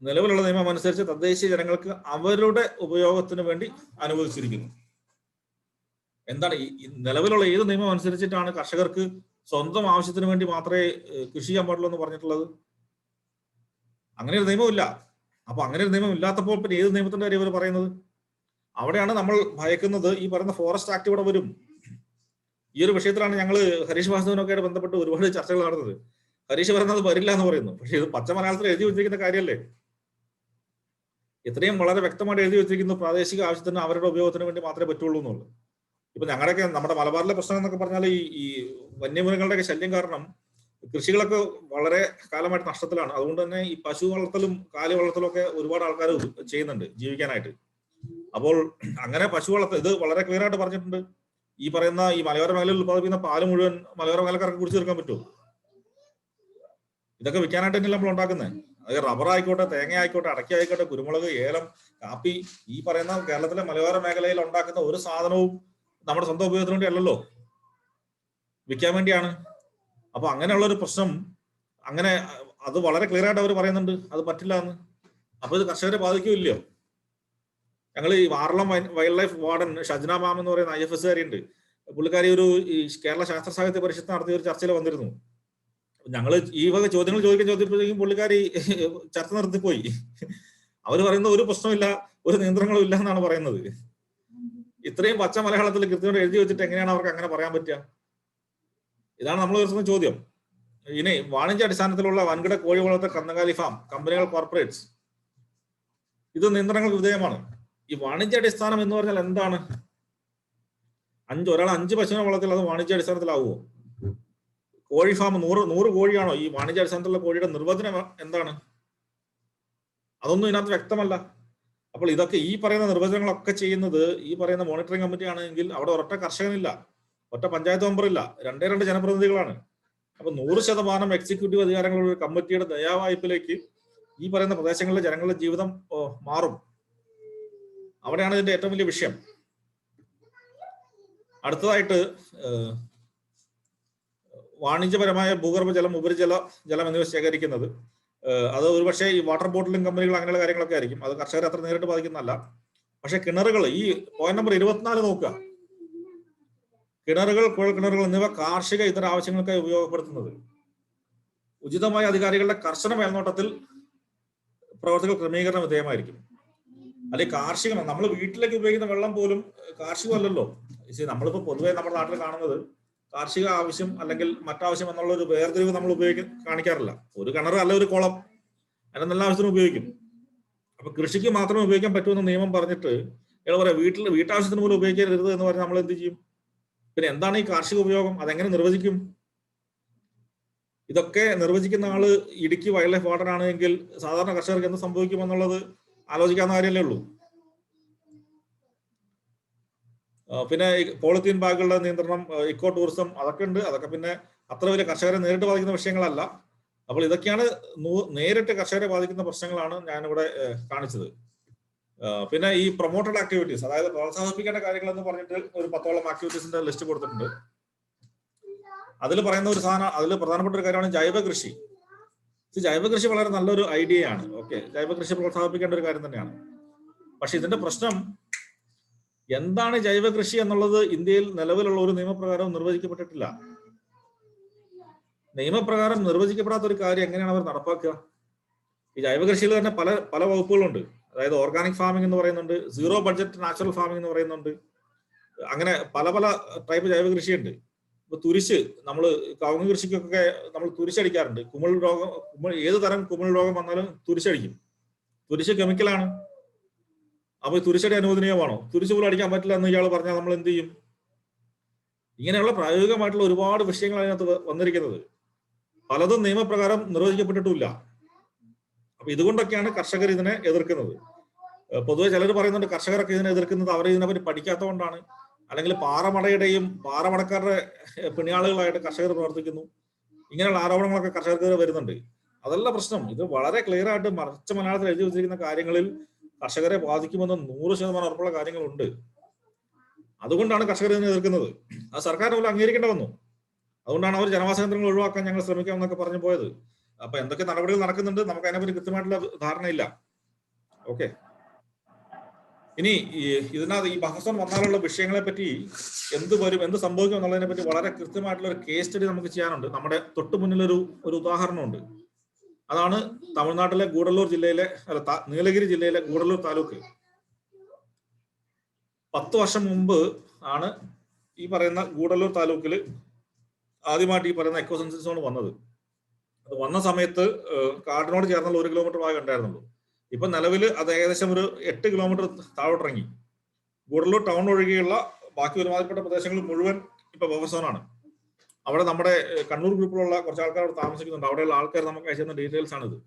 നിലവിലുള്ള നിയമം അനുസരിച്ച് തദ്ദേശീയ ജനങ്ങൾക്ക് അവരുടെ ഉപയോഗത്തിന് വേണ്ടി അനുവദിച്ചിരിക്കുന്നു. എന്താണ് ഈ നിലവിലുള്ള ഏത് നിയമം അനുസരിച്ചിട്ടാണ് കർഷകർക്ക് സ്വന്തം ആവശ്യത്തിന് വേണ്ടി മാത്രമേ കൃഷി ചെയ്യാൻ പാടുള്ളൂ എന്ന് പറഞ്ഞിട്ടുള്ളത്? അങ്ങനെ ഒരു നിയമമില്ല. അപ്പൊ അങ്ങനെ ഒരു നിയമം ഇല്ലാത്തപ്പോൾ പിന്നെ ഏത് നിയമത്തിന്റെ കാര്യം ഇവർ പറയുന്നത്? അവിടെയാണ് നമ്മൾ ഭയക്കുന്നത്. ഈ പറയുന്ന ഫോറസ്റ്റ് ആക്ട് ഇവിടെ വരും. ഈ ഒരു വിഷയത്തിലാണ് ഞങ്ങൾ ഹരീഷ് വാസുദേവനൊക്കെ ആയിട്ട് ബന്ധപ്പെട്ട് ഒരുപാട് ചർച്ചകൾ നടന്നത്. ഹരീഷ് പറയുന്നത് വരില്ല എന്ന് പറയുന്നു. പക്ഷെ ഇത് പച്ച മലയാളത്തിൽ എഴുതി വെച്ചിരിക്കുന്ന കാര്യമല്ലേ? ഇത്രയും വളരെ വ്യക്തമായിട്ട് എഴുതി വെച്ചിരിക്കുന്നു, പ്രാദേശിക ആവശ്യത്തിന് അവരുടെ ഉപയോഗത്തിന് വേണ്ടി മാത്രമേ പറ്റുള്ളൂ എന്നുള്ളത്. ഇപ്പൊ ഞങ്ങളുടെയൊക്കെ നമ്മുടെ മലബാറിലെ പ്രശ്നം എന്നൊക്കെ പറഞ്ഞാൽ ഈ വന്യമൃഗങ്ങളുടെയൊക്കെ ശല്യം കാരണം കൃഷികളൊക്കെ വളരെ കാലമായിട്ട് നഷ്ടത്തിലാണ്. അതുകൊണ്ട് തന്നെ ഈ പശു വളർത്തലും കാലി വളർത്തലും ഒക്കെ ഒരുപാട് ആൾക്കാർ ചെയ്യുന്നുണ്ട് ജീവിക്കാനായിട്ട്. അപ്പോൾ അങ്ങനെ പശു വളർത്തൽ ഇത് വളരെ ക്ലിയർ ആയിട്ട് പറഞ്ഞിട്ടുണ്ട്. ഈ പറയുന്ന ഈ മലയോര മേഖലയിൽ ഉത്പാദിപ്പിക്കുന്ന പാല് മുഴുവൻ മലയോര മേഖലക്കാർക്ക് കുടിച്ചു തീർക്കാൻ പറ്റുമോ? ഇതൊക്കെ വിൽക്കാനായിട്ട് തന്നെയല്ല നമ്മൾ ഉണ്ടാക്കുന്നത്. അത് റബ്ബർ ആയിക്കോട്ടെ, തേങ്ങ ആയിക്കോട്ടെ, അടയ്ക്ക ആയിക്കോട്ടെ, കുരുമുളക്, ഏലം, കാപ്പി, ഈ പറയുന്ന കേരളത്തിലെ മലയോര മേഖലയിൽ ഉണ്ടാക്കുന്ന ഒരു സാധനവും നമ്മുടെ സ്വന്തം ഉപയോഗത്തിന് വേണ്ടി അല്ലല്ലോ, വിൽക്കാൻ വേണ്ടിയാണ്. അപ്പൊ അങ്ങനെയുള്ള ഒരു പ്രശ്നം അങ്ങനെ അത് വളരെ ക്ലിയർ ആയിട്ട് അവർ പറയുന്നുണ്ട് അത് പറ്റില്ല എന്ന്. അപ്പൊ ഇത് കർഷകരെ ബാധിക്കില്ലയോ? ഞങ്ങൾ ഈ വാർളം വൈൽഡ് ലൈഫ് വാർഡൻ ഷജ്ന മാം എന്ന് പറയുന്ന IFSകാരി ഉണ്ട്. പുള്ളിക്കാരി ഈ കേരള ശാസ്ത്ര സാഹിത്യ പരിഷത്ത് നടത്തിയ ഒരു ചർച്ചയിൽ വന്നിരുന്നു. ഞങ്ങൾ ഈ വക ചോദ്യങ്ങൾ ചോദിക്കുമ്പോഴേക്കും പുള്ളിക്കാരി ചർച്ച നിർത്തിപ്പോയി. അവർ പറയുന്ന ഒരു പ്രശ്നമില്ല, ഒരു നിയന്ത്രണങ്ങളും ഇല്ല എന്നാണ് പറയുന്നത്. ഇത്രയും പച്ച മലയാളത്തിൽ കൃത്യമായിട്ട് എഴുതി വെച്ചിട്ട് എങ്ങനെയാണ് അവർക്ക് അങ്ങനെ പറയാൻ പറ്റുക? ഇതാണ് നമ്മൾ ഉയർത്തുന്ന ചോദ്യം. ഇനി വാണിജ്യ അടിസ്ഥാനത്തിലുള്ള വൻകിട കോഴി വളർത്തൽ, കന്നുകാലി ഫാം, കമ്പനികൾ, കോർപ്പറേറ്റ്സ്, ഇത് നിയന്ത്രണങ്ങൾക്ക് വിധേയമാണ്. ഈ വാണിജ്യ അടിസ്ഥാനം എന്ന് പറഞ്ഞാൽ എന്താണ്? ഒരാൾ 5 പശുവിനെ വളർത്തിയാൽ അത് വാണിജ്യ അടിസ്ഥാനത്തിലാവുമോ? കോഴി ഫാം 100 കോഴിയാണോ? ഈ വാണിജ്യ അടിസ്ഥാനത്തിലുള്ള കോഴിയുടെ നിർവചനം എന്താണ്? അതൊന്നും ഇതിനകത്ത് വ്യക്തമല്ല. അപ്പോൾ ഇതൊക്കെ ഈ പറയുന്ന നിർവചനങ്ങളൊക്കെ ചെയ്യുന്നത് ഈ പറയുന്ന മോണിറ്ററിംഗ് കമ്മിറ്റി ആണെങ്കിൽ അവിടെ ഒരൊറ്റ കർഷകനില്ല, ഒറ്റ പഞ്ചായത്ത് മെമ്പറില്ല, 2 ജനപ്രതിനിധികളാണ്. അപ്പൊ 100% എക്സിക്യൂട്ടീവ് അധികാരങ്ങളുള്ള ഒരു കമ്മിറ്റിയുടെ ദയാവായ്പിലേക്ക് ഈ പറയുന്ന പ്രദേശങ്ങളിലെ ജനങ്ങളുടെ ജീവിതം മാറും. അവിടെയാണ് ഇതിന്റെ ഏറ്റവും വലിയ വിഷയം. അടുത്തതായിട്ട് വാണിജ്യപരമായ ഭൂഗർഭ ജലം, ഉപരിജല ജലം എന്നിവ ശേഖരിക്കുന്നത്, അത് ഒരുപക്ഷെ ഈ വാട്ടർ ബോട്ടിലിംഗ് കമ്പനികൾ അങ്ങനെയുള്ള കാര്യങ്ങളൊക്കെ ആയിരിക്കും. അത് കർഷകരെ അത്ര നേരിട്ട് ബാധിക്കുന്നതല്ല. പക്ഷെ കിണറുകൾ, ഈ പോയിന്റ് നമ്പർ 24 നോക്കുക. കിണറുകൾ, കുഴൽക്കിണറുകൾ എന്നിവ കാർഷിക ഇതര ആവശ്യങ്ങൾക്കായി ഉപയോഗപ്പെടുത്തുന്നത് ഉചിതമായ അധികാരികളുടെ കർശന മേൽനോട്ടത്തിൽ പ്രവർത്തികൾ ക്രമീകരണ വിധേയമായിരിക്കും. അല്ലെങ്കിൽ കാർഷികം, നമ്മൾ വീട്ടിലേക്ക് ഉപയോഗിക്കുന്ന വെള്ളം പോലും കാർഷികമല്ലല്ലോ. നമ്മളിപ്പോ പൊതുവെ നമ്മുടെ നാട്ടിൽ കാണുന്നത് കാർഷിക ആവശ്യം അല്ലെങ്കിൽ മറ്റാവശ്യം എന്നുള്ള ഒരു വേർതിരിവ് നമ്മൾ കാണിക്കാറില്ല. ഒരു കിണർ അല്ല ഒരു കുളം, അതിന് നല്ല ആവശ്യത്തിന് ഉപയോഗിക്കും. അപ്പൊ കൃഷിക്ക് മാത്രമേ ഉപയോഗിക്കാൻ പറ്റുമെന്ന് നിയമം പറഞ്ഞിട്ട് ഇയാൾ പറയാം വീട്ടാവശ്യത്തിന് പോലും ഉപയോഗിക്കരുത് എന്ന് പറഞ്ഞാൽ നമ്മൾ എന്ത് ചെയ്യും? പിന്നെ എന്താണ് ഈ കാർഷിക ഉപയോഗം? അതെങ്ങനെ നിർവചിക്കും? ഇതൊക്കെ നിർവചിക്കുന്ന ആള് ഇടുക്കി വൈൽഡ് ലൈഫ് വാർഡൻ ആണെങ്കിൽ സാധാരണ കർഷകർക്ക് എന്ത് സംഭവിക്കും എന്നുള്ളത് ആലോചിക്കാവുന്ന കാര്യമല്ലേ ഉള്ളൂ. പിന്നെ പോളിത്തീൻ ബാഗുകളുടെ നിയന്ത്രണം, ഇക്കോ ടൂറിസം, അതൊക്കെ ഉണ്ട്. അതൊക്കെ പിന്നെ അത്ര വലിയ കർഷകരെ നേരിട്ട് ബാധിക്കുന്ന വിഷയങ്ങളല്ല. അപ്പോൾ ഇതൊക്കെയാണ് നേരിട്ട് കർഷകരെ ബാധിക്കുന്ന പ്രശ്നങ്ങളാണ് ഞാനിവിടെ കാണിച്ചത്. പിന്നെ ഈ പ്രൊമോട്ടഡ് ആക്ടിവിറ്റീസ്, അതായത് പ്രോത്സാഹിപ്പിക്കേണ്ട കാര്യങ്ങൾ എന്ന് പറഞ്ഞിട്ട് ഒരു 10ഓളം ആക്ടിവിറ്റീസിന്റെ ലിസ്റ്റ് കൊടുത്തിട്ടുണ്ട്. അതിൽ പറയുന്ന ഒരു സാധനം, അതിൽ പ്രധാനപ്പെട്ട ഒരു കാര്യമാണ് ജൈവ കൃഷി. ജൈവ കൃഷി വളരെ നല്ലൊരു ഐഡിയയാണ്. ഓക്കെ, ജൈവ കൃഷി പ്രോത്സാഹിപ്പിക്കേണ്ട ഒരു കാര്യം തന്നെയാണ്. പക്ഷെ ഇതിന്റെ പ്രശ്നം എന്താണ് ജൈവ കൃഷി എന്നുള്ളത് ഇന്ത്യയിൽ നിലവിലുള്ള ഒരു നിയമപ്രകാരവും നിർവചിക്കപ്പെട്ടിട്ടില്ല. നിയമപ്രകാരം നിർവചിക്കപ്പെടാത്ത ഒരു കാര്യം എങ്ങനെയാണ് അവർ നടപ്പാക്കുക? ഈ ജൈവ കൃഷിയിൽ തന്നെ പല വകുപ്പുകളുണ്ട്. അതായത് ഓർഗാനിക് ഫാമിംഗ് എന്ന് പറയുന്നുണ്ട്, സീറോ ബഡ്ജറ്റ് നാച്ചുറൽ ഫാമിംഗ് എന്ന് പറയുന്നുണ്ട്. അങ്ങനെ പല ടൈപ്പ് ജൈവ കൃഷിയുണ്ട്. ഇപ്പൊ തുരിശ്, നമ്മൾ കവുങ്ങ് കൃഷിക്കൊക്കെ നമ്മൾ തുരിശടിക്കാറുണ്ട്. ഏത് തരം കുമിൾ രോഗം വന്നാലും തുരിശടിക്കും. തുരിശ് കെമിക്കലാണ്. അപ്പൊ തുരിശടി അനുവദനീയമാണോ? തുരിശ് പോലും അടിക്കാൻ പറ്റില്ല എന്ന് ഇയാൾ പറഞ്ഞാൽ നമ്മൾ എന്ത് ചെയ്യും? ഇങ്ങനെയുള്ള പ്രായോഗികമായിട്ടുള്ള ഒരുപാട് വിഷയങ്ങൾ അതിനകത്ത് വന്നിരിക്കുന്നത്. പലതും നിയമപ്രകാരം നിർവചിക്കപ്പെട്ടിട്ടില്ല. അപ്പൊ ഇതുകൊണ്ടൊക്കെയാണ് കർഷകർ ഇതിനെ എതിർക്കുന്നത്. പൊതുവെ ചിലർ പറയുന്നുണ്ട് കർഷകരൊക്കെ ഇതിനെ എതിർക്കുന്നത് അവർ ഇതിനെപ്പറ്റി പഠിക്കാത്തതുകൊണ്ടാണ്, അല്ലെങ്കിൽ പാറമടയുടെയും പാറമടക്കാരുടെ പിണിയാളുകളായിട്ട് കർഷകർ പ്രവർത്തിക്കുന്നു. ഇങ്ങനെയുള്ള ആരോപണങ്ങളൊക്കെ കർഷകർക്കെതിരെ വരുന്നുണ്ട്. അതല്ല പ്രശ്നം. ഇത് വളരെ ക്ലിയർ ആയിട്ട് മറിച്ച മലയാളത്തിൽ എഴുതി വെച്ചിരിക്കുന്ന കാര്യങ്ങളിൽ കർഷകരെ ബാധിക്കുമെന്ന് 100% ഉറപ്പുള്ള കാര്യങ്ങളുണ്ട്. അതുകൊണ്ടാണ് കർഷകർ ഇതിനെ എതിർക്കുന്നത്. അത് സർക്കാരിന് പോലും അംഗീകരിക്കേണ്ടി വന്നു. അതുകൊണ്ടാണ് അവർ ജനവാസ കേന്ദ്രങ്ങൾ ഒഴിവാക്കാൻ ഞങ്ങൾ ശ്രമിക്കാമെന്നൊക്കെ പറഞ്ഞു പോയത്. അപ്പൊ എന്തൊക്കെ നടപടികൾ നടക്കുന്നുണ്ട് നമുക്ക് അതിനെപ്പറ്റി കൃത്യമായിട്ടുള്ള ധാരണയില്ല. ഓക്കെ, ഇനി ഇതിനകത്ത് ഈ ബഫർ സോൺ വന്നാലുള്ള വിഷയങ്ങളെ പറ്റി എന്ത് വരും, എന്ത് സംഭവിക്കും എന്നുള്ളതിനെ പറ്റി വളരെ കൃത്യമായിട്ടുള്ള ഒരു കേസ് സ്റ്റഡി നമുക്ക് ചെയ്യാനുണ്ട്. നമ്മുടെ തൊട്ട് മുന്നിലൊരു ഉദാഹരണമുണ്ട്. അതാണ് തമിഴ്നാട്ടിലെ ഗൂഡല്ലൂർ ജില്ലയിലെ നീലഗിരി ജില്ലയിലെ ഗൂഡല്ലൂർ താലൂക്ക്. 10 വർഷം മുമ്പ് ആണ് ഈ പറയുന്ന ഗൂഡല്ലൂർ താലൂക്കിൽ ആദ്യമായിട്ട് ഈ പറയുന്ന എക്കോ സെൻസിംഗ് സോൺ വന്നത്. അത് വന്ന സമയത്ത് കാടിനോട് ചേർന്നുള്ള 1 കിലോമീറ്റർ ഭാഗം ഉണ്ടായിരുന്നുള്ളൂ. ഇപ്പൊ നിലവിൽ അത് ഏകദേശം ഒരു 8 കിലോമീറ്റർ താഴോട്ടിറങ്ങി. ഗൂഡല്ലൂർ ടൗൺ ഒഴികെയുള്ള ബാക്കി ഒരുമാതിരിപ്പെട്ട പ്രദേശങ്ങൾ മുഴുവൻ ഇപ്പൊ ബഫർ സോണാണ്. അവിടെ നമ്മുടെ കണ്ണൂർ ഗ്രൂപ്പിലുള്ള കുറച്ച് ആൾക്കാർ അവിടെ താമസിക്കുന്നുണ്ട്. അവിടെയുള്ള ആൾക്കാർ നമുക്ക് അയച്ചുന്ന ഡീറ്റെയിൽസ് ആണിത്.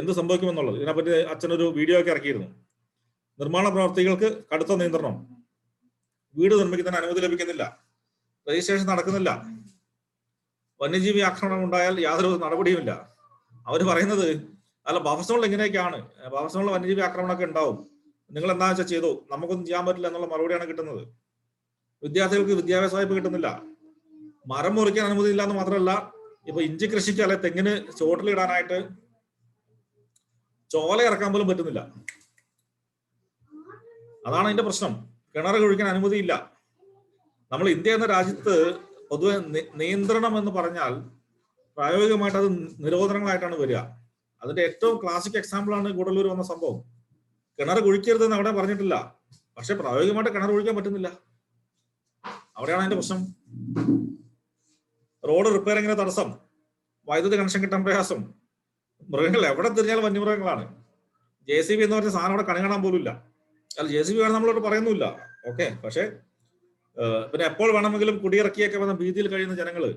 എന്ത് സംഭവിക്കുമെന്നുള്ളത് ഇതിനെപ്പറ്റി അച്ഛനൊരു വീഡിയോ ഒക്കെ ഇറക്കിയിരുന്നു. നിർമ്മാണ പ്രവർത്തികൾക്ക് കടുത്ത നിയന്ത്രണം, വീട് നിർമ്മിക്കുന്നതിന് അനുമതി ലഭിക്കുന്നില്ല, രജിസ്ട്രേഷൻ നടക്കുന്നില്ല, വന്യജീവി ആക്രമണം ഉണ്ടായാൽ യാതൊരു നടപടിയുമില്ല. അവർ പറയുന്നത് അല്ല, ബഫർ സോണിൽ ഇങ്ങനെയൊക്കെയാണ്, ബഫർ സോണിൽ വന്യജീവി ആക്രമണമൊക്കെ ഉണ്ടാവും, നിങ്ങൾ എന്താ വെച്ചാൽ ചെയ്തോ, നമുക്കൊന്നും ചെയ്യാൻ പറ്റില്ല എന്നുള്ള മറുപടിയാണ് കിട്ടുന്നത്. വിദ്യാർത്ഥികൾക്ക് വിദ്യാഭ്യാസ വായ്പ കിട്ടുന്നില്ല, മരം മുറിക്കാൻ അനുമതി ഇല്ല എന്ന് മാത്രമല്ല, ഇപ്പൊ ഇഞ്ചി കൃഷിക്ക് അല്ലെ തെങ്ങിന് ചോട്ടിലിടാനായിട്ട് ചോല ഇറക്കാൻ പോലും പറ്റുന്നില്ല. അതാണ് അതിന്റെ പ്രശ്നം. കിണർ കുഴിക്കാൻ അനുമതിയില്ല. നമ്മൾ ഇന്ത്യ എന്ന രാജ്യത്ത് പൊതുവെ നിയന്ത്രണം എന്ന് പറഞ്ഞാൽ പ്രായോഗികമായിട്ട് അത് നിരോധനങ്ങളായിട്ടാണ് വരിക. അതിന്റെ ഏറ്റവും ക്ലാസിക് എക്സാമ്പിൾ ആണ് ഗൂഡല്ലൂർ വന്ന സംഭവം. കിണർ കുഴിക്കരുതെന്ന് അവിടെ പറഞ്ഞിട്ടില്ല, പക്ഷെ പ്രായോഗികമായിട്ട് കിണർ കുഴിക്കാൻ പറ്റുന്നില്ല. അവിടെയാണ് അതിന്റെ പ്രശ്നം. റോഡ് റിപ്പയറിങ്ങിന് തടസ്സം, വൈദ്യുതി കണക്ഷൻ കിട്ടാൻ പ്രയാസം, മൃഗങ്ങൾ എവിടെ തിരിഞ്ഞാലും വന്യമൃഗങ്ങളാണ്. JCB എന്ന് പറഞ്ഞ സാധനം അവിടെ കണി കാണാൻ പോലും ഇല്ല. അല്ല, JCB വേണം നമ്മളോട് പറയുന്നില്ല, ഓക്കെ. പക്ഷെ പിന്നെ എപ്പോൾ വേണമെങ്കിലും കുടിയിറക്കിയൊക്കെ വന്ന ഭീതിയിൽ കഴിയുന്ന ജനങ്ങള്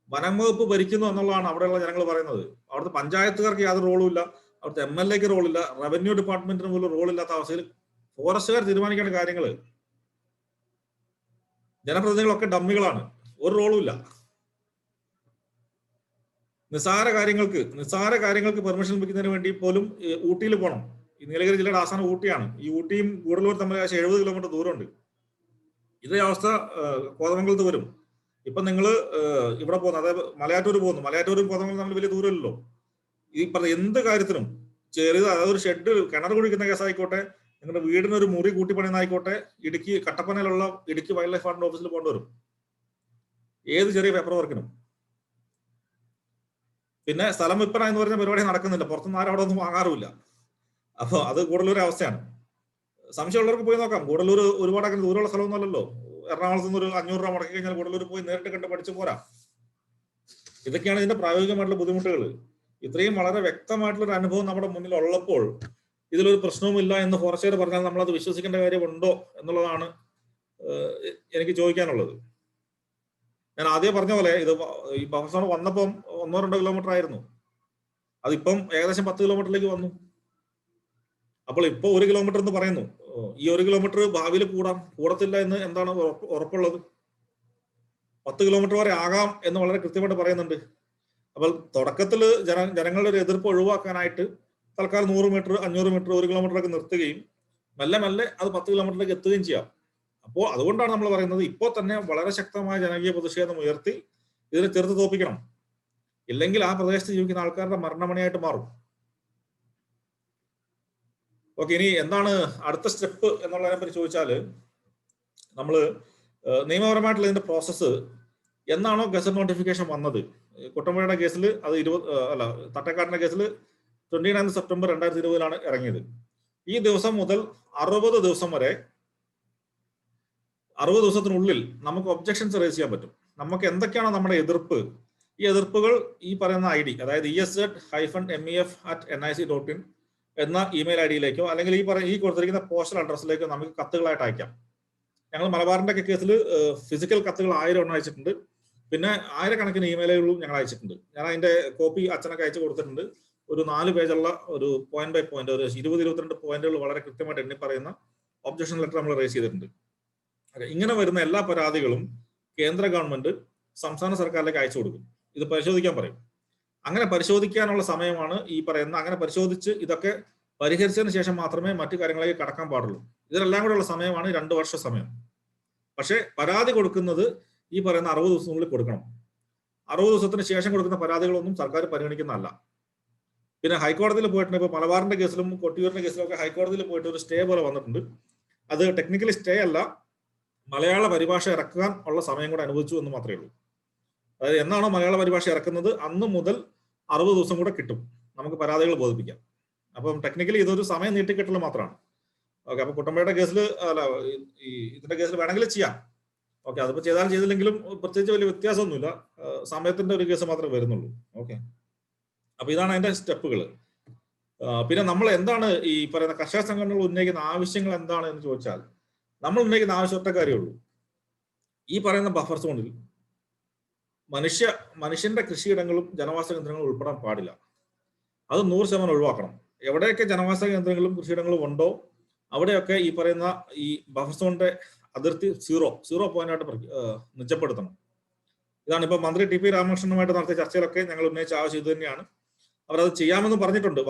വനം വകുപ്പ് ഭരിക്കുന്നു എന്നുള്ളതാണ് അവിടെയുള്ള ജനങ്ങൾ പറയുന്നത്. അവിടുത്തെ പഞ്ചായത്തുകാർക്ക് യാതൊരു റോളും ഇല്ല, അവിടുത്തെ MLAക്ക് റോളില്ല, റവന്യൂ ഡിപ്പാർട്ട്മെന്റിന് പോലും റോളില്ലാത്ത അവസ്ഥയിൽ ഫോറസ്റ്റുകാർ തീരുമാനിക്കേണ്ട കാര്യങ്ങള്. ജനപ്രതിനിധികളൊക്കെ ഡമ്മികളാണ്, ഒരു റോളും ഇല്ല. നിസ്സാര കാര്യങ്ങൾക്ക് പെർമിഷൻ ലഭിക്കുന്നതിന് വേണ്ടി പോലും ഊട്ടിയിൽ പോകണം. ഈ നീലഗിരി ജില്ലയുടെ ആസ്ഥാനം ഊട്ടിയാണ്. ഈ ഊട്ടിയും ഗൂഡല്ലൂർ തമ്മിൽ 70 കിലോമീറ്റർ ദൂരമുണ്ട്. ഇതേ അവസ്ഥ കോതമംഗലത്ത് വരും. ഇപ്പൊ നിങ്ങൾ ഇവിടെ പോകുന്നു, അതായത് മലയാറ്റൂർ പോകുന്നു, മലയാറ്റൂരും കോതമംഗലം തമ്മിൽ വലിയ ദൂരമില്ലല്ലോ. ഈ പറഞ്ഞ എന്ത് കാര്യത്തിനും ചെറിയത്, അതായത് ഒരു ഷെഡ് കിണർ കുഴിക്കുന്ന കേസായിക്കോട്ടെ, നിങ്ങളുടെ വീടിനൊരു മുറി കൂട്ടിപ്പണിയുന്നായിക്കോട്ടെ, ഇടുക്കി കട്ടപ്പനയിലുള്ള ഇടുക്കി വൈൽഡ് ലൈഫ് ഫണ്ട് ഓഫീസിൽ പോകേണ്ടി വരും, ഏത് ചെറിയ പേപ്പർ വർക്കിനും. പിന്നെ സ്ഥലം വിൽപ്പന എന്ന് പറഞ്ഞ പരിപാടി നടക്കുന്നില്ല, പുറത്തുനിന്ന് ആരും അവിടെ ഒന്നും വാങ്ങാറുമില്ല. അപ്പൊ അത് ഗൂഡല്ലൂർ അവസ്ഥയാണ്. സംശയമുള്ളവർക്ക് പോയി നോക്കാം. ഗൂഡല്ലൂർ ഒരുപാട് അങ്ങനെ ദൂരമുള്ള സ്ഥലമൊന്നുമല്ലല്ലോ. എറണാകുളത്ത് നിന്ന് ഒരു 500 രൂപ മുടക്കി കഴിഞ്ഞാൽ ഗൂഡല്ലൂർ പോയി നേരിട്ട് കണ്ട് പഠിച്ചു പോരാ. ഇതൊക്കെയാണ് ഇതിന്റെ പ്രായോഗികമായിട്ടുള്ള ബുദ്ധിമുട്ടുകൾ. ഇത്രയും വളരെ വ്യക്തമായിട്ടുള്ള ഒരു അനുഭവം നമ്മുടെ മുന്നിൽ ഉള്ളപ്പോൾ ഇതിലൊരു പ്രശ്നവുമില്ല എന്ന് ഫോറസ്റ്റുകാർ പറഞ്ഞാൽ നമ്മളത് വിശ്വസിക്കേണ്ട കാര്യമുണ്ടോ എന്നുള്ളതാണ് എനിക്ക് ചോദിക്കാനുള്ളത്. ഞാൻ ആദ്യം പറഞ്ഞ പോലെ ഇത് ഈ ബഫർ സോൺ വന്നപ്പം 1-2 കിലോമീറ്റർ ആയിരുന്നു, അതിപ്പം ഏകദേശം 10 കിലോമീറ്ററിലേക്ക് വന്നു. അപ്പോൾ ഇപ്പൊ 1 കിലോമീറ്റർ എന്ന് പറയുന്നു. ഈ 1 കിലോമീറ്റർ ഭാവിയിൽ കൂടത്തില്ല എന്ന് എന്താണ് ഉറപ്പുള്ളത്? 10 കിലോമീറ്റർ വരെ ആകാം എന്ന് വളരെ കൃത്യമായിട്ട് പറയുന്നുണ്ട്. അപ്പോൾ തുടക്കത്തിൽ ജനങ്ങളുടെ ഒരു എതിർപ്പ് ഒഴിവാക്കാനായിട്ട് തൽക്കാലം 100 മീറ്റർ, 500 മീറ്റർ, 1 കിലോമീറ്ററൊക്കെ നിർത്തുകയും മെല്ലെ മെല്ലെ അത് 10 കിലോമീറ്ററിലേക്ക് എത്തുകയും ചെയ്യാം. അപ്പോൾ അതുകൊണ്ടാണ് നമ്മൾ പറയുന്നത് ഇപ്പോൾ തന്നെ വളരെ ശക്തമായ ജനകീയ പ്രതിഷേധം ഉയർത്തി ഇതിനെ ചെറുത്ത് തോപ്പിക്കണം. ഇല്ലെങ്കിൽ ആ പ്രദേശത്ത് ജീവിക്കുന്ന ആൾക്കാരുടെ മരണമണിയായിട്ട് മാറും. ഓക്കെ, ഇനി എന്താണ് അടുത്ത സ്റ്റെപ്പ് എന്നുള്ളതിനെ പറ്റി ചോദിച്ചാൽ, നമ്മൾ നിയമപരമായിട്ടുള്ള ഇതിന്റെ പ്രോസസ്സ് എന്നാണോ ഗസറ്റ് നോട്ടിഫിക്കേഷൻ വന്നത്, കുട്ടമ്പുഴയുടെ കേസിൽ അത് തട്ടേക്കാടിന്റെ കേസിൽ 29 സെപ്റ്റംബർ 2020 ഇറങ്ങിയത്. ഈ ദിവസം മുതൽ 60 ദിവസം വരെ, 60 ദിവസത്തിനുള്ളിൽ നമുക്ക് ഒബ്ജക്ഷൻസ് റേസ് ചെയ്യാൻ പറ്റും. നമുക്ക് എന്തൊക്കെയാണോ നമ്മുടെ എതിർപ്പ്, ഈ എതിർപ്പുകൾ ഈ പറയുന്ന ID, അതായത് ESZ-MEF@nic.in എന്ന ഇമെയിൽ IDയിലേക്കോ അല്ലെങ്കിൽ ഈ കൊടുത്തിരിക്കുന്ന പോസ്റ്റൽ അഡ്രസ്സിലേക്കോ നമുക്ക് കത്തുകളായിട്ട് അയക്കാം. ഞങ്ങൾ മലബാറിന്റെ ഒക്കെ കേസിൽ ഫിസിക്കൽ കത്തുകൾ 1000 എണ്ണം അയച്ചിട്ടുണ്ട്. പിന്നെ 1000കണക്കിന് ഇമെയിലുകളും ഞങ്ങൾ അയച്ചിട്ടുണ്ട്. ഞാൻ അതിന്റെ കോപ്പി അച്ഛനൊക്കെ അയച്ചു കൊടുത്തിട്ടുണ്ട്. ഒരു 4 പേജുള്ള ഒരു പോയിന്റ് ബൈ പോയിന്റ്, ഒരു 20-22 പോയിന്റുകൾ വളരെ കൃത്യമായിട്ട് എണ്ണി പറയുന്ന ഒബ്ജക്ഷൻ ലെറ്റർ നമ്മൾ റേസ് ചെയ്തിട്ടുണ്ട്. ഇങ്ങനെ വരുന്ന എല്ലാ പരാതികളും കേന്ദ്ര ഗവൺമെന്റ് സംസ്ഥാന സർക്കാരിലേക്ക് അയച്ചു കൊടുക്കും. ഇത് പരിശോധിക്കാൻ പറയും. അങ്ങനെ പരിശോധിക്കാനുള്ള സമയമാണ് ഈ പറയുന്ന, അങ്ങനെ പരിശോധിച്ച് ഇതൊക്കെ പരിഹരിച്ചതിന് ശേഷം മാത്രമേ മറ്റു കാര്യങ്ങളിലേക്ക് കടക്കാൻ പാടുള്ളൂ. ഇതിനെല്ലാം കൂടെയുള്ള സമയമാണ് 2 വർഷ സമയം. പക്ഷേ പരാതി കൊടുക്കുന്നത് ഈ പറയുന്ന 60 ദിവസത്തിനുള്ളിൽ കൊടുക്കണം. 60 ദിവസത്തിന് ശേഷം കൊടുക്കുന്ന പരാതികളൊന്നും സർക്കാർ പരിഗണിക്കുന്നതല്ല. പിന്നെ ഹൈക്കോടതിയിൽ പോയിട്ടുണ്ട്. ഇപ്പൊ മലബാറിന്റെ കേസിലും കൊട്ടിയൂരിന്റെ കേസിലും ഒക്കെ ഹൈക്കോടതിയിൽ പോയിട്ട് ഒരു സ്റ്റേ പോലെ വന്നിട്ടുണ്ട്. അത് ടെക്നിക്കലി സ്റ്റേ അല്ല, മലയാള പരിഭാഷ ഇറക്കാൻ ഉള്ള സമയം കൂടെ അനുവദിച്ചു എന്ന് മാത്രമേ ഉള്ളൂ. അതായത് എന്നാണോ മലയാള പരിഭാഷ ഇറക്കുന്നത് അന്ന് മുതൽ 60 ദിവസം കൂടെ കിട്ടും നമുക്ക് പരാതികൾ ബോധിപ്പിക്കാം. അപ്പം ടെക്നിക്കലി ഇതൊരു സമയം നീട്ടിക്കിട്ടൽ മാത്രമാണ്. ഓക്കെ, അപ്പൊ കുട്ടമ്പയുടെ കേസിൽ അല്ല, ഇതിന്റെ കേസിൽ വേണമെങ്കിൽ ചെയ്യാം. ഓക്കെ, അതിപ്പോ ചെയ്താലും ചെയ്തില്ലെങ്കിലും പ്രത്യേകിച്ച് വലിയ വ്യത്യാസമൊന്നുമില്ല. സമയത്തിന്റെ ഒരു കേസ് മാത്രമേ വരുന്നുള്ളൂ. ഓക്കെ, അപ്പൊ ഇതാണ് അതിന്റെ സ്റ്റെപ്പുകൾ. പിന്നെ നമ്മൾ എന്താണ് ഈ പറയുന്ന കർഷക സംഘടനകൾ ഉന്നയിക്കുന്ന ആവശ്യങ്ങൾ എന്താണ് എന്ന് ചോദിച്ചാൽ, നമ്മൾ ഉന്നയിക്കുന്ന ആവശ്യം ഒറ്റ കാര്യമുള്ളൂ. ഈ പറയുന്ന ബഫർ സോണിൽ മനുഷ്യന്റെ കൃഷിയിടങ്ങളും ജനവാസ കേന്ദ്രങ്ങളും ഉൾപ്പെടാൻ പാടില്ല. അത് 100% ഒഴിവാക്കണം. എവിടെയൊക്കെ ജനവാസ കേന്ദ്രങ്ങളും കൃഷിയിടങ്ങളും ഉണ്ടോ അവിടെയൊക്കെ ഈ പറയുന്ന ഈ ബഫർ സോണിന്റെ അതിർത്തി 0 പോയിന്റായിട്ട് നിജപ്പെടുത്തണം. ഇതാണ് ഇപ്പൊ മന്ത്രി ടി പി രാമകൃഷ്ണനുമായിട്ട് നടത്തിയ ചർച്ചയിലൊക്കെ ഞങ്ങൾ ഉന്നയിച്ച ആവശ്യം ഇത് തന്നെയാണ്. അവരത് ചെയ്യാമെന്ന് പറഞ്ഞിട്ടുണ്ട്.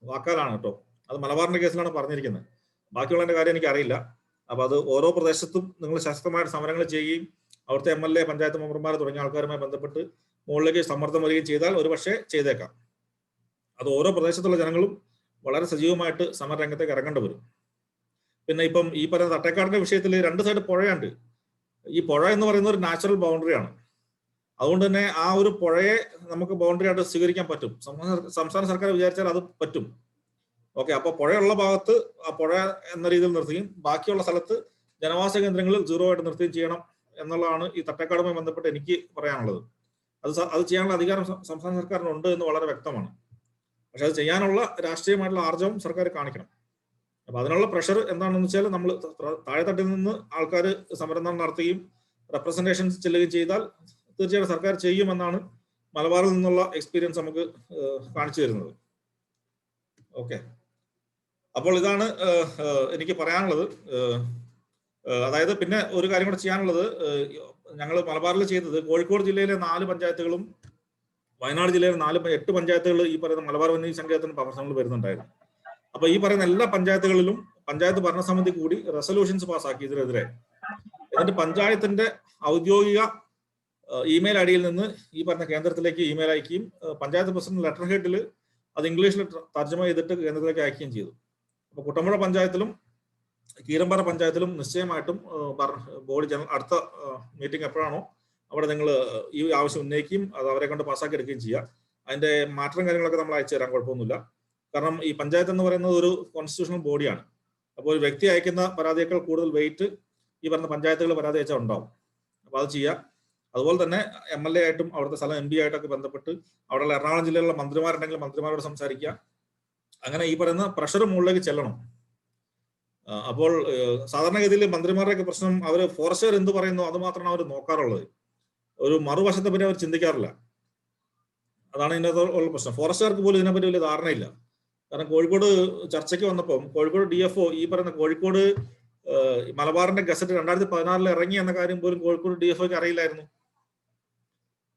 വാക്കാലാണ് കേട്ടോ. അത് മലബാറിന്റെ കേസിലാണ് പറഞ്ഞിരിക്കുന്നത്. ബാക്കിയുള്ളതിന്റെ കാര്യം എനിക്ക് അറിയില്ല. അപ്പൊ അത് ഓരോ പ്രദേശത്തും നിങ്ങൾ ശക്തമായിട്ട് സമരങ്ങൾ ചെയ്യുകയും അവിടുത്തെ MLA, പഞ്ചായത്ത് മെമ്പർമാർ തുടങ്ങിയ ആൾക്കാരുമായി ബന്ധപ്പെട്ട് മുകളിലേക്ക് സമ്മർദ്ദം വരികയും ചെയ്താൽ ഒരു പക്ഷേ ചെയ്തേക്കാം. അത് ഓരോ പ്രദേശത്തുള്ള ജനങ്ങളും വളരെ സജീവമായിട്ട് സമരരംഗത്തേക്ക് ഇറങ്ങേണ്ടി വരും. പിന്നെ ഇപ്പം ഈ പറയുന്ന തട്ടേക്കാടിന്റെ വിഷയത്തിൽ 2 സൈഡ് പുഴയുണ്ട്. ഈ പുഴ എന്ന് പറയുന്ന ഒരു നാച്ചുറൽ ബൗണ്ടറിയാണ്. അതുകൊണ്ട് തന്നെ ആ ഒരു പുഴയെ നമുക്ക് ബൗണ്ടറി ആയിട്ട് സ്വീകരിക്കാൻ പറ്റും. സംസ്ഥാന സർക്കാർ വിചാരിച്ചാൽ അത് പറ്റും. ഓക്കെ, അപ്പൊ പുഴയുള്ള ഭാഗത്ത് ആ പുഴ എന്ന രീതിയിൽ നിർത്തുകയും ബാക്കിയുള്ള സ്ഥലത്ത് ജനവാസ കേന്ദ്രങ്ങളിൽ 0 ആയിട്ട് നിർത്തുകയും ചെയ്യണം എന്നുള്ളതാണ് ഈ തട്ടേക്കാടുമായി ബന്ധപ്പെട്ട് എനിക്ക് പറയാനുള്ളത്. അത് ചെയ്യാനുള്ള അധികാരം സംസ്ഥാന സർക്കാരിനുണ്ട് എന്ന് വളരെ വ്യക്തമാണ്. പക്ഷെ അത് ചെയ്യാനുള്ള രാഷ്ട്രീയമായിട്ടുള്ള ആർജവം സർക്കാർ കാണിക്കണം. അപ്പൊ അതിനുള്ള പ്രഷർ എന്താണെന്ന് വെച്ചാൽ, നമ്മൾ താഴെത്തട്ടിൽ നിന്ന് ആൾക്കാർ സമരം നടത്തുകയും റെപ്രസെന്റേഷൻസ് ചെല്ലുകയും ചെയ്താൽ തീർച്ചയായിട്ടും സർക്കാർ ചെയ്യുമെന്നാണ് മലബാറിൽ നിന്നുള്ള എക്സ്പീരിയൻസ് നമുക്ക് കാണിച്ചു തരുന്നത്. ഓക്കെ, അപ്പോൾ ഇതാണ് എനിക്ക് പറയാനുള്ളത്. അതായത് പിന്നെ ഒരു കാര്യം കൂടെ ചെയ്യാനുള്ളത്, ഞങ്ങൾ മലബാറിൽ ചെയ്തത് കോഴിക്കോട് ജില്ലയിലെ 4 പഞ്ചായത്തുകളും വയനാട് ജില്ലയിലെ 8 പഞ്ചായത്തുകൾ ഈ പറയുന്ന മലബാർ വന്യജീവി സങ്കേതത്തിന് പ്രവർത്തനങ്ങൾ വരുന്നുണ്ടായിരുന്നു. അപ്പൊ ഈ പറയുന്ന എല്ലാ പഞ്ചായത്തുകളിലും പഞ്ചായത്ത് ഭരണസമിതി കൂടി റെസൊല്യൂഷൻസ് പാസ്സാക്കി ഇതിനെതിരെ. എന്നിട്ട് പഞ്ചായത്തിന്റെ ഔദ്യോഗിക ഇമെയിൽ ഐഡിയിൽ നിന്ന് ഈ പറഞ്ഞ കേന്ദ്രത്തിലേക്ക് ഇമെയിൽ അയക്കുകയും പഞ്ചായത്ത് പ്രസിഡന്റ് ലെറ്റർ ഹെഡിൽ അത് ഇംഗ്ലീഷിൽ തർജ്ജമ ചെയ്തിട്ട് കേന്ദ്രത്തിലേക്ക് അയക്കുകയും ചെയ്തു. അപ്പൊ കുട്ടമ്പുഴ പഞ്ചായത്തിലും കീരമ്പാറ പഞ്ചായത്തിലും നിശ്ചയമായിട്ടും ബോഡി ജനറൽ അടുത്ത മീറ്റിംഗ് എപ്പോഴാണോ അവിടെ നിങ്ങൾ ഈ ആവശ്യം ഉന്നയിക്കുകയും അത് അവരെ കൊണ്ട് പാസ്സാക്കി എടുക്കുകയും ചെയ്യുക. അതിന്റെ മാറ്ററും കാര്യങ്ങളൊക്കെ നമ്മൾ അയച്ചു തരാൻ കുഴപ്പമൊന്നുമില്ല. കാരണം ഈ പഞ്ചായത്ത് എന്ന് പറയുന്നത് ഒരു കോൺസ്റ്റിറ്റ്യൂഷണൽ ബോഡിയാണ്. അപ്പോൾ ഒരു വ്യക്തി അയക്കുന്ന പരാതിയേക്കാൾ കൂടുതൽ വെയിറ്റ് ഈ പറഞ്ഞ പഞ്ചായത്തുകൾ പരാതി അയച്ചാൽ ഉണ്ടാവും. അപ്പൊ അത് ചെയ്യുക. അതുപോലെ തന്നെ MLA ആയിട്ടും അവിടുത്തെ സ്ഥലം MP ആയിട്ടൊക്കെ ബന്ധപ്പെട്ട് അവിടെയുള്ള എറണാകുളം ജില്ലയിലുള്ള മന്ത്രിമാരുണ്ടെങ്കിൽ മന്ത്രിമാരോട് സംസാരിക്കുക. അങ്ങനെ ഈ പറയുന്ന പ്രഷർ മുകളിലേക്ക് ചെല്ലണം. അപ്പോൾ സാധാരണഗതിയിൽ മന്ത്രിമാരുടെയൊക്കെ പ്രശ്നം, അവർ ഫോറസ്റ്റുകാർ എന്ത് പറയുന്നു അത് മാത്രമാണ് അവർ നോക്കാറുള്ളത്. ഒരു മറുവശത്തെ പറ്റി അവർ ചിന്തിക്കാറില്ല. അതാണ് ഇതിനകത്ത് ഉള്ള പ്രശ്നം. ഫോറസ്റ്റുകാർക്ക് പോലും ഇതിനെപ്പറ്റി വലിയ ധാരണയില്ല. കാരണം കോഴിക്കോട് ചർച്ചയ്ക്ക് വന്നപ്പം കോഴിക്കോട് DFO ഈ പറയുന്ന കോഴിക്കോട് മലബാറിന്റെ ഗസറ്റ് 2016 ഇറങ്ങി എന്ന കാര്യം പോലും കോഴിക്കോട് DFOക്ക് അറിയില്ലായിരുന്നു.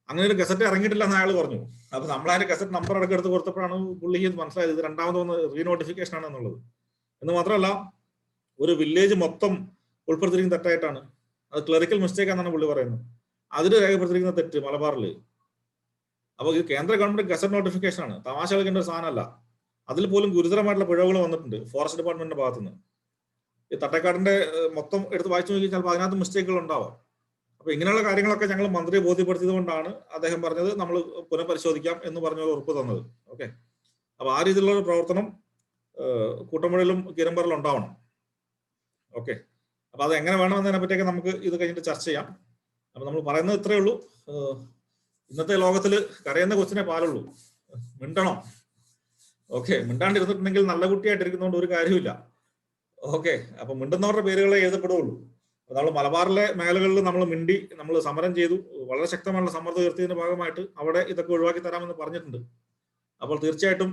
അങ്ങനെ ഒരു ഗസറ്റ് ഇറങ്ങിയിട്ടില്ല എന്ന് അയാൾ പറഞ്ഞു. അപ്പൊ നമ്മൾ അതിന്റെ ഗസറ്റ് നമ്പർ അടക്കം എടുത്ത് കൊടുത്തപ്പോഴാണ് പുള്ളിക്ക് മനസ്സിലായത് ഇത് രണ്ടാമത് വന്ന് റീനോട്ടിഫിക്കേഷൻ ആണ് എന്നുള്ളത്. എന്ന് മാത്രമല്ല, ഒരു വില്ലേജ് മൊത്തം ഉൾപ്പെടുത്തിയിരിക്കുന്ന തെറ്റായിട്ടാണ്. അത് ക്ലറിക്കൽ മിസ്റ്റേക്ക് എന്നാണ് പുള്ളി പറയുന്നത്. അതിൽ രേഖപ്പെടുത്തിയിരിക്കുന്ന തെറ്റ് മലബാറിൽ. അപ്പൊ ഇത് കേന്ദ്ര ഗവൺമെന്റ് ഗസറ്റ് നോട്ടിഫിക്കേഷൻ ആണ്, തമാശ കളിക്കേണ്ട ഒരു സാധനമല്ല. അതിൽ പോലും ഗുരുതരമായിട്ടുള്ള പിഴവുകൾ വന്നിട്ടുണ്ട് ഫോറസ്റ്റ് ഡിപ്പാർട്ട്മെന്റിന്റെ ഭാഗത്തുനിന്ന്. ഈ തട്ടേക്കാടിന്റെ മൊത്തം എടുത്ത് വായിച്ചു നോക്കി ചിലപ്പോൾ അതിനകത്ത് മിസ്റ്റേക്കുകൾ ഉണ്ടാവാം. അപ്പൊ ഇങ്ങനെയുള്ള കാര്യങ്ങളൊക്കെ ഞങ്ങൾ മന്ത്രിയെ ബോധ്യപ്പെടുത്തിയത് കൊണ്ടാണ് അദ്ദേഹം പറഞ്ഞത് നമ്മൾ പുനഃപരിശോധിക്കാം എന്ന് പറഞ്ഞത് ഉറപ്പ് തന്നത്. ഓക്കെ, അപ്പൊ ആ രീതിയിലുള്ള ഒരു പ്രവർത്തനം കൂട്ടമ്പുഴയിലും കീരമ്പാറിലും ഉണ്ടാവണം. ഓക്കെ, അപ്പൊ അത് എങ്ങനെ വേണമെന്നതിനെ പറ്റിയൊക്കെ നമുക്ക് ഇത് കഴിഞ്ഞിട്ട് ചർച്ച ചെയ്യാം. അപ്പൊ നമ്മൾ പറയുന്നത് ഇത്രയേ ഉള്ളൂ. ഇന്നത്തെ ലോകത്തില് കരയുന്ന കൊച്ചിനെ പാലുള്ളൂ, മിണ്ടണം. ഓക്കെ, മിണ്ടാണ്ടിരുന്നിട്ടുണ്ടെങ്കിൽ നല്ല കുട്ടിയായിട്ടിരിക്കുന്നതുകൊണ്ട് ഒരു കാര്യമില്ല. ഓക്കെ, അപ്പൊ മിണ്ടുന്നവരുടെ പേരുകളെ എഴുതപ്പെടുകയുള്ളൂ. നമ്മൾ മലബാറിലെ മേഖലകളിൽ നമ്മൾ മിണ്ടി നമ്മൾ സമരം ചെയ്തു, വളരെ ശക്തമായുള്ള സമ്മർദ്ദം ഉയർത്തിയതിന്റെ ഭാഗമായിട്ട് അവിടെ ഇതൊക്കെ ഒഴിവാക്കി തരാമെന്ന് പറഞ്ഞിട്ടുണ്ട്. അപ്പോൾ തീർച്ചയായിട്ടും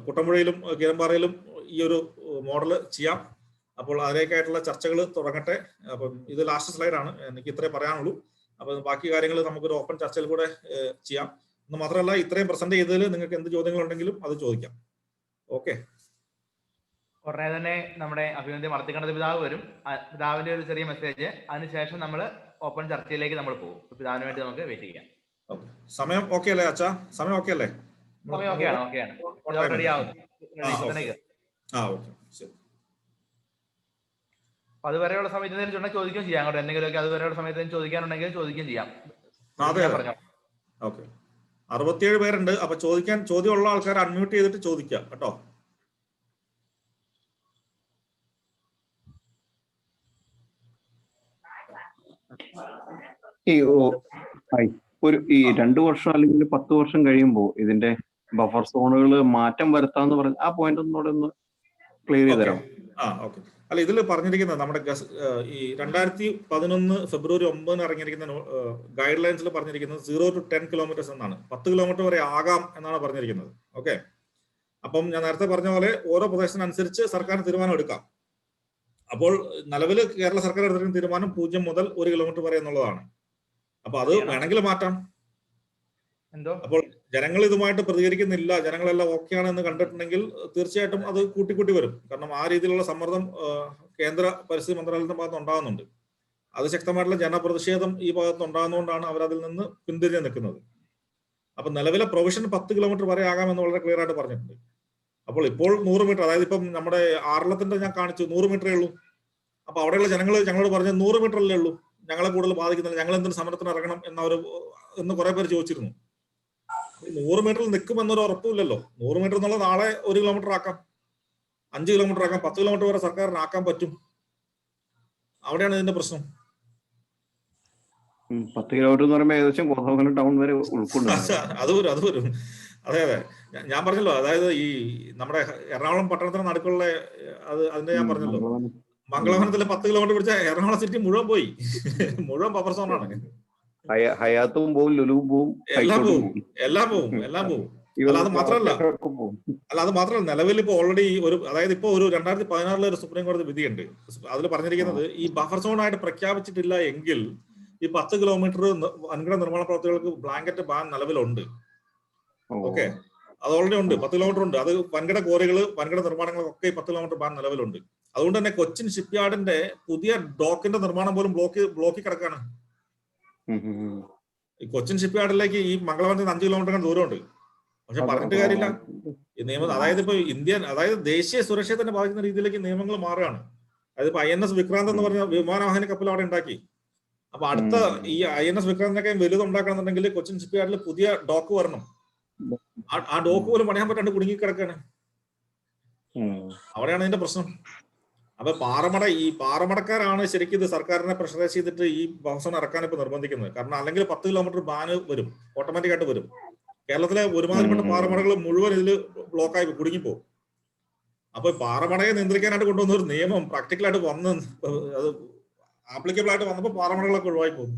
കുട്ടമ്പുഴയിലും കീരമ്പാറയിലും ഈ ഒരു മോഡൽ ചെയ്യാം. അപ്പോൾ അതിലേക്കായിട്ടുള്ള ചർച്ചകൾ തുടങ്ങട്ടെ. അപ്പം ഇത് ലാസ്റ്റ് സ്ലൈഡാണ്, എനിക്ക് ഇത്രേ പറയാനുള്ളൂ. അപ്പൊ ബാക്കി കാര്യങ്ങൾ നമുക്കൊരു ഓപ്പൺ ചർച്ചയിൽ കൂടെ ചെയ്യാം. എന്ന് മാത്രമല്ല, ഇത്രയും പ്രസന്റ് ചെയ്തതിൽ നിങ്ങൾക്ക് എന്ത് ചോദ്യങ്ങൾ ഉണ്ടെങ്കിലും അത് ചോദിക്കാം. ഓക്കെ, ഉടനെ തന്നെ നമ്മുടെ അഭിനന്ദ മർത്തിക്കണ്ടത് പിതാവ് വരും. പിതാവിന്റെ ഒരു ചെറിയ മെസ്സേജ്, അതിനുശേഷം നമ്മൾ ഓപ്പൺ ചർച്ചയിലേക്ക് നമ്മൾ പോകും. പിതാവിന് വേണ്ടി നമുക്ക് വെയിറ്റ് ചെയ്യാം. സമയം ഓക്കെ അല്ലേ അച്ഛാ? സമയം ഓക്കെ അല്ലേ? സമയം ഓക്കെയാണ്. റെഡി ആവും. ശരി. അതുവരെയുള്ള സമയത്ത് എന്തെങ്കിലും ചോദിക്കുകയും ചെയ്യാം. അങ്ങോട്ട് എന്തെങ്കിലുമൊക്കെ അതുവരെയുള്ള സമയത്ത് ചോദിക്കാനുണ്ടെങ്കിൽ ചോദിക്കുകയും ചെയ്യാം. പറഞ്ഞോ. ഓക്കെ, 67 പേരുണ്ട്. അപ്പൊ ചോദ്യമുള്ള ആൾക്കാർ അൺമ്യൂട്ട് ചെയ്തിട്ട് ചോദിക്കാം കേട്ടോ. ഈ 2 വർഷം അല്ലെങ്കിൽ 10 വർഷം കഴിയുമ്പോൾ ഇതിന്റെ ബഫർ സോണുകൾ മാറ്റം വരുത്താന്ന് പറഞ്ഞ ആ പോയിന്റ് ഒന്നുകൂടെ ഒന്ന് ക്ലിയർ ചെയ്ത് തരാം. ഓക്കെ. അല്ല, ഇതിൽ പറഞ്ഞിരിക്കുന്നത് നമ്മുടെ ഈ 2011 ഫെബ്രുവരി 9 ഇറങ്ങിയിരിക്കുന്ന ഗൈഡ് ലൈൻസിൽ പറഞ്ഞിരിക്കുന്നത് 0 to 10 കിലോമീറ്റേഴ്സ് എന്നാണ്. 10 കിലോമീറ്റർ വരെ ആകാം എന്നാണ് പറഞ്ഞിരിക്കുന്നത്. ഓക്കെ, അപ്പം ഞാൻ നേരത്തെ പറഞ്ഞ പോലെ ഓരോ പ്രദേശത്തിനനുസരിച്ച് സർക്കാർ തീരുമാനം എടുക്കാം. അപ്പോൾ നിലവിൽ കേരള സർക്കാർ എടുത്തിരിക്കുന്ന തീരുമാനം 0 മുതൽ 1 കിലോമീറ്റർ വരെ എന്നുള്ളതാണ്. അപ്പൊ അത് വേണമെങ്കിൽ മാറ്റാം. അപ്പോൾ ജനങ്ങൾ ഇതുമായിട്ട് പ്രതികരിക്കുന്നില്ല, ജനങ്ങളെല്ലാം ഓക്കെ ആണെന്ന് കണ്ടിട്ടുണ്ടെങ്കിൽ തീർച്ചയായിട്ടും അത് കൂട്ടി വരും. കാരണം ആ രീതിയിലുള്ള സമ്മർദ്ദം കേന്ദ്ര പരിസ്ഥിതി മന്ത്രാലയത്തിന്റെ ഭാഗത്ത് ഉണ്ടാകുന്നുണ്ട്. അത് ശക്തമായിട്ടുള്ള ജനപ്രതിഷേധം ഈ ഭാഗത്ത് ഉണ്ടാകുന്നതുകൊണ്ടാണ് അവരതിൽ നിന്ന് പിന്തിരിഞ്ഞ് നിൽക്കുന്നത്. അപ്പൊ നിലവിലെ പ്രൊവിഷൻ 10 കിലോമീറ്റർ വരെ ആകാമെന്ന് വളരെ ക്ലിയർ ആയിട്ട് പറഞ്ഞിട്ടുണ്ട്. അപ്പോൾ ഇപ്പോൾ 100 മീറ്റർ, അതായത് ഇപ്പം നമ്മുടെ ആറളത്തിന്റെ ഞാൻ കാണിച്ചു 100 മീറ്ററേ ഉള്ളൂ. അപ്പൊ അവിടെയുള്ള ജനങ്ങൾ ഞങ്ങളോട് പറഞ്ഞ 100 മീറ്റർ അല്ലേ ഉള്ളൂ, ഞങ്ങളെ കൂടുതൽ ബാധിക്കുന്നില്ല, ഞങ്ങൾ എന്തിനു സമരത്തിന് ഇറങ്ങണം എന്ന് കുറെ പേര് ചോദിച്ചിരുന്നു. 100 മീറ്ററിൽ നിൽക്കുമെന്നൊരു ഉറപ്പില്ലല്ലോ. 100 മീറ്റർ എന്നുള്ള നാളെ 1 കിലോമീറ്റർ ആക്കാം, 5 കിലോമീറ്റർ ആക്കാം, 10 കിലോമീറ്റർ വരെ സർക്കാരിന് ആക്കാൻ പറ്റും. അവിടെയാണ് ഇതിന്റെ പ്രശ്നം. 10 കിലോമീറ്റർ എന്ന് പറയുമ്പോൾ ഏകദേശം കോതമംഗലം ടൗൺ വരെ ഉൾക്കൊള്ളും. അത് വരും. അതെ, ഞാൻ പറഞ്ഞല്ലോ, അതായത് ഈ നമ്മുടെ എറണാകുളം പട്ടണത്തിന് നടുക്കുള്ള അതിന്റെ ഞാൻ പറഞ്ഞല്ലോ, മംഗളവനത്തിലെ 10 കിലോമീറ്റർ പിടിച്ചാൽ എറണാകുളം സിറ്റി മുഴുവൻ പോയി. മുഴുവൻ ബഫർ സോണാണ്. ഹയാത്തും പോവും, ലുലുവും പോവും, എല്ലാം പോവും. അത് മാത്രമല്ല നിലവിൽ ഇപ്പൊ ഓൾറെഡി അതായത് ഇപ്പൊ ഒരു 2016 ഒരു സുപ്രീം കോടതി വിധിയുണ്ട്. അതിൽ പറഞ്ഞിരിക്കുന്നത് ഈ ബഫർ സോൺ ആയിട്ട് പ്രഖ്യാപിച്ചിട്ടില്ല എങ്കിൽ ഈ 10 കിലോമീറ്റർ വൻകിട നിർമ്മാണ പ്രവർത്തികൾക്ക് ബ്ലാങ്കറ്റ് ബാൻ നിലവിലുണ്ട്. ഓക്കെ, അത് ഓൾറെഡി ഉണ്ട്. 10 കിലോമീറ്റർ ഉണ്ട്. അത് വൻകിട കോറികള്, വൻകിട നിർമ്മാണങ്ങളൊക്കെ ഈ 10 കിലോമീറ്റർ ബാൻ നിലവിലുണ്ട്. അതുകൊണ്ട് തന്നെ കൊച്ചിൻ ഷിപ്പ്യാർഡിന്റെ പുതിയ ഡോക്കിന്റെ നിർമ്മാണം പോലും ബ്ലോക്കി കിടക്കാണ്. ഈ കൊച്ചിൻ ഷിപ്പ്യാർഡിലേക്ക് ഈ മംഗളവനത്തിന് 5 കിലോമീറ്റർ ദൂരമുണ്ട്. പക്ഷെ പറഞ്ഞിട്ട് കാര്യമില്ല. ഈ നിയമം അതായത് ഇപ്പൊ അതായത് ദേശീയ സുരക്ഷയെ തന്നെ ബാധിക്കുന്ന രീതിയിലേക്ക് നിയമങ്ങൾ മാറുകയാണ്. അതായത് ഇപ്പൊ INS വിക്രാന്ത് എന്ന് പറഞ്ഞ വിമാനവാഹിനി കപ്പൽ അവിടെ ഉണ്ടാക്കി. അപ്പൊ അടുത്ത ഈ INS വിക്രാന്തിനൊക്കെ വലുതുണ്ടാക്കണമെന്നുണ്ടെങ്കിൽ കൊച്ചിൻ ഷിപ്പ്യാർഡിൽ പുതിയ ഡോക്ക് വരണം. ആ ഡോക്ക് പോലും പണിയാൻ പറ്റാണ്ട് കുടുങ്ങി കിടക്കാണ്. അവിടെയാണ് ഇതിന്റെ പ്രശ്നം. അപ്പൊ പാറമടക്കാരാണ് ശരിക്കും ഇത് സർക്കാരിനെ പ്രഷറൈസ് ചെയ്തിട്ട് ഈ ബഫർ ഇറക്കാൻ ഇപ്പൊ നിർബന്ധിക്കുന്നത്. കാരണം അല്ലെങ്കിൽ 10 കിലോമീറ്റർ ബാന് വരും, ഓട്ടോമാറ്റിക് ആയിട്ട് വരും. കേരളത്തിലെ ഒരുമാതിരിപ്പെട്ട പാറമടകൾ മുഴുവൻ ഇതിൽ ബ്ലോക്കായി കുടുങ്ങിപ്പോകും. അപ്പൊ പാറമടയെ നിയന്ത്രിക്കാനായിട്ട് കൊണ്ടുവന്ന ഒരു നിയമം പ്രാക്ടിക്കലായിട്ട് അത് ആപ്ലിക്കബിൾ ആയിട്ട് വന്നപ്പോൾ പാറമടകളൊക്കെ ഒഴിവായി പോകും.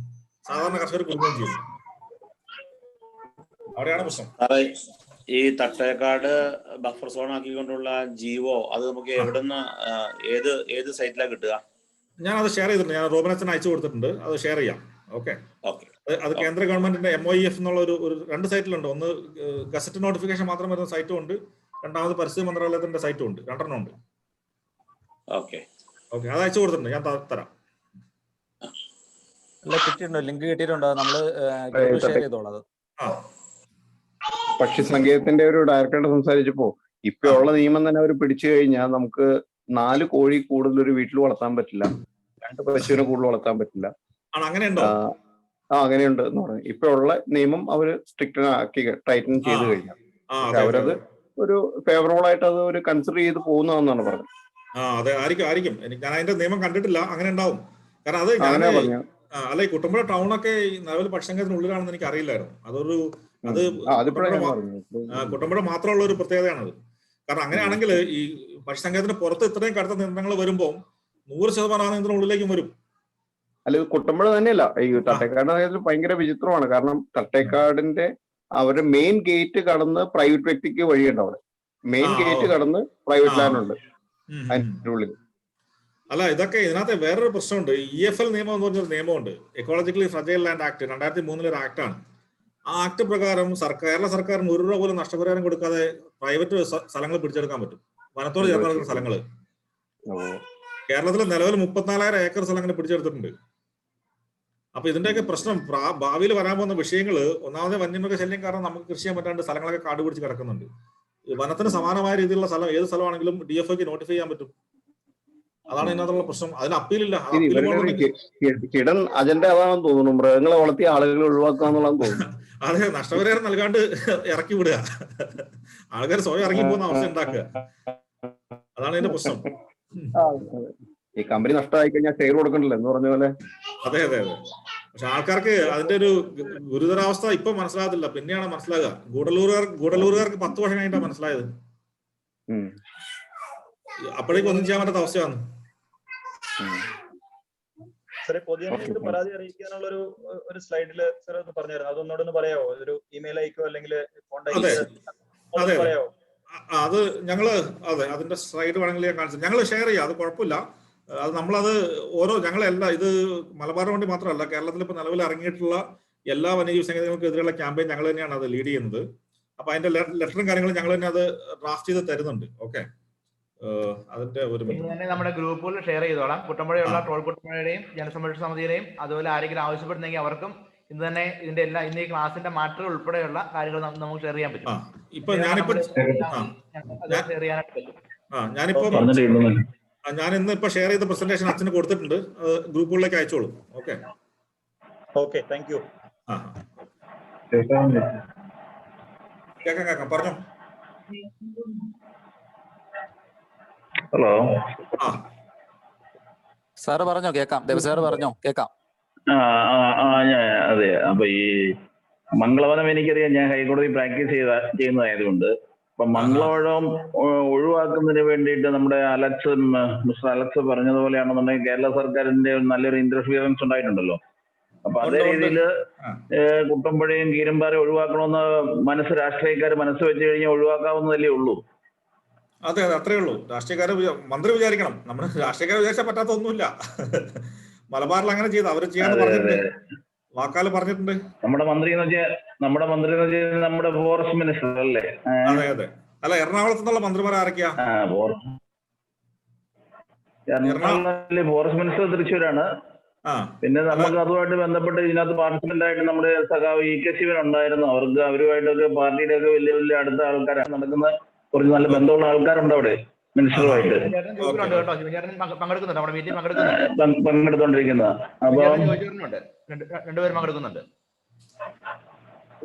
സാധാരണ കർഷകർ കുടുങ്ങുകയും ചെയ്യും. അവിടെയാണ് പ്രശ്നം. ഈ തട്ടേക്കാട് ബഫർ സോൺ ആക്കിക്കൊണ്ടുള്ള ജീവോ അത് നമുക്ക് എവിടുന്ന് ഏത് സൈറ്റിലാണ് കിട്ടുക? ഞാൻ അത് ഷെയർ ചെയ്തിട്ടുണ്ട്. ഞാൻ റോബിനച്ചന് അയച്ചു കൊടുത്തിട്ടുണ്ട്. അത് ഷെയർ ചെയ്യാം. ഓക്കെ, അത് കേന്ദ്ര ഗവൺമെന്റിന്റെ MOEF എന്നുള്ള ഒരു 2 സൈറ്റിലുണ്ട്. ഒന്ന് ഗസറ്റ് നോട്ടിഫിക്കേഷൻ മാത്രം വരുന്ന സൈറ്റും ഉണ്ട്, രണ്ടാമത് പരിസ്ഥിതി മന്ത്രാലയത്തിന്റെ സൈറ്റും ഉണ്ട്. 2 എണ്ണം ഉണ്ട്. ഓക്കെ, അത് അയച്ചു കൊടുത്തിട്ടുണ്ട്. ഞാൻ തരാം. ലിങ്ക് കിട്ടിയിട്ടുണ്ടോ? നമ്മള് ഷെയർ ചെയ്തോളാം. പക്ഷി സങ്കേതത്തിന്റെ ഒരു ഡയറക്ടറായിട്ട് സംസാരിച്ചപ്പോ ഇപ്പൊ ഉള്ള നിയമം തന്നെ അവർ പിടിച്ചു കഴിഞ്ഞാൽ നമുക്ക് 4 കോഴി കൂടുതൽ ഒരു വീട്ടിൽ വളർത്താൻ പറ്റില്ല, 2 പശുവിനെ കൂടുതൽ വളർത്താൻ പറ്റില്ല. അങ്ങനെയുണ്ട് എന്ന് പറഞ്ഞു. ഇപ്പൊ ഉള്ള നിയമം അവര് സ്ട്രിക്റ്റ് ആക്കി ടൈറ്റൻ ചെയ്ത് കഴിഞ്ഞാൽ അവരത് ഒരു ഫേവറബിൾ ആയിട്ട് അത് ഒരു കൺസിഡർ ചെയ്ത് പോകുന്നതെന്നാണ് പറഞ്ഞത്. അതെ, ആയിരിക്കും. ഞാൻ അതിന്റെ നിയമം കണ്ടിട്ടില്ല. അങ്ങനെ ഉണ്ടാവും. കാരണം അല്ല, ഈ കുട്ടമ്പുഴ ടൗണൊക്കെ നിലവിൽ പക്ഷിസങ്കേതത്തിനുള്ളിലാണെന്ന് എനിക്ക് അറിയില്ലായിരുന്നു. കുട്ടമ്പുഴ മാത്രമുള്ള ഒരു പ്രത്യേകതയാണത്. കാരണം അങ്ങനെയാണെങ്കിൽ ഈ പക്ഷിസങ്കേതത്തിന് പുറത്ത് ഇത്രയും കടുത്ത നിയന്ത്രണങ്ങൾ വരുമ്പോൾ 100% ആ നിയന്ത്രണത്തിനുള്ളിലേക്കും വരും. അല്ല, ഇത് കുട്ടമ്പുഴ തന്നെയല്ല, ഈ തട്ടേക്കാടിന്റെ കാര്യത്തിൽ ഭയങ്കര വിചിത്രമാണ്. കാരണം തട്ടേക്കാടിന്റെ അവരുടെ മെയിൻ ഗേറ്റ് കടന്ന് പ്രൈവറ്റ് വ്യക്തിക്ക് വഴിയുണ്ട്. അവിടെ മെയിൻ ഗേറ്റ് കടന്ന് പ്രൈവറ്റ് ലാൻഡ് ഉണ്ട് അതിന്റെ ഉള്ളിൽ. അല്ല, ഇതൊക്കെ ഇതിനകത്ത് വേറൊരു പ്രശ്നമുണ്ട്. EFL നിയമം എന്ന് പറഞ്ഞൊരു നിയമമുണ്ട്, എക്കോളജിക്കലി ഫ്രജൈൽ ലാൻഡ് ആക്ട്, 2003 ഒരു ആക്ടാണ്. ആ ആക്ട് പ്രകാരം കേരള സർക്കാരിന് 1 രൂപ പോലും നഷ്ടപരിഹാരം കൊടുക്കാതെ പ്രൈവറ്റ് സ്ഥലങ്ങൾ പിടിച്ചെടുക്കാൻ പറ്റും, വനത്തോട് ചേർന്ന് കിടക്കുന്ന സ്ഥലങ്ങൾ. കേരളത്തിൽ നിലവിൽ 34,000 ഏക്കർ സ്ഥലം അങ്ങനെ പിടിച്ചെടുത്തിട്ടുണ്ട്. അപ്പൊ ഇതിന്റെയൊക്കെ പ്രശ്നം ഭാവിയിൽ വരാൻ പോകുന്ന വിഷയങ്ങള്, ഒന്നാമത് വന്യമൃഗ ശല്യം കാരണം നമുക്ക് കൃഷി ചെയ്യാൻ പറ്റാണ്ട് സ്ഥലങ്ങളൊക്കെ കാട് പിടിച്ച് കിടക്കുന്നുണ്ട്. വനത്തിന് സമാനമായ രീതിയിലുള്ള സ്ഥലം ഏത് സ്ഥലമാണെങ്കിലും DFOക്ക് നോട്ടിഫൈ ചെയ്യാൻ പറ്റും. അതാണ് ഇതിനകത്തുള്ള പ്രശ്നം. അതിന് അപ്പീലില്ല. ഹിഡൻ അജണ്ട അതാണെന്ന് തോന്നുന്നു, മൃഗങ്ങളെ വളർത്തിയ ആളുകൾ ഒഴിവാക്കുക എന്നുള്ളതെന്ന് തോന്നുന്നു. അതെ, നഷ്ടപരിഹാരം നൽകാണ്ട് ഇറക്കി വിടുക, ആൾക്കാർ സ്വയം ഇറങ്ങി പോകുന്ന അവസ്ഥ ഉണ്ടാക്കുക, അതാണ് ഇതിന്റെ പ്രശ്നം. ഈ കമ്പനി നഷ്ടമായി കഴിഞ്ഞാൽ ഷെയർ കൊടുക്കണ്ടല്ലോ എന്ന് പറഞ്ഞ പോലെ. അതെ അതെ അതെ. പക്ഷെ ആൾക്കാർക്ക് അതിന്റെ ഒരു ഗുരുതരാവസ്ഥ ഇപ്പൊ മനസ്സിലാകത്തില്ല, പിന്നെയാണ് മനസ്സിലാകുക. ഗൂഡല്ലൂരുകാർക്ക് 10 വർഷം കഴിഞ്ഞിട്ടാണ് മനസ്സിലായത്. അപ്പോഴേക്കും ഒന്നും ചെയ്യാൻ പറ്റാത്ത അവസ്ഥയാണ്. പൊതുജനങ്ങൾക്ക് പരാതി അറിയിക്കാനുള്ള ഒരു സ്ലൈഡില് സാർ ഒന്ന് പറഞ്ഞുതരാം, അതൊന്നോടൊന്ന് പറയാവോ? ഒരു ഇമെയിൽ അയക്കോ അല്ലെങ്കിൽ അതെ പറയാവോ? അത് ഞങ്ങള് അതിന്റെ സ്ലൈഡ് വേണമെങ്കിൽ ഞാൻ കാണിച്ചു, ഞങ്ങൾ ഷെയർ ചെയ്യാം, അത് കുഴപ്പമില്ല. അത് നമ്മളത് ഞങ്ങളെല്ലാം ഇത് മലബാറിന് വേണ്ടി മാത്രമല്ല, കേരളത്തിൽ ഇപ്പൊ നിലവിൽ ഇറങ്ങിയിട്ടുള്ള എല്ലാ വന്യജീവി സംഘടനകൾക്കും എതിരെയുള്ള ക്യാമ്പയിൻ ഞങ്ങൾ തന്നെയാണ് അത് ലീഡ് ചെയ്യുന്നത്. അപ്പൊ അതിന്റെ ലെറ്ററും കാര്യങ്ങളും ഞങ്ങൾ തന്നെ അത് ഡ്രാഫ്റ്റ് ചെയ്ത് തരുന്നുണ്ട്. ഓക്കെ, അതിന്റെ ഒരു തന്നെ നമ്മുടെ ഗ്രൂപ്പുകളിൽ ഷെയർ ചെയ്തോളാം. കുട്ടമ്പുഴയുള്ള ട്രോൾ കുട്ടമ്പുഴയുടെയും ജനസംരക്ഷണ സമിതിയുടെയും, അതുപോലെ ആരെങ്കിലും ആവശ്യപ്പെടുന്നെങ്കിൽ അവർക്കും ഇന്ന് തന്നെ ഇതിന്റെ ഇന്ന് ഈ ക്ലാസിന്റെ മാറ്റർ ഉൾപ്പെടെയുള്ള കാര്യങ്ങൾ നമുക്ക് ഷെയർ ചെയ്യാൻ പറ്റും. ഇപ്പൊ ഞാനിപ്പോ ഞാൻ ഇന്ന് ഇപ്പൊ ഷെയർ ചെയ്ത പ്രസന്റേഷൻ അച്ഛന് കൊടുത്തിട്ടുണ്ട്, ഗ്രൂപ്പുകളിലേക്ക് അയച്ചോളൂ. Okay okay, thank you. കേക്കാം പറഞ്ഞോ. ഹലോ സാറ് പറഞ്ഞോ, കേക്കാം. ദേവ സാറ് പറഞ്ഞോ, കേക്കാം. അതെ, അപ്പൊ ഈ മംഗളവനം എനിക്കറിയാം, ഞാൻ ഹൈക്കോടതി പ്രാക്ടീസ് ചെയ്യുന്നതായതുകൊണ്ട് അപ്പൊ മംഗളവനം ഒഴിവാക്കുന്നതിന് വേണ്ടിയിട്ട് നമ്മുടെ മിസ്റ്റർ അലക്സ് പറഞ്ഞതുപോലെയാണെന്നുണ്ടെങ്കിൽ കേരള സർക്കാരിന്റെ നല്ലൊരു ഇന്റർഫിയറൻസ് ഉണ്ടായിട്ടുണ്ടല്ലോ. അപ്പൊ അതേ രീതിയില് കുട്ടമ്പുഴയും കീരമ്പാറയും ഒഴിവാക്കണമെന്ന് രാഷ്ട്രീയക്കാർ മനസ്സ് വെച്ച് കഴിഞ്ഞാൽ ഒഴിവാക്കാവുന്നതല്ലേ ഉള്ളൂ. അതെ അതെ, അത്രേ ഉള്ളൂ. രാഷ്ട്രീയക്കാര് മന്ത്രി വിചാരിക്കണം, നമ്മുടെ രാഷ്ട്രീയക്കാർ വിചാരിച്ചാൽ പറ്റാത്ത ഒന്നുമില്ല. മലബാറിൽ അങ്ങനെ ചെയ്തു, അവര് ചെയ്യാന്ന് പറഞ്ഞിട്ടുണ്ട്, വാക്കാല് പറഞ്ഞിട്ടുണ്ട്. നമ്മുടെ മന്ത്രി എന്ന് വെച്ചാൽ നമ്മുടെ ഫോറസ്റ്റ് മിനിസ്റ്റർ അല്ലേ? അതെ അതെ. അല്ല, എറണാകുളത്ത് നിന്നുള്ള മന്ത്രിമാർ ആരൊക്കെയാ? ഫോറസ്റ്റ് മിനിസ്റ്റർ തൃശ്ശൂരാണ്. പിന്നെ നമുക്ക് അതുമായിട്ട് ബന്ധപ്പെട്ട് ഇതിനകത്ത് പാർട്ടിസിപ്പന്റ് ആയിട്ട് നമ്മുടെ സഖാവ് EK ശിവൻ ഉണ്ടായിരുന്നു. അവരുമായിട്ടൊക്കെ പാർട്ടിയുടെ ഒക്കെ വലിയ വലിയ അടുത്ത ആൾക്കാരാണ് നടക്കുന്ന, കുറച്ച് നല്ല ബന്ധമുള്ള ആൾക്കാരുണ്ട് അവിടെ മിനിസ്റ്ററുമായിട്ട് പങ്കെടുത്തോണ്ടിരിക്കുന്ന.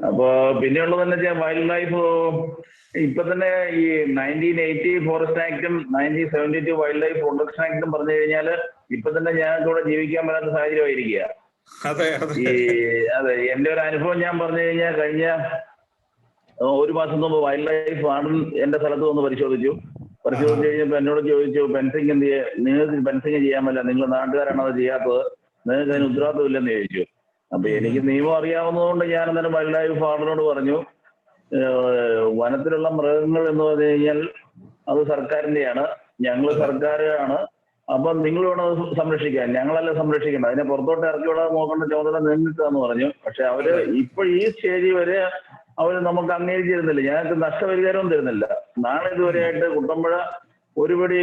അപ്പൊ പിന്നെയുള്ളതെന്ന് വെച്ചാൽ വൈൽഡ് ലൈഫ് ഇപ്പൊ തന്നെ ഈ 1980 ഫോറസ്റ്റ് ആക്ടും 1972 വൈൽഡ് ലൈഫ് പ്രൊട്ടക്ഷൻ ആക്ടും പറഞ്ഞു കഴിഞ്ഞാല് ഇപ്പൊ തന്നെ ഞങ്ങൾക്ക് ഇവിടെ ജീവിക്കാൻ പറ്റാത്ത സാഹചര്യമായിരിക്കുക. അതെ, എന്റെ ഒരു അനുഭവം ഞാൻ പറഞ്ഞു കഴിഞ്ഞാൽ കഴിഞ്ഞ 1 മാസം മുമ്പ് വൈൽഡ് ലൈഫ് വാർഡൻ എന്റെ സ്ഥലത്ത് വന്ന് പരിശോധിച്ചു കഴിഞ്ഞപ്പോ എന്നോട് ചോദിച്ചു, ഫെൻസിങ് എന്ത് ചെയ്യാ, നിങ്ങൾക്ക് ഫെൻസിങ് ചെയ്യാൻ പറ്റില്ല, നിങ്ങൾ നാട്ടുകാരാണ് അത് ചെയ്യാത്തത്, നിങ്ങൾക്ക് അതിന് ഉത്തരവാദിത്വം ഇല്ലെന്ന് ചോദിച്ചു. അപ്പൊ എനിക്ക് നിയമം അറിയാവുന്നതുകൊണ്ട് ഞാൻ അന്നേരം വൈൽഡ് ലൈഫ് വാർഡനോട് പറഞ്ഞു, വനത്തിലുള്ള മൃഗങ്ങൾ എന്ന് പറഞ്ഞു കഴിഞ്ഞാൽ അത് സർക്കാരിന്റെയാണ്, ഞങ്ങൾ സർക്കാരാണ്, അപ്പൊ നിങ്ങൾ വേണം അത് സംരക്ഷിക്കാൻ, ഞങ്ങളല്ല സംരക്ഷിക്കേണ്ടത്, അതിനെ പുറത്തോട്ട് ഇറക്കി വിടാതെ നോക്കേണ്ട ചുമതല നിങ്ങൾക്കാന്ന് പറഞ്ഞു. പക്ഷെ അവര് ഇപ്പൊ ഈ സ്റ്റേജ് വരെ അവര് നമുക്ക് അംഗീകരിച്ചിരുന്നില്ല, ഞങ്ങൾക്ക് നഷ്ടപരിഹാരവും തരുന്നില്ല. നാളെ ഇതുവരെയായിട്ട് കുട്ടമ്പുഴ ഒരുപടി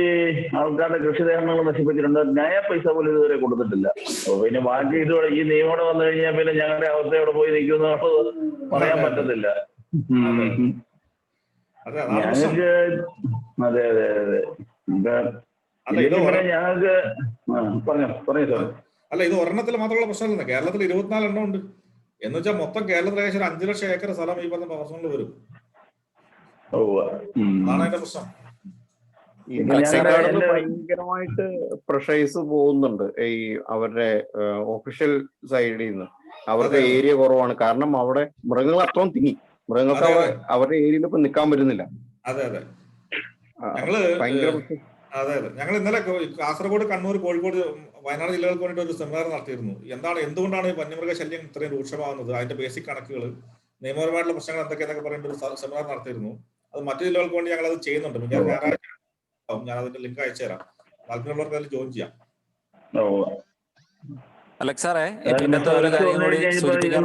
ആൾക്കാരുടെ കൃഷിദേഹങ്ങൾ നശിപ്പിച്ചിട്ടുണ്ട്, ന്യായ പൈസ പോലും ഇതുവരെ കൊടുത്തിട്ടില്ല. അപ്പൊ പിന്നെ ബാക്കി ഇതോടെ ഈ നിയമം വന്നു കഴിഞ്ഞാൽ പിന്നെ ഞങ്ങളുടെ അവസ്ഥയോടെ പോയി നിൽക്കുന്നത് പറയാൻ പറ്റത്തില്ല. ഞങ്ങൾക്ക് അതെ അതെ അതെ ഞങ്ങൾക്ക് പറഞ്ഞോ സാർ. അല്ല, ഇത് ഒരെണ്ണത്തിൽ മാത്രമുള്ള പ്രശ്നമല്ല, കേരളത്തിൽ 24 എണ്ണം ഉണ്ട്. എന്ന് വെച്ചാൽ മൊത്തം കേരളത്തിൽ ഏകദേശം 5 ലക്ഷം ഏക്കർ സ്ഥലം ഈ പറഞ്ഞ പ്രശ്നങ്ങൾ വരും. അതാണ് അതിന്റെ പ്രശ്നം. ഭയങ്കരമായിട്ട് പ്രഷേഴ്സ് പോകുന്നുണ്ട് ഈ അവരുടെ ഒഫീഷ്യൽ സൈഡിൽ നിന്ന്. അവരുടെ ഏരിയ കുറവാണ്, കാരണം അവിടെ മൃഗങ്ങൾ അത്രയും തിങ്ങി, മൃഗങ്ങൾക്ക് അവരുടെ ഏരിയയിൽ ഇപ്പൊ നിൽക്കാൻ പറ്റുന്നില്ല. അതെ അതെ, ഞങ്ങൾ ഇന്നലെ കാസർഗോഡ്, കണ്ണൂർ, കോഴിക്കോട്, വയനാട് ജില്ലകൾക്ക് വേണ്ടിയിട്ട് ഒരു സെമിനാർ നടത്തിയിരുന്നു. എന്തുകൊണ്ടാണ് ഈ വന്യമൃഗ ശല്യം ഇത്രയും രൂക്ഷമാകുന്നത്, അതിന്റെ ബേസിക് കണക്കുകൾ, നിയമപരമായിട്ടുള്ള പ്രശ്നങ്ങൾ എന്തൊക്കെയെന്നൊക്കെ പറഞ്ഞിട്ട് ഒരു സെമിനാർ നടത്തിയിരുന്നു. അത് മറ്റു ജില്ലകൾക്ക് വേണ്ടി ഞങ്ങൾ അത് ചെയ്യുന്നുണ്ട്. ഞായറാഴ്ച ഞാൻ അതിന്റെ ലിങ്ക് അയച്ചു തരാം. താല്പര്യമുള്ളവർക്ക് അതിൽ ജോയിൻ ചെയ്യാം. ഓ, അലക്സാറെ ഇതിനകത്ത് ഒരു കാര്യം കൂടി സൂചിപ്പിക്കാൻ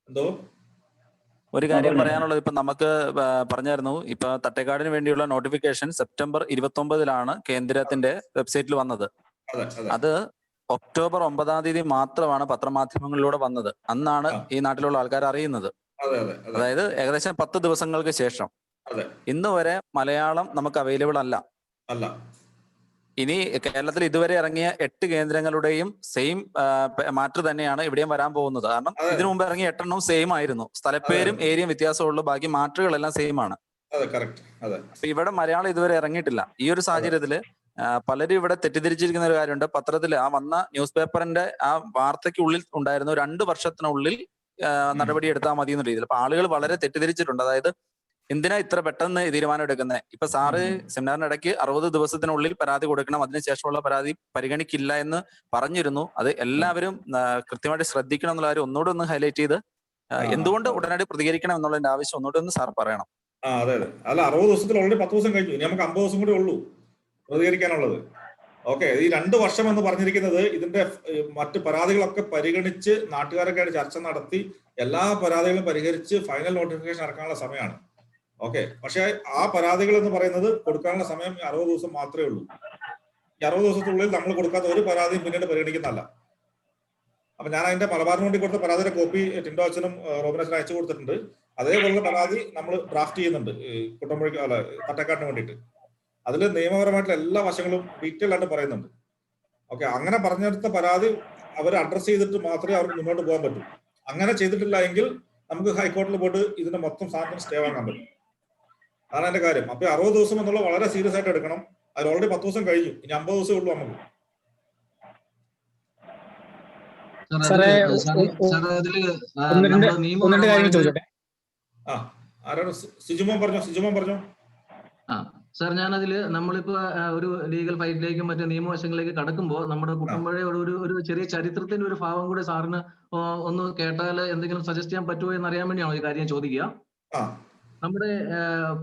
എന്തോ ഒരു കാര്യം പറയാനുള്ളത്, ഇപ്പൊ നമുക്ക് പറഞ്ഞായിരുന്നു, ഇപ്പൊ തട്ടേക്കാടിന് വേണ്ടിയുള്ള നോട്ടിഫിക്കേഷൻ സെപ്റ്റംബർ 29 കേന്ദ്രത്തിന്റെ വെബ്സൈറ്റിൽ വന്നത്. അത് ഒക്ടോബർ 9 മാത്രമാണ് പത്രമാധ്യമങ്ങളിലൂടെ വന്നത്. അന്നാണ് ഈ നാട്ടിലുള്ള ആൾക്കാർ അറിയുന്നത്. അതായത് ഏകദേശം 10 ദിവസങ്ങൾക്ക് ശേഷം. ഇന്ന് വരെ മലയാളം നമുക്ക് അവൈലബിൾ അല്ല. ഇനി കേരളത്തിൽ ഇതുവരെ ഇറങ്ങിയ 8 കേന്ദ്രങ്ങളുടെയും സെയിം മാറ്റർ തന്നെയാണ് ഇവിടെയും വരാൻ പോകുന്നത്. കാരണം ഇതിനു മുമ്പ് ഇറങ്ങിയ 8 സെയിം ആയിരുന്നു. സ്ഥലപ്പേരും ഏരിയയും വ്യത്യാസമുള്ളൂ, ബാക്കി മാറ്ററുകളെല്ലാം സെയിം ആണ്. അപ്പൊ ഇവിടെ മലയാളം ഇതുവരെ ഇറങ്ങിയിട്ടില്ല. ഈ ഒരു സാഹചര്യത്തില് പലരും ഇവിടെ തെറ്റിദ്ധരിച്ചിരിക്കുന്ന ഒരു കാര്യമുണ്ട്. പത്രത്തിൽ ആ വന്ന ന്യൂസ് പേപ്പറിന്റെ ആ വാർത്തയ്ക്കുള്ളിൽ ഉണ്ടായിരുന്നു 2 വർഷത്തിനുള്ളിൽ നടപടി എടുത്താൽ മതി എന്ന രീതിയിൽ. അപ്പൊ ആളുകൾ വളരെ തെറ്റിദ്ധരിച്ചിട്ടുണ്ട്. അതായത് എന്തിനാ ഇത്ര പെട്ടെന്ന് തീരുമാനം എടുക്കുന്നത്? ഇപ്പൊ സാറ് സെമിനാറിന് ഇടയ്ക്ക് 60 ദിവസത്തിനുള്ളിൽ പരാതി കൊടുക്കണം, അതിനുശേഷമുള്ള പരാതി പരിഗണിക്കില്ല എന്ന് പറഞ്ഞിരുന്നു. അത് എല്ലാവരും കൃത്യമായിട്ട് ശ്രദ്ധിക്കണം എന്നുള്ള കാര്യം ഒന്നുകൂടെ ഒന്ന് ഹൈലൈറ്റ് ചെയ്ത് എന്തുകൊണ്ട് ഉടനടി പ്രതികരിക്കണം എന്നുള്ളതിന്റെ ആവശ്യം ഒന്നുകൂടെ ഒന്ന് സാർ പറയണം. അതെ അല്ല, 60 ദിവസത്തിൽ ഓൾറെഡി 10 ദിവസം കഴിഞ്ഞു. ഇനി നമുക്ക് 50 ദിവസം കൂടി ഉള്ളൂ പ്രതികരിക്കാനുള്ളത്. ഓക്കെ, ഈ 2 വർഷം എന്ന് പറഞ്ഞിരിക്കുന്നത് ഇതിന്റെ മറ്റ് പരാതികളൊക്കെ പരിഗണിച്ച് നാട്ടുകാരൊക്കെ ആയിട്ട് ചർച്ച നടത്തി എല്ലാ പരാതികളും പരിഹരിച്ച് ഫൈനൽ നോട്ടിഫിക്കേഷൻ ഇറക്കാനുള്ള സമയമാണ്. ഓക്കെ, പക്ഷെ ആ പരാതികൾ എന്ന് പറയുന്നത് കൊടുക്കാനുള്ള സമയം 60 ദിവസം മാത്രമേ ഉള്ളൂ. ഈ 60 ദിവസത്തിനുള്ളിൽ നമ്മൾ കൊടുക്കാത്ത ഒരു പരാതിയും പിന്നീട് പരിഗണിക്കുന്നതല്ല. അപ്പൊ ഞാൻ അതിന്റെ മലബാറിന് വേണ്ടി കൊടുത്ത പരാതിയുടെ കോപ്പി ടിൻഡോ അച്ഛനും റോബിൻ അച്ഛനും അയച്ചു കൊടുത്തിട്ടുണ്ട്. അതേപോലുള്ള പരാതി നമ്മൾ ഡ്രാഫ്റ്റ് ചെയ്യുന്നുണ്ട് കുട്ടമ്പുഴ തട്ടേക്കാടിന് വേണ്ടിയിട്ട്. അതിൽ നിയമപരമായിട്ടുള്ള എല്ലാ വശങ്ങളും ഡീറ്റെയിൽ ആയിട്ട് പറയുന്നുണ്ട്. ഓക്കെ, അങ്ങനെ പറഞ്ഞെടുത്ത പരാതി അവർ അഡ്രസ് ചെയ്തിട്ട് മാത്രമേ അവർക്ക് മുന്നോട്ട് പോകാൻ പറ്റൂ. അങ്ങനെ ചെയ്തിട്ടില്ല എങ്കിൽ നമുക്ക് ഹൈക്കോടതിയിൽ പോയിട്ട് ഇതിന്റെ മൊത്തം സാധനം സ്റ്റേ വാങ്ങാൻ പറ്റും. അതാണ് എന്റെ കാര്യം. അപ്പൊ 60 ദിവസം എന്നുള്ളത് വളരെ സീരിയസ് ആയിട്ട് എടുക്കണം. അതിൽ ഓൾറെഡി 10 ദിവസം കഴിഞ്ഞു. ഇനി 50 ദിവസമേ ഉള്ളൂ നമുക്ക്. ആരാണ്? സിജുമോൻ പറഞ്ഞോ. സാർ, ഞാനതില് നമ്മളിപ്പോ ഒരു ലീഗൽ ഫൈറ്റിലേക്കും മറ്റു നിയമവശങ്ങളിലേക്ക് കടക്കുമ്പോൾ നമ്മുടെ കുട്ടമ്പുഴയുടെ ഒരു ചെറിയ ചരിത്രത്തിന്റെ ഒരു ഭാഗം കൂടെ സാറിന് ഒന്ന് കേട്ടാൽ എന്തെങ്കിലും സജസ്റ്റ് ചെയ്യാൻ പറ്റുമോ എന്ന് അറിയാൻ വേണ്ടിയാണോ ഈ കാര്യം ചോദിക്കുക. നമ്മുടെ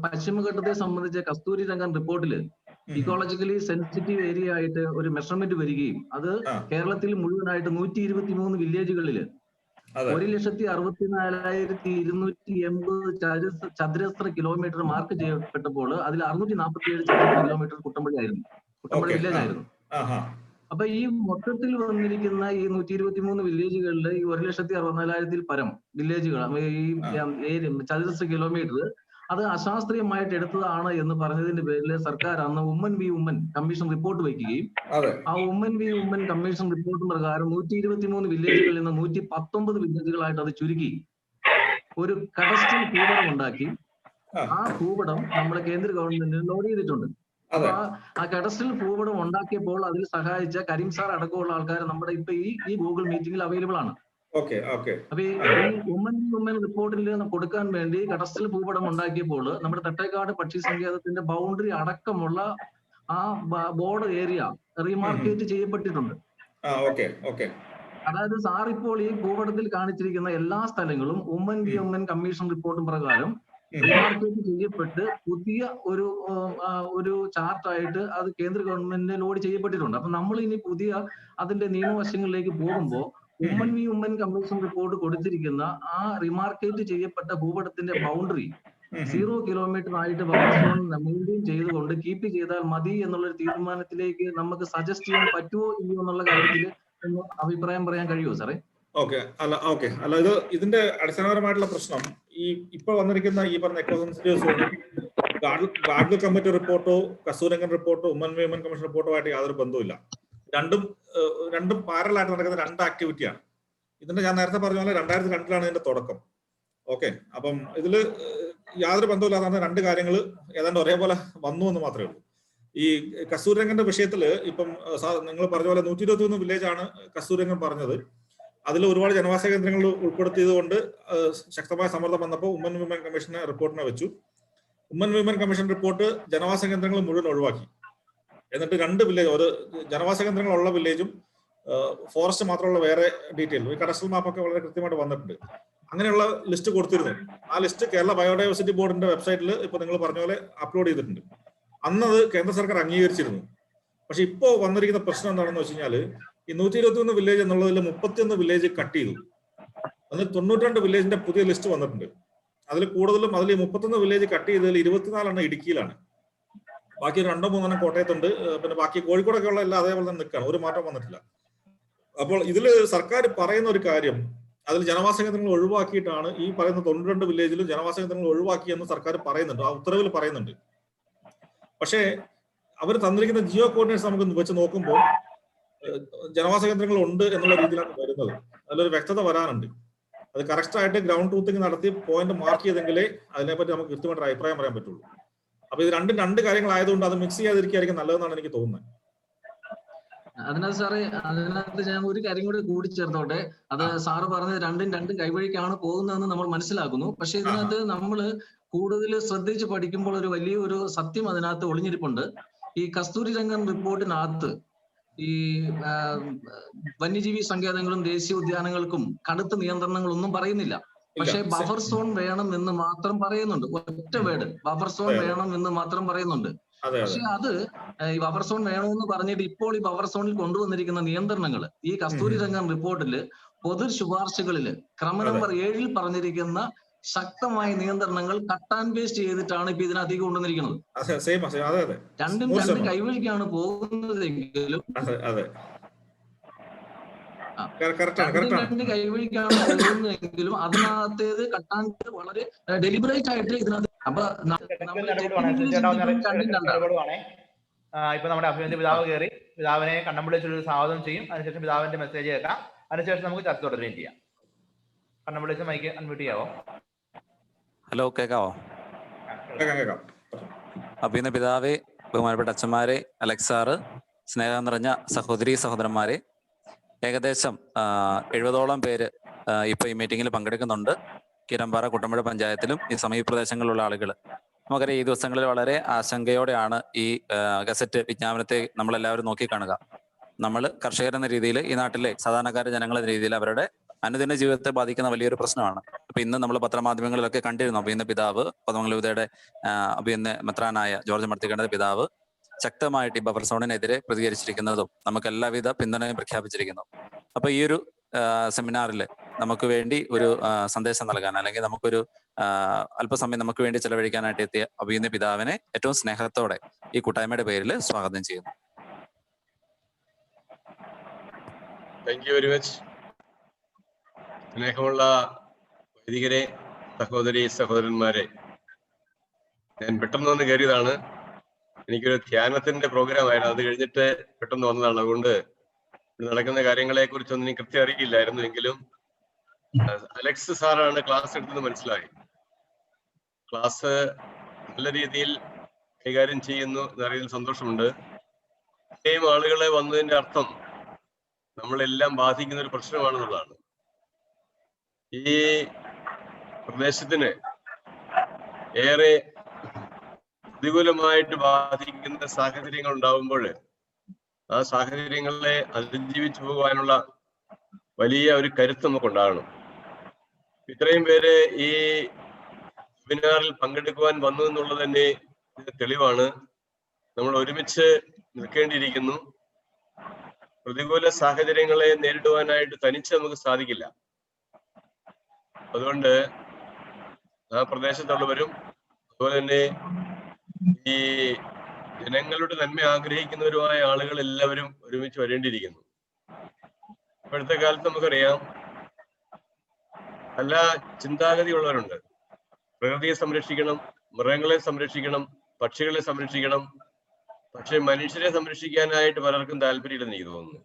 പശ്ചിമഘട്ടത്തെ സംബന്ധിച്ച Kasturi Rangan റിപ്പോർട്ടില് ecologically sensitive area ആയിട്ട് ഒരു മെഷർമെന്റ് വരികയും അത് കേരളത്തിൽ മുഴുവനായിട്ട് 123 വില്ലേജുകളില് 1,64,280 ചതുരശ്ര കിലോമീറ്റർ മാർക്ക് ചെയ്യപ്പെട്ടപ്പോൾ അതിൽ 647 ചതുരശ്ര കിലോമീറ്റർ കുട്ടമ്പുഴ വില്ലേജ് ആയിരുന്നു. അപ്പൊ ഈ മൊത്തത്തിൽ വന്നിരിക്കുന്ന ഈ 123 വില്ലേജുകളിൽ ഈ 1,64,000 പരം വില്ലേജുകൾ ഈ ചതുരശ്ര കിലോമീറ്റർ അത് അശാസ്ത്രീയമായിട്ട് എടുത്തതാണ് എന്ന് പറഞ്ഞതിന്റെ പേരിൽ സർക്കാർ അന്ന് Oommen V Oommen commission report വയ്ക്കുകയും ആ Oommen V Oommen commission report പ്രകാരം 123 വില്ലേജുകളിൽ നിന്ന് 119 വില്ലേജുകളായിട്ട് അത് ചുരുക്കി ഒരു കഡസ്ട്രൽ ഭൂപടം ഉണ്ടാക്കി ആ ഭൂപടം നമ്മുടെ കേന്ദ്ര ഗവൺമെന്റിന് ലോഡ് ചെയ്തിട്ടുണ്ട്. അപ്പൊ ആ കഡസ്ട്രൽ ഭൂപടം ഉണ്ടാക്കിയപ്പോൾ അതിൽ സഹായിച്ച കരീം സാർ അടക്കമുള്ള ആൾക്കാർ നമ്മുടെ ഇപ്പൊ ഈ ഗൂഗിൾ മീറ്റിംഗിൽ അവൈലബിൾ ആണ്. അപ്പൊ ഈ ഉമ്മൻ റിപ്പോർട്ടിൽ കൊടുക്കാൻ വേണ്ടി കഡസ്ട്രൽ ഭൂപടം ഉണ്ടാക്കിയപ്പോൾ നമ്മുടെ തട്ടേക്കാട് പക്ഷി സങ്കേതത്തിന്റെ ബൗണ്ടറി അടക്കമുള്ള ആ ബോർഡർ ഏരിയ റീമാർക്കേറ്റ് ചെയ്യപ്പെട്ടിട്ടുണ്ട്. അതായത് സാർ ഇപ്പോൾ ഈ ഭൂപടത്തിൽ കാണിച്ചിരിക്കുന്ന എല്ലാ സ്ഥലങ്ങളും ഉമ്മൻ വി ഉമ്മൻ കമ്മീഷൻ റിപ്പോർട്ടും പ്രകാരം റീമാർക്കേറ്റ് ചെയ്യപ്പെട്ട് പുതിയ ഒരു ചാർട്ടായിട്ട് അത് കേന്ദ്ര ഗവൺമെന്റിന് ലോഡ് ചെയ്യപ്പെട്ടിട്ടുണ്ട്. അപ്പൊ നമ്മൾ ഇനി പുതിയ അതിന്റെ നിയമവശങ്ങളിലേക്ക് പോകുമ്പോൾ Oommen V Oommen commission report കൊടുത്തിരിക്കുന്ന ആ റിമാർക്കേറ്റ് ചെയ്യപ്പെട്ട ഭൂപടത്തിന്റെ ബൗണ്ടറി 0 കിലോമീറ്റർ ആയിട്ട് മെയിൻറ്റെയിൻ ചെയ്തുകൊണ്ട് കീപ്പ് ചെയ്താൽ മതി എന്നുള്ളൊരു തീരുമാനത്തിലേക്ക് നമുക്ക് സജസ്റ്റ് ചെയ്യാൻ പറ്റുമോ ഇല്ലയോ എന്നുള്ള കാര്യത്തിൽ അഭിപ്രായം പറയാൻ കഴിയുമോ സാറേ? അല്ല ഇത് ഇതിന്റെ അടിസ്ഥാനപരമായിട്ടുള്ള പ്രശ്നം ഈ ഇപ്പൊ വന്നിരിക്കുന്ന ഈ പറഞ്ഞ എക്കോ സെൻസിറ്റീവ് സോണിൽ ഗാഡ്ഗിൽ കമ്മിറ്റി റിപ്പോർട്ടോ കസ്തൂരംഗൻ റിപ്പോർട്ടോ ഉമ്മൻ വി ഉമ്മൻ കമ്മീഷൻ റിപ്പോർട്ടോ ആയിട്ട് യാതൊരു ബന്ധവുമില്ല. രണ്ടും പാരലായിട്ട് നടക്കുന്ന 2 ആക്ടിവിറ്റിയാണ്. ഇതിന്റെ ഞാൻ നേരത്തെ പറഞ്ഞ പോലെ 2002 ഇതിന്റെ തുടക്കം. ഓക്കെ, അപ്പം ഇതില് യാതൊരു ബന്ധമില്ലാതെ 2 കാര്യങ്ങൾ ഏതാണ്ട് ഒരേപോലെ വന്നു എന്ന് മാത്രമേ ഉള്ളൂ. ഈ കസ്തൂരംഗന്റെ വിഷയത്തില് ഇപ്പം നിങ്ങൾ പറഞ്ഞ പോലെ 121 വില്ലേജാണ് കസ്തൂരംഗൻ പറഞ്ഞത്. അതിൽ ഒരുപാട് ജനവാസ കേന്ദ്രങ്ങൾ ഉൾപ്പെടുത്തിയത് കൊണ്ട് ശക്തമായ സമ്മർദ്ദം വന്നപ്പോൾ ഉമ്മൻ വിമൻ കമ്മീഷനെ റിപ്പോർട്ടിനെ വെച്ചു. ഉമ്മൻ വിമൻ കമ്മീഷൻ റിപ്പോർട്ട് ജനവാസ കേന്ദ്രങ്ങൾ മുഴുവൻ ഒഴിവാക്കി. എന്നിട്ട് 2 വില്ലേജ്, ഒരു ജനവാസ കേന്ദ്രങ്ങളുള്ള വില്ലേജും ഫോറസ്റ്റ് മാത്രമുള്ള വേറെ ഡീറ്റെയിൽ ഈ കഡസ്ട്രൽ മാപ്പൊക്കെ വളരെ കൃത്യമായിട്ട് വന്നിട്ടുണ്ട്. അങ്ങനെയുള്ള ലിസ്റ്റ് കൊടുത്തിരുന്നു. ആ ലിസ്റ്റ് കേരള ബയോഡൈവേഴ്സിറ്റി ബോർഡിന്റെ വെബ്സൈറ്റിൽ ഇപ്പൊ നിങ്ങൾ പറഞ്ഞ പോലെ അപ്ലോഡ് ചെയ്തിട്ടുണ്ട്. അന്നത് കേന്ദ്ര സർക്കാർ അംഗീകരിച്ചിരുന്നു. പക്ഷെ ഇപ്പോ വന്നിരിക്കുന്ന പ്രശ്നം എന്താണെന്ന് വെച്ച് കഴിഞ്ഞാൽ ഈ 121 വില്ലേജ് എന്നുള്ളതിൽ 31 വില്ലേജ് കട്ട് ചെയ്തു. അതിൽ 92 വില്ലേജിന്റെ പുതിയ ലിസ്റ്റ് വന്നിട്ടുണ്ട്. അതിൽ കൂടുതലും അതിൽ 31 വില്ലേജ് കട്ട് ചെയ്തതിൽ 24 ഇടുക്കിയിലാണ്. ബാക്കി 2-3 കോട്ടയത്തുണ്ട്. പിന്നെ ബാക്കി കോഴിക്കോടൊക്കെ ഉള്ള എല്ലാം അതേപോലെ തന്നെ നിൽക്കുകയാണ്. ഒരു മാറ്റം വന്നിട്ടില്ല. അപ്പോൾ ഇതില് സർക്കാർ പറയുന്ന ഒരു കാര്യം, അതിൽ ജനവാസ കേന്ദ്രങ്ങൾ ഒഴിവാക്കിയിട്ടാണ് ഈ പറയുന്ന 92 വില്ലേജിലും ജനവാസ കേന്ദ്രങ്ങൾ ഒഴിവാക്കിയെന്ന് സർക്കാർ പറയുന്നുണ്ട്, ആ ഉത്തരവിൽ പറയുന്നുണ്ട്. പക്ഷേ അവർ തന്നിരിക്കുന്ന ജിയോ കോർഡിനേറ്റ്സ് നമുക്ക് വെച്ച് നോക്കുമ്പോൾ ജനവാസ കേന്ദ്രങ്ങൾ ഉണ്ട് എന്നുള്ള രീതിയിലാണ് വരുന്നത്. അതിലൊരു വ്യക്തത വരാനുണ്ട്. അത് കറക്റ്റ് ആയിട്ട് ഗ്രൗണ്ട് ട്രൂത്തിങ് നടത്തി പോയിന്റ് മാർക്ക് ചെയ്തെങ്കിലേ അതിനെപ്പറ്റി നമുക്ക് കൃത്യമായിട്ട് അഭിപ്രായം പറയാൻ പറ്റുള്ളൂ. അപ്പൊ ഇത് രണ്ട് കാര്യങ്ങളായതുകൊണ്ട് അത് മിക്സ് ചെയ്യാതിരിക്കുകയായിരിക്കും നല്ലതെന്നാണ് എനിക്ക് തോന്നുന്നത്. അതിനകത്ത് സാറേ, അതിനകത്ത് ഞാൻ ഒരു കാര്യം കൂടി കൂടിച്ചേർത്തോട്ടെ. അത് സാറ് പറഞ്ഞത് രണ്ടും കൈവഴിക്കാണ് പോകുന്നതെന്ന് നമ്മൾ മനസ്സിലാക്കുന്നു. പക്ഷെ ഇതിനകത്ത് നമ്മൾ കൂടുതൽ ശ്രദ്ധിച്ച് പഠിക്കുമ്പോൾ ഒരു വലിയൊരു സത്യം അതിനകത്ത് ഒളിഞ്ഞിരിപ്പുണ്ട്. ഈ കസ്തൂരി രംഗൻ റിപ്പോർട്ടിനകത്ത് ഈ വന്യജീവി സങ്കേതങ്ങളും ദേശീയ ഉദ്യാനങ്ങൾക്കും കടുത്ത നിയന്ത്രണങ്ങളൊന്നും പറയുന്നില്ല. പക്ഷെ ബഫർ സോൺ വേണം എന്ന് മാത്രം പറയുന്നുണ്ട്. ഒറ്റ വേർഡ്, ബഫർ സോൺ വേണം എന്ന് മാത്രം പറയുന്നുണ്ട്. പക്ഷെ അത് ഈ ബഫർ സോൺ വേണമെന്ന് പറഞ്ഞിട്ട് ഇപ്പോൾ ഈ ബഫർ സോണിൽ കൊണ്ടുവന്നിരിക്കുന്ന നിയന്ത്രണങ്ങൾ ഈ കസ്തൂരി രംഗൻ റിപ്പോർട്ടില് പൊതു ശുപാർശകളില് ക്രമ നമ്പർ 7 പറഞ്ഞിരിക്കുന്ന ശക്തമായ നിയന്ത്രണങ്ങൾ കട്ട് ആൻഡ് പേസ്റ്റ് ചെയ്തിട്ടാണ് ഇപ്പൊ ഇതിനകത്തേക്ക് കൊണ്ടുവന്നിരിക്കുന്നത്. രണ്ടും കൈവഴിക്കാണ് പോകുന്നതെങ്കിലും കൈവഴിക്കാണ് പോകുന്നതെങ്കിലും അതിനകത്തേത് കട്ടാൻ വളരെ ഡെലിബറേറ്റ് ആയിട്ട് ഇതിനകത്ത്. അപ്പൊ ഇപ്പൊ നമ്മുടെ അഭിനന്ദ പിതാവ് കയറി, പിതാവിനെ കണ്ണമ്പിളിച്ചൊരു സ്വാഗതം ചെയ്യും. അതിനുശേഷം പിതാവിന്റെ മെസ്സേജ് കേൾക്കാം. അതിനുശേഷം നമുക്ക് ചർച്ച തുടരുകയും ചെയ്യാം. കണ്ണമ്പിളിച്ച് മൈക്ക് അൺമ്യൂട്ട് ചെയ്യാവോ? ഹലോ, കേൾക്കാവോ? അഭിനന്ദ പിതാവേ, ബഹുമാനപ്പെട്ട അച്ഛന്മാരെ, അലക്സാറ്, സ്നേഹം നിറഞ്ഞ സഹോദരീ സഹോദരന്മാരെ, ഏകദേശം 70ഓളം പേര് ഇപ്പൊ ഈ മീറ്റിംഗിൽ പങ്കെടുക്കുന്നുണ്ട്. കീരമ്പാറ, കുട്ടമ്പുഴ പഞ്ചായത്തിലും ഈ സമീപ പ്രദേശങ്ങളിലുള്ള ആളുകൾ. നമുക്കറിയാം ഈ ദിവസങ്ങളിൽ വളരെ ആശങ്കയോടെയാണ് ഈ ഗസറ്റ് വിജ്ഞാപനത്തെ നമ്മളെല്ലാവരും നോക്കിക്കാണുക. നമ്മൾ കർഷകരെന്ന രീതിയിൽ, ഈ നാട്ടിലെ സാധാരണക്കാര ജനങ്ങളെന്ന രീതിയിൽ അവരുടെ അനുദിന ജീവിതത്തെ ബാധിക്കുന്ന വലിയൊരു പ്രശ്നമാണ്. അപ്പൊ ഇന്ന് നമ്മൾ പത്രമാധ്യമങ്ങളിലൊക്കെ കണ്ടിരുന്നു അഭിനന്ദ പിതാവ്, പദമംഗലൂതയുടെ അഭിനന്ദ മെത്രാനായ ജോർജ് മർത്തിക്കണ്ടയുടെ പിതാവ് ശക്തമായിട്ട് ഈ ബഫർ സോണിനെതിരെ പ്രതികരിച്ചിരിക്കുന്നതും നമുക്ക് എല്ലാവിധ പിന്തുണയും പ്രഖ്യാപിച്ചിരിക്കുന്നു. അപ്പൊ ഈ ഒരു സെമിനാറിൽ നമുക്ക് വേണ്ടി ഒരു സന്ദേശം നൽകാൻ, അല്ലെങ്കിൽ നമുക്കൊരു അല്പസമയം നമുക്ക് വേണ്ടി ചെലവഴിക്കാനായിട്ട് എത്തിയ അഭിനന്ദ പിതാവിനെ ഏറ്റവും സ്നേഹത്തോടെ ഈ കൂട്ടായ്മയുടെ പേരിൽ സ്വാഗതം ചെയ്യുന്നു. Thank you very much. സ്നേഹമുള്ള വൈദികരെ, സഹോദരി സഹോദരന്മാരെ, ഞാൻ പെട്ടെന്ന് വന്ന് കയറിയതാണ്. എനിക്കൊരു ധ്യാനത്തിന്റെ പ്രോഗ്രാം ആയിരുന്നു, അത് കഴിഞ്ഞിട്ട് പെട്ടെന്ന് വന്നതാണ്. അതുകൊണ്ട് നടക്കുന്ന കാര്യങ്ങളെ കുറിച്ചൊന്നും എനിക്ക് കൃത്യം അറിയില്ലായിരുന്നു. എങ്കിലും അലക്സ് സാറാണ് ക്ലാസ് എടുത്തത് മനസ്സിലായി. ക്ലാസ് നല്ല രീതിയിൽ കൈകാര്യം ചെയ്യുന്നു എന്നറിയുന്ന സന്തോഷമുണ്ട്. ഇത്രയും ആളുകളെ വന്നതിന്റെ അർത്ഥം നമ്മളെല്ലാം ബാധിക്കുന്ന ഒരു പ്രശ്നമാണെന്നുള്ളതാണ്. ഈ പ്രദേശത്തിന് ഏറെ പ്രതികൂലമായിട്ട് ബാധിക്കുന്ന സാഹചര്യങ്ങൾ ഉണ്ടാകുമ്പോൾ ആ സാഹചര്യങ്ങളെ അതിജീവിച്ചു പോകാനുള്ള വലിയ ഒരു കരുത്ത് നമുക്ക് ഉണ്ടാകണം. ഇത്രയും പേര് ഈ വെബിനാറിൽ പങ്കെടുക്കുവാൻ വന്നു എന്നുള്ളത് തന്നെ തെളിവാണ്. നമ്മൾ ഒരുമിച്ച് നിൽക്കേണ്ടിയിരിക്കുന്നു. പ്രതികൂല സാഹചര്യങ്ങളെ നേരിടുവാനായിട്ട് തനിച്ച് നമുക്ക് സാധിക്കില്ല. അതുകൊണ്ട് ആ പ്രദേശത്തുള്ളവരും അതുപോലെ തന്നെ ഈ ജനങ്ങളുടെ നന്മ ആഗ്രഹിക്കുന്നവരുമായ ആളുകൾ എല്ലാവരും ഒരുമിച്ച് വരേണ്ടിയിരിക്കുന്നു. ഇപ്പോഴത്തെ കാലത്ത് നമുക്കറിയാം നല്ല ചിന്താഗതിയുള്ളവരുണ്ട്. പ്രകൃതിയെ സംരക്ഷിക്കണം, മൃഗങ്ങളെ സംരക്ഷിക്കണം, പക്ഷികളെ സംരക്ഷിക്കണം. പക്ഷെ മനുഷ്യരെ സംരക്ഷിക്കാനായിട്ട് പലർക്കും താല്പര്യമില്ലെന്ന് എനിക്ക് തോന്നുന്നു.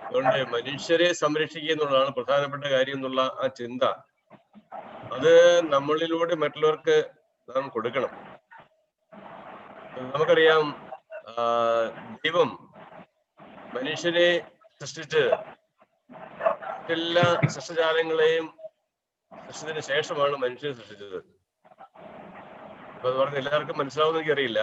അതുകൊണ്ട് മനുഷ്യരെ സംരക്ഷിക്കുക എന്നുള്ളതാണ് പ്രധാനപ്പെട്ട കാര്യം എന്നുള്ള ആ ചിന്ത, അത് നമ്മളിലൂടെ മറ്റുള്ളവർക്ക് നാം കൊടുക്കണം. നമുക്കറിയാം ദൈവം മനുഷ്യരെ സൃഷ്ടിച്ച് എല്ലാ സസ്യജാലങ്ങളെയും സൃഷ്ടിച്ചതിന് ശേഷമാണ് മനുഷ്യനെ സൃഷ്ടിച്ചത്. അപ്പൊ അത് പറഞ്ഞ് എല്ലാവർക്കും മനസ്സിലാവുന്ന എനിക്കറിയില്ല.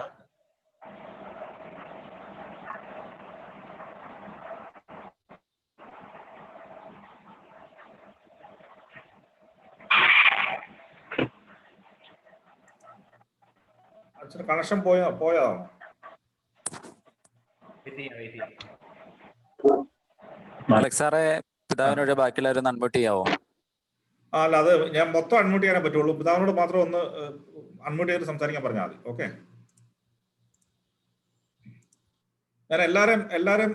കണക്ഷൻ പോയോ? അലക്സ് സാറേ, പിതാവിനോട് ബാക്കിയുള്ളവരൊന്ന് അൺമ്യൂട്ട് ചെയ്യാവോ? അല്ല, അത് ഞാൻ മൊത്തം അൺമ്യൂട്ട് ചെയ്യാനേ പറ്റുള്ളൂ. പിതാവിനോട് മാത്രം ഒന്ന് അൺമ്യൂട്ട് ചെയ്ത് സംസാരിക്കാൻ പറഞ്ഞാൽ മതി. ഓക്കെ, ഞാൻ എല്ലാരും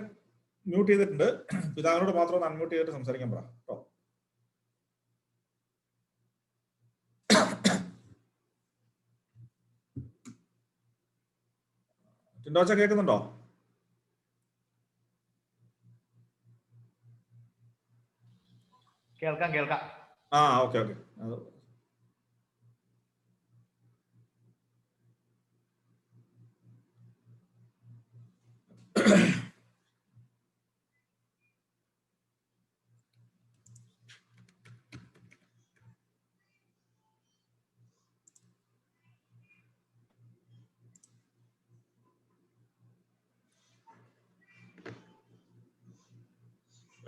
മ്യൂട്ട് ചെയ്തിട്ടുണ്ട്. പിതാവിനോട് മാത്രം ഒന്ന് അൺമ്യൂട്ട് ചെയ്തിട്ട് സംസാരിക്കാൻ പറ കേട്ടോ. ടിൻഡോച്ച കേൾക്കുന്നുണ്ടോ? കേൾക്കാം. ഓക്കെ.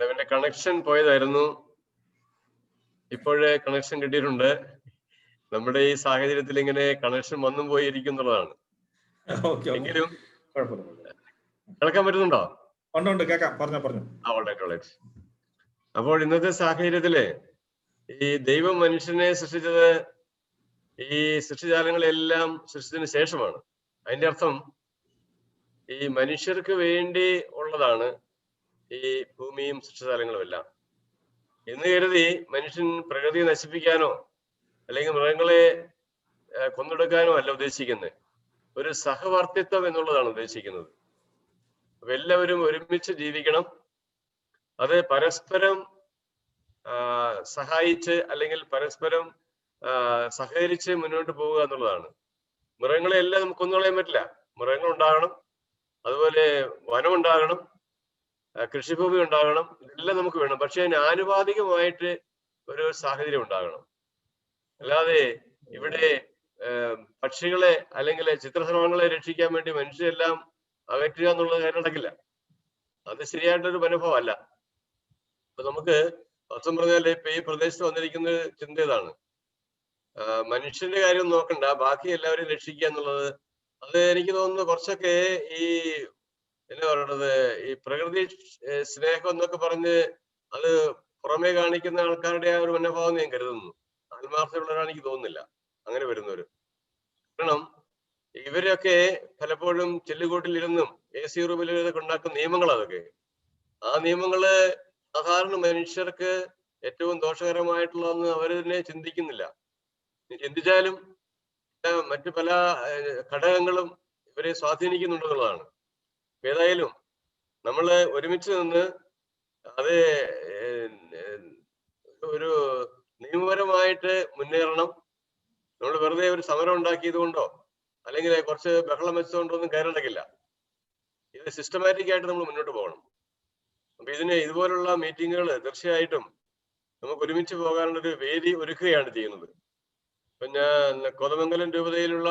അവന്റെ കണക്ഷൻ പോയതായിരുന്നു, ഇപ്പോഴേ കണക്ഷൻ കിട്ടിയിട്ടുണ്ട്. നമ്മുടെ ഈ സാഹചര്യത്തിൽ ഇങ്ങനെ കണക്ഷൻ വന്നും പോയി ഇരിക്കുന്നുള്ളതാണ്. എങ്കിലും കേൾക്കാൻ പറ്റുന്നുണ്ടോ? കേൾക്കാം, പറഞ്ഞോ. ഓൾറൈറ്റ്. അപ്പോൾ ഇന്നത്തെ സാഹചര്യത്തില് ഈ ദൈവം മനുഷ്യനെ സൃഷ്ടിച്ചത് ഈ സൃഷ്ടിജാലങ്ങളെല്ലാം സൃഷ്ടിച്ചതിന് ശേഷമാണ്. അതിന്റെ അർത്ഥം ഈ മനുഷ്യർക്ക് വേണ്ടി ഉള്ളതാണ് ഈ ഭൂമിയും സൃഷ്ടിജാലങ്ങളും എല്ലാം എന്ന് കരുതി മനുഷ്യൻ പ്രകൃതി നശിപ്പിക്കാനോ അല്ലെങ്കിൽ മൃഗങ്ങളെ കൊന്നൊടുക്കാനോ അല്ല ഉദ്ദേശിക്കുന്നത്. ഒരു സഹവർത്തിത്വം എന്നുള്ളതാണ് ഉദ്ദേശിക്കുന്നത്. അപ്പൊ എല്ലാവരും ഒരുമിച്ച് ജീവിക്കണം. അത് പരസ്പരം സഹായിച്ച് അല്ലെങ്കിൽ പരസ്പരം സഹകരിച്ച് മുന്നോട്ട് പോവുക എന്നുള്ളതാണ്. മൃഗങ്ങളെ എല്ലാം നമുക്ക് കൊന്നുകളയാൻ പറ്റില്ല. മൃഗങ്ങൾ ഉണ്ടാകണം, അതുപോലെ വനം ഉണ്ടാകണം, കൃഷിഭൂമി ഉണ്ടാകണം, ഇതെല്ലാം നമുക്ക് വേണം. പക്ഷെ അതിന് ആനുപാതികമായിട്ട് ഒരു സാഹചര്യം ഉണ്ടാകണം. അല്ലാതെ ഇവിടെ പക്ഷികളെ അല്ലെങ്കിൽ ചിത്രശലഭങ്ങളെ രക്ഷിക്കാൻ വേണ്ടി മനുഷ്യരെല്ലാം അകറ്റുക എന്നുള്ളത് കാര്യം നടക്കില്ല. അത് ശരിയായിട്ടൊരു മനോഭാവം അല്ല. അപ്പൊ നമുക്ക് വസ്തും പറഞ്ഞാൽ ഇപ്പൊ ഈ പ്രദേശത്ത് വന്നിരിക്കുന്ന ചിന്ത ഇതാണ്, മനുഷ്യന്റെ കാര്യം നോക്കണ്ട, ബാക്കി എല്ലാവരും രക്ഷിക്കുക എന്നുള്ളത്. അത് എനിക്ക് തോന്നുന്നു കുറച്ചൊക്കെ ഈ എന്നാ പറയണത്, ഈ പ്രകൃതി സ്നേഹം എന്നൊക്കെ പറഞ്ഞ് അത് പുറമേ കാണിക്കുന്ന ആൾക്കാരുടെ ആ ഒരു മനോഭാവം ഞാൻ കരുതുന്നു. ആത്മാർത്ഥമുള്ളവരാണ് എനിക്ക് തോന്നുന്നില്ല അങ്ങനെ വരുന്നവര്. കാരണം ഇവരൊക്കെ പലപ്പോഴും ചെല്ലുകൂട്ടിലിരുന്നും AC റൂമിൽ ഉണ്ടാക്കുന്ന നിയമങ്ങൾ അതൊക്കെ. ആ നിയമങ്ങള് സാധാരണ മനുഷ്യർക്ക് ഏറ്റവും ദോഷകരമായിട്ടുള്ളതെന്ന് അവര് തന്നെ ചിന്തിക്കുന്നില്ല. ചിന്തിച്ചാലും മറ്റു പല ഘടകങ്ങളും ഇവരെ സ്വാധീനിക്കുന്നുണ്ടെന്നുള്ളതാണ്. ഏതായാലും നമ്മള് ഒരുമിച്ച് നിന്ന് അത് ഒരു നിയമപരമായിട്ട് മുന്നേറണം. നമ്മൾ വെറുതെ ഒരു സമരം ഉണ്ടാക്കിയത് കൊണ്ടോ അല്ലെങ്കിൽ കുറച്ച് ബഹളം വെച്ചുകൊണ്ടോ ഒന്നും കയറുണ്ടാക്കില്ല. ഇത് സിസ്റ്റമാറ്റിക് ആയിട്ട് നമ്മൾ മുന്നോട്ട് പോകണം. അപ്പൊ ഇതുപോലുള്ള മീറ്റിങ്ങുകൾ തീർച്ചയായിട്ടും നമുക്ക് ഒരുമിച്ച് പോകാനുള്ളൊരു വേദി ഒരുക്കുകയാണ് ചെയ്യുന്നത്. ഇപ്പൊ ഞാൻ കോതമംഗലം രൂപതയിലുള്ള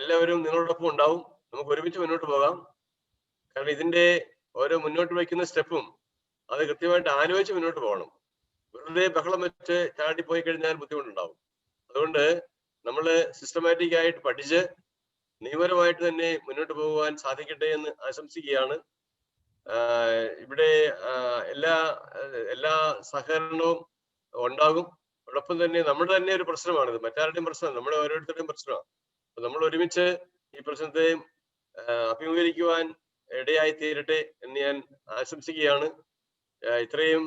എല്ലാവരും നിങ്ങളോടൊപ്പം ഉണ്ടാവും. നമുക്ക് ഒരുമിച്ച് മുന്നോട്ട് പോകാം. കാരണം ഇതിന്റെ ഓരോ മുന്നോട്ട് വയ്ക്കുന്ന സ്റ്റെപ്പും അത് കൃത്യമായിട്ട് ആലോചിച്ച് മുന്നോട്ട് പോകണം. വെറുതെ ബഹളം വെച്ച് ചാടിപ്പോയി കഴിഞ്ഞാൽ ബുദ്ധിമുട്ടുണ്ടാവും. അതുകൊണ്ട് നമ്മൾ സിസ്റ്റമാറ്റിക് ആയിട്ട് പഠിച്ച് നിയമപരമായിട്ട് തന്നെ മുന്നോട്ട് പോകുവാൻ സാധിക്കട്ടെ എന്ന് ആശംസിക്കുകയാണ്. ഇവിടെ എല്ലാ സഹകരണവും ഉണ്ടാകും. അതോടൊപ്പം തന്നെ നമ്മുടെ തന്നെ ഒരു പ്രശ്നമാണിത്, മറ്റാരുടെയും പ്രശ്നം, നമ്മുടെ ഓരോരുത്തരുടെയും പ്രശ്നമാണ്. അപ്പൊ നമ്മൾ ഒരുമിച്ച് ഈ പ്രശ്നത്തെയും അഭിമുഖീകരിക്കുവാൻ ഇടയായി തീരട്ടെ എന്ന് ഞാൻ ആശംസിക്കുകയാണ്. ഇത്രയും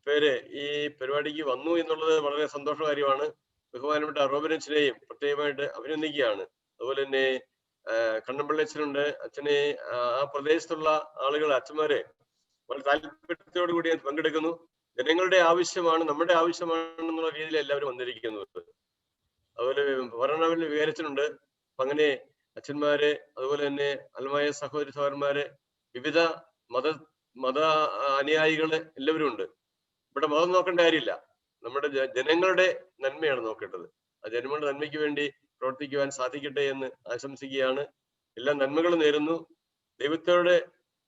പേര് ഈ പരിപാടിക്ക് വന്നു എന്നുള്ളത് വളരെ സന്തോഷ കാര്യമാണ്. ബഹുമാനപ്പെട്ട റോബിനച്ചനെയും പ്രത്യേകമായിട്ട് അഭിനന്ദിക്കുകയാണ്. അതുപോലെ തന്നെ കണ്ണമ്പിള്ളച്ചനുണ്ട്, അച്ഛനെ ആ പ്രദേശത്തുള്ള ആളുകൾ, അച്ഛന്മാരെ വളരെ താല്പര്യത്തോടു കൂടി പങ്കെടുക്കുന്നു. ജനങ്ങളുടെ ആവശ്യമാണ്, നമ്മുടെ ആവശ്യമാണെന്നുള്ള രീതിയിൽ എല്ലാവരും വന്നിരിക്കുന്നത്. അതുപോലെ ഭരണവിൽ വികാരിച്ചിട്ടുണ്ട്. അപ്പൊ അങ്ങനെ അച്ഛന്മാര്, അതുപോലെ തന്നെ അൽമായ സഹോദരി സഹോദരന്മാര്, വിവിധ മത അനുയായികള് എല്ലാവരും ഉണ്ട്. ഇവിടെ മതം നോക്കേണ്ട കാര്യമില്ല, നമ്മുടെ ജനങ്ങളുടെ നന്മയാണ് നോക്കേണ്ടത്. ആ ജനങ്ങളുടെ നന്മയ്ക്ക് വേണ്ടി പ്രവർത്തിക്കുവാൻ സാധിക്കട്ടെ എന്ന് ആശംസിക്കുകയാണ്. എല്ലാ നന്മകളും നേരുന്നു. ദൈവത്തോട്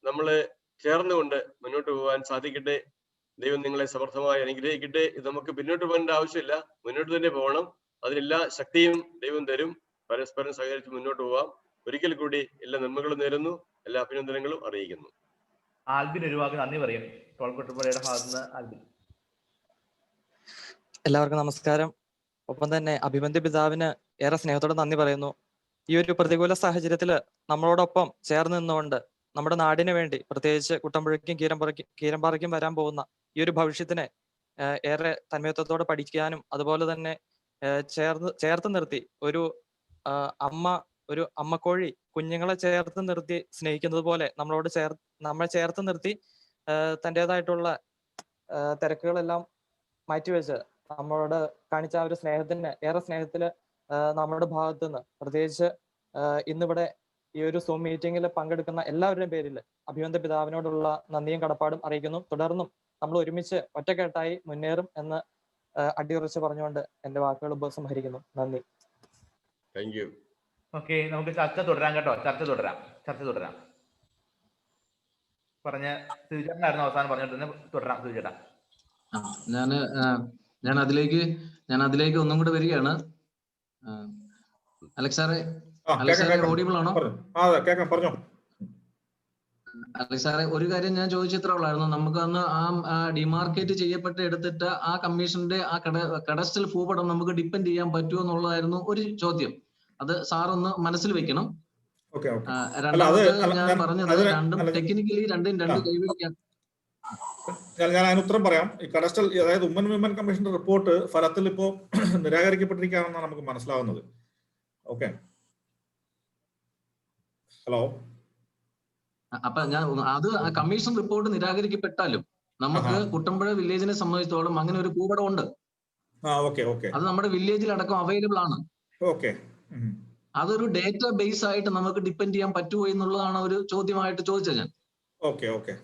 നമ്മള് ചേർന്നുകൊണ്ട് മുന്നോട്ട് പോകാൻ സാധിക്കട്ടെ. ദൈവം നിങ്ങളെ സമർത്ഥമായി അനുഗ്രഹിക്കട്ടെ. ഇത് നമുക്ക് പിന്നോട്ട് പോകേണ്ട ആവശ്യമില്ല, മുന്നോട്ട് തന്നെ പോകണം. അതിനെല്ലാ ശക്തിയും ദൈവം തരും. പരസ്പരം സഹകരിച്ച് മുന്നോട്ട് പോവാം. ഒരിക്കൽ കൂടി എല്ലാ നന്മകളും നേരുന്നു. എല്ലാ അഭിനന്ദനങ്ങളും അറിയിക്കുന്നു. ആൽബിൻ ഒരു വാക്ക് നന്ദി പറയും. ടോൾക്കൊട്ടുപുഴയുടെ ഭാഗത്തുനിന്ന് ആൽബിൻ. എല്ലാവർക്കും നമസ്കാരം. ഒപ്പം തന്നെ അഭിമന്യ പിതാവിന് ഏറെ സ്നേഹത്തോടെ നന്ദി പറയുന്നു. ഈ ഒരു പ്രതികൂല സാഹചര്യത്തില് നമ്മളോടൊപ്പം ചേർന്ന് നിന്നുകൊണ്ട് നമ്മുടെ നാടിന് വേണ്ടി, പ്രത്യേകിച്ച് കുട്ടമ്പുഴയ്ക്കും കീരമ്പാറയ്ക്കും വരാൻ പോകുന്ന ഈ ഒരു ഭവിഷ്യത്തിനെ ഏറെ തന്മയത്വത്തോടെ പഠിക്കാനും അതുപോലെ തന്നെ ചേർത്ത് നിർത്തി ഒരു അമ്മക്കോഴി കുഞ്ഞുങ്ങളെ ചേർത്ത് നിർത്തി സ്നേഹിക്കുന്നത് പോലെ നമ്മളെ ചേർത്ത് നിർത്തി തൻ്റെതായിട്ടുള്ള തിരക്കുകളെല്ലാം മാറ്റിവെച്ച് നമ്മളോട് കാണിച്ച ആ ഒരു സ്നേഹത്തിന് ഏറെ സ്നേഹത്തില് നമ്മുടെ ഭാഗത്തു നിന്ന്, പ്രത്യേകിച്ച് ഇന്നിവിടെ ഈ ഒരു സൂം മീറ്റിംഗിൽ പങ്കെടുക്കുന്ന എല്ലാവരുടെയും പേരിൽ അഭിമന്യ പിതാവിനോടുള്ള നന്ദിയും കടപ്പാടും അറിയിക്കുന്നു. തുടർന്നും നമ്മൾ ഒരുമിച്ച് ഒറ്റക്കെട്ടായി മുന്നേറും എന്ന് അടിയുറച്ച് പറഞ്ഞുകൊണ്ട് എന്റെ വാക്കുകൾ ഉപസംഹരിക്കുന്നു. നന്ദി. Thank you. ഓക്കെ, നമുക്ക് ചർച്ച തുടരാം കേട്ടോ. ചർച്ച തുടരാം. പറഞ്ഞ സുചേട്ടനായിരുന്നു അവസാനം പറഞ്ഞിട്ട് തന്നെ തുടരാം. സുചേട്ടാ, ഞാൻ അതിലേക്ക് ഒന്നും കൂടെ വരികയാണ്. അലക്സ് സാറേ ഓഡിബിൾ ആണോ? അലക്സ് സാറേ, ഒരു കാര്യം ഞാൻ ചോദിച്ചത്രേ ഉള്ളായിരുന്നു. നമുക്ക് അന്ന് ആ ഡിമാർക്കേറ്റ് ചെയ്യപ്പെട്ട് എടുത്തിട്ട് ആ കമ്മീഷന്റെ ആ കഡസ്റ്റൽ ഭൂപടം നമുക്ക് ഡിപ്പെൻഡ് ചെയ്യാൻ പറ്റുമോ എന്നുള്ളതായിരുന്നു ഒരു ചോദ്യം. അത് സാറൊന്ന് മനസ്സിൽ വെക്കണം. രണ്ടാമത് ഞാൻ പറഞ്ഞത് രണ്ടും ടെക്നിക്കലി രണ്ടും കൈവരിക്കാൻ. ഞാൻ അതിന് ഉത്തരം പറയാം. ഈ കഡസ്റ്റൽ, അതായത് ഉമ്മൻ വിമൻ കമ്മീഷന്റെ റിപ്പോർട്ട് ഫലത്തിൽ ഇപ്പോ നിരാകരിക്കപ്പെട്ടിരിക്കുകയാണെന്നാണ് നമുക്ക് മനസ്സിലാവുന്നത്. Okay, hello. അപ്പൊ അത് കമ്മീഷൻ റിപ്പോർട്ട് നിരാകരിക്കപ്പെട്ടാലും നമുക്ക് കുട്ടമ്പുഴ വില്ലേജിനെ സംബന്ധിച്ചോളം അങ്ങനെ ഒരു ഭൂപടം ഉണ്ട്. അത് നമ്മുടെ വില്ലേജിൽ അടക്കം അവൈലബിൾ ആണ്. അതൊരു ഡേറ്റാ ബേസ് ആയിട്ട് നമുക്ക് ഡിപ്പെൻഡ് ചെയ്യാൻ പറ്റുമോ എന്നുള്ളതാണ് ഒരു ചോദ്യമായിട്ട് ചോദിച്ചത് ഞാൻ.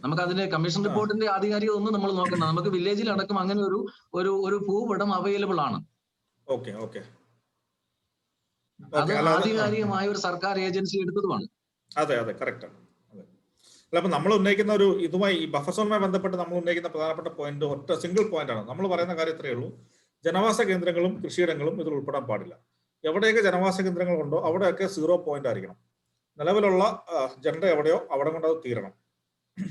നമുക്ക് അതിന്റെ കമ്മീഷൻ റിപ്പോർട്ടിന്റെ ആധികാരികത ഒന്നും നമ്മൾ നോക്കണ്ട. നമുക്ക് വില്ലേജിൽ അടക്കം അങ്ങനെ ഒരു ഭൂപടം അവൈലബിൾ ആണ്. അത് ആധികാരികമായ ഒരു സർക്കാർ ഏജൻസി എടുത്തതുമാണ്. അതെ, കറക്റ്റ് ആണ്. അല്ല, അപ്പൊ നമ്മൾ ഉന്നയിക്കുന്ന ഇതുമായി ഈ ബഫർ സോണുമായി ബന്ധപ്പെട്ട് നമ്മൾ ഉന്നയിക്കുന്ന പ്രധാനപ്പെട്ട പോയിന്റ് ഒറ്റ സിംഗിൾ പോയിന്റ് ആണ്. നമ്മൾ പറയുന്ന കാര്യം ഇത്രയേ ഉള്ളൂ: ജനവാസ കേന്ദ്രങ്ങളും കൃഷിയിടങ്ങളും ഇതിൽ ഉൾപ്പെടാൻ പാടില്ല. എവിടെയൊക്കെ ജനവാസ കേന്ദ്രങ്ങൾ ഉണ്ടോ അവിടെയൊക്കെ 0 പോയിന്റ് ആയിരിക്കണം. നിലവിലുള്ള ജെൻഡർ എവിടെയോ അവിടെ കൊണ്ട് അത് തീരണം.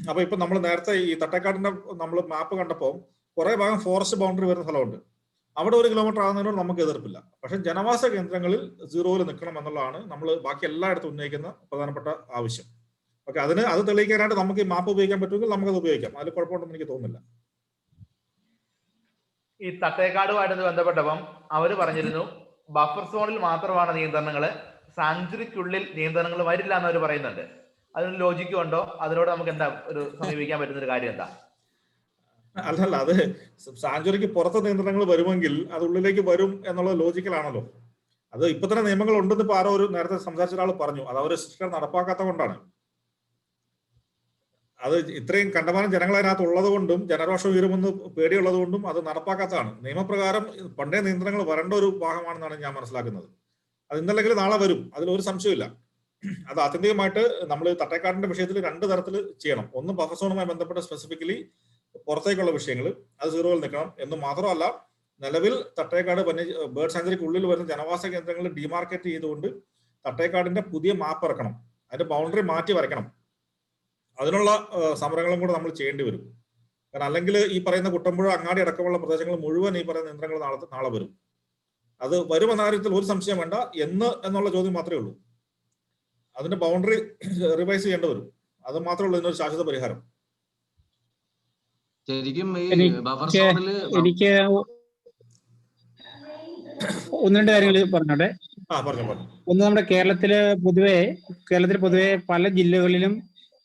അപ്പൊ ഇപ്പൊ നമ്മൾ നേരത്തെ ഈ തട്ടേക്കാടിന്റെ നമ്മൾ മാപ്പ് കണ്ടപ്പോൾ കുറെ ഭാഗം ഫോറസ്റ്റ് ബൗണ്ടറി വരുന്ന സ്ഥലമുണ്ട്. അവിടെ 1 കിലോമീറ്റർ ആകുന്നതിനോട് നമുക്ക് എതിർപ്പില്ല. പക്ഷെ ജനവാസ കേന്ദ്രങ്ങളിൽ 0-ൽ നിൽക്കണം എന്നുള്ളതാണ് നമ്മൾ ബാക്കി എല്ലായിടത്തും ഉന്നയിക്കുന്ന പ്രധാനപ്പെട്ട ആവശ്യം. ഓക്കെ, അത് തെളിയിക്കാനായിട്ട് നമുക്ക് ഈ മാപ്പ് ഉപയോഗിക്കാൻ പറ്റുമെങ്കിൽ നമുക്കത് ഉപയോഗിക്കാം. അതിൽ കുഴപ്പമുണ്ടെന്ന് എനിക്ക് തോന്നുന്നില്ല. ഈ തട്ടേക്കാടുമായിട്ട് ബന്ധപ്പെട്ടപ്പം അവര് പറഞ്ഞിരുന്നു ബഫർ സോണിൽ മാത്രമാണ് നിയന്ത്രണങ്ങള്, സാങ്ച്വറിക്കുള്ളിൽ നിയന്ത്രണങ്ങൾ വരില്ല എന്ന് അവർ പറയുന്നുണ്ട്. അതിന് ലോജിക്കും ഉണ്ടോ? അതിനോട് നമുക്ക് എന്താ ഒരു സമീപിക്കാൻ പറ്റുന്ന ഒരു കാര്യം എന്താ? അല്ലല്ല, അത് സാങ്ച്വറിക്ക് പുറത്ത് നിയന്ത്രണങ്ങൾ വരുമെങ്കിൽ അത് ഉള്ളിലേക്ക് വരും എന്നുള്ള ലോജിക്കലാണല്ലോ. അത് ഇപ്പൊ തന്നെ നിയമങ്ങൾ ഉണ്ടെന്ന് ഇപ്പൊ ആരോ നേരത്തെ സംസാരിച്ച ഒരാൾ പറഞ്ഞു. അത് അവർ സിസ്റ്റം നടപ്പാക്കാത്ത കൊണ്ടാണ്. അത് ഇത്രയും കണ്ടമാനം ജനങ്ങൾ അതിനകത്ത് ഉള്ളത് കൊണ്ടും ജനരോഷം ഉയരുമെന്ന് പേടിയുള്ളത് കൊണ്ടും അത് നടപ്പാക്കാത്തതാണ്. നിയമപ്രകാരം പണ്ടേ നിയന്ത്രണങ്ങൾ വരേണ്ട ഒരു ഭാഗമാണെന്നാണ് ഞാൻ മനസ്സിലാക്കുന്നത്. അത് ഇന്നല്ലെങ്കിൽ നാളെ വരും, അതിലൊരു സംശയമില്ല. അത് ആത്യന്തികമായിട്ട് നമ്മൾ തട്ടേക്കാടിന്റെ വിഷയത്തിൽ 2 തരത്തിൽ ചെയ്യണം. ഒന്ന് ബഫർ സോണുമായി ബന്ധപ്പെട്ട സ്പെസിഫിക്കലി പുറത്തേക്കുള്ള വിഷയങ്ങൾ അത് 0-ൽ നിൽക്കണം എന്ന് മാത്രമല്ല, നിലവിൽ തട്ടേക്കാട് ബേർഡ് സാങ്ച്വറിക്ക് ഉള്ളിൽ വരുന്ന ജനവാസ കേന്ദ്രങ്ങൾ ഡിമാർക്കേറ്റ് ചെയ്തുകൊണ്ട് തട്ടേക്കാടിന്റെ പുതിയ മാപ്പ് ഇറക്കണം. അതിന്റെ ബൗണ്ടറി മാറ്റി വരയ്ക്കണം. അതിനുള്ള സമരങ്ങളും കൂടെ നമ്മൾ ചെയ്യേണ്ടി വരും. കാരണം അല്ലെങ്കിൽ ഈ പറയുന്ന കുട്ടമ്പുഴ, അങ്ങാടി അടക്കമുള്ള പ്രദേശങ്ങൾ മുഴുവൻ ഈ പറയുന്ന നിയന്ത്രണങ്ങൾ നാളെ വരും. അത് വരുമെന്ന കാര്യത്തിൽ ഒരു സംശയം വേണ്ട. എന്നുള്ള ചോദ്യം മാത്രമേ ഉള്ളൂ. അതിന്റെ ബൗണ്ടറി റിവൈസ് ചെയ്യേണ്ടി വരും. അത് മാത്രമേ ഉള്ളൂ ഇതിനൊരു ശാശ്വത പരിഹാരം. ശരിക്കും എനിക്ക് 1-2 കാര്യങ്ങൾ പറഞ്ഞോട്ടെ. ഒന്ന്, നമ്മുടെ കേരളത്തിൽ പൊതുവെ പല ജില്ലകളിലും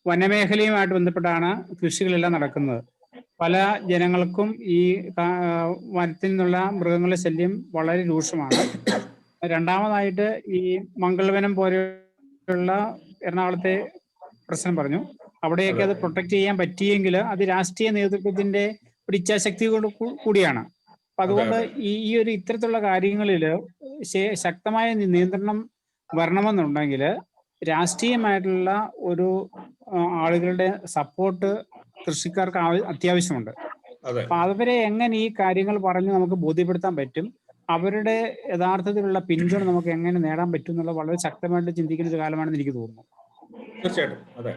വനമേഖലയുമായിട്ട് ബന്ധപ്പെട്ടാണ് കൃഷികളെല്ലാം നടക്കുന്നത്. പല ജനങ്ങൾക്കും ഈ വനത്തിൽ നിന്നുള്ള മൃഗങ്ങളുടെ ശല്യം വളരെ രൂക്ഷമാണ്. രണ്ടാമതായിട്ട് ഈ മംഗൾവനം പോലെയുള്ള എറണാകുളത്തെ പ്രശ്നം പറഞ്ഞു. അവിടെയൊക്കെ അത് പ്രൊട്ടക്ട് ചെയ്യാൻ പറ്റിയെങ്കിൽ അത് രാഷ്ട്രീയ നേതൃത്വത്തിന്റെ ഒരു ഇച്ഛാശക്തി കൂടിയാണ്. അപ്പൊ അതുകൊണ്ട് ഈ ഒരു ഇത്തരത്തിലുള്ള കാര്യങ്ങളിൽ ശക്തമായ നിയന്ത്രണം വരണമെന്നുണ്ടെങ്കിൽ രാഷ്ട്രീയമായിട്ടുള്ള ഒരു ആളുകളുടെ സപ്പോർട്ട് കൃഷിക്കാർക്ക് അത്യാവശ്യമുണ്ട്. അപ്പൊ അവരെ എങ്ങനെ ഈ കാര്യങ്ങൾ പറഞ്ഞ് നമുക്ക് ബോധ്യപ്പെടുത്താൻ പറ്റും, അവരുടെ യഥാർത്ഥത്തിലുള്ള പിന്തുണ നമുക്ക് എങ്ങനെ നേടാൻ പറ്റും എന്നുള്ള വളരെ ശക്തമായിട്ട് ചിന്തിക്കുന്ന ഒരു കാലമാണെന്ന് എനിക്ക് തോന്നുന്നു. തീർച്ചയായിട്ടും അതെ